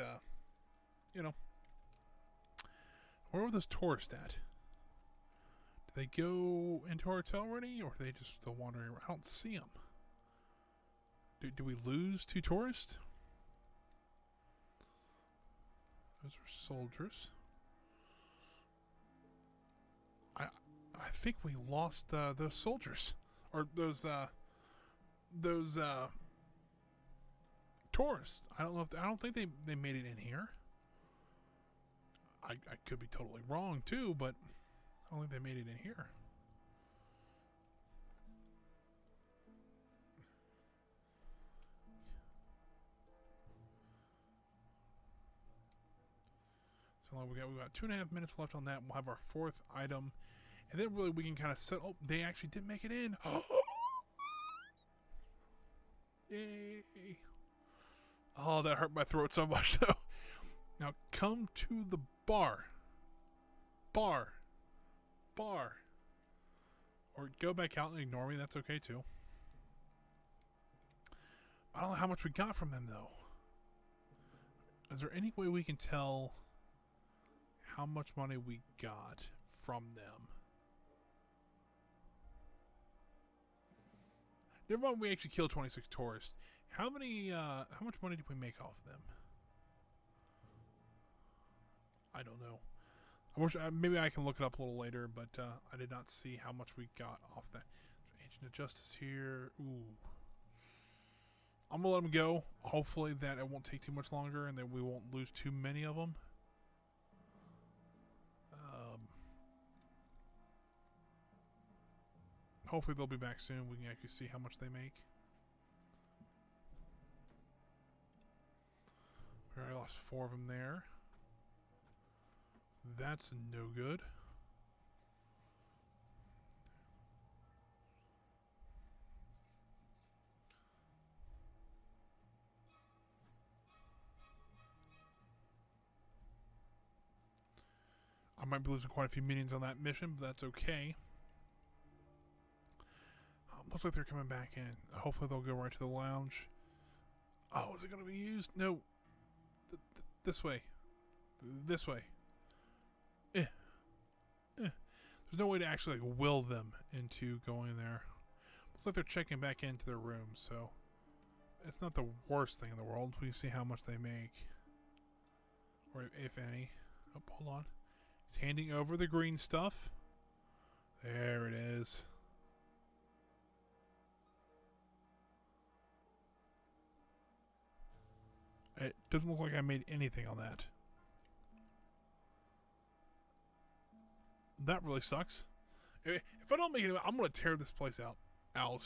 where were those tourists at? Did they go into our hotel already, or are they just still wandering around? I don't see them. Do we lose 2 tourists? Those are soldiers. I think we lost those soldiers, or those tourists. I don't think they made it in here. I could be totally wrong too, but I don't think they made it in here. So we got 2.5 minutes left on that. We'll have our 4th item, and then really we can kind of set. Oh, they actually did make it in. Yay! Oh, that hurt my throat so much though. Now come to the bar. Bar. Or go back out and ignore me. That's okay too. I don't know how much we got from them though. Is there any way we can tell how much money we got from them? Never mind, we actually killed 26 tourists. How much money did we make off them? I don't know. I wish maybe I can look it up a little later, but I did not see how much we got off that. Agent of Justice here. Ooh. I'm gonna let them go. Hopefully that it won't take too much longer, and that we won't lose too many of them. Hopefully they'll be back soon. We can actually see how much they make. I lost 4 of them there. That's no good. I might be losing quite a few minions on that mission, but that's okay. Looks like they're coming back in. Hopefully they'll go right to the lounge. Oh, is it going to be used? No. This way. This way. There's no way to actually will them into going there. Looks like they're checking back into their rooms, so it's not the worst thing in the world. We see how much they make. Or if any. Oh, hold on. He's handing over the green stuff. There it is. It doesn't look like I made anything on that. That really sucks. If I don't make it, I'm going to tear this place out, and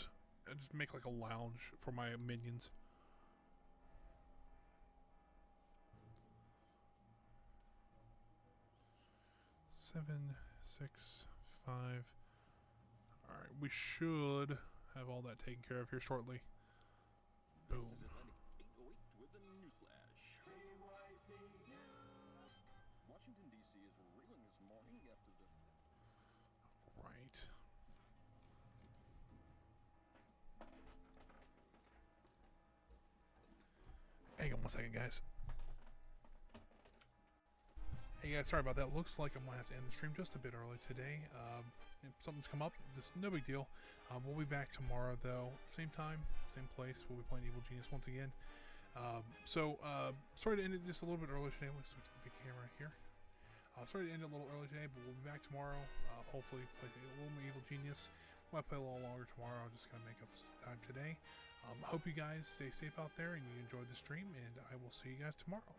just make like a lounge for my minions. Seven, 6, 5. All right, we should have all that taken care of here shortly. Boom. Washington, D.C. is reeling this morning after the... Right. Hang on 1 second, guys. Hey guys, sorry about that. Looks like I'm going to have to end the stream just a bit early today. if something's come up, just no big deal. We'll be back tomorrow though, same time, same place. We'll be playing Evil Genius once again. Sorry to end it just a little bit early today. Let's switch to the big camera here. Sorry to end it a little early today, but we'll be back tomorrow. Hopefully play a little more Evil Genius. Might play a little longer tomorrow. I'm just gonna make up some time today. I hope you guys stay safe out there and you enjoyed the stream, and I will see you guys tomorrow.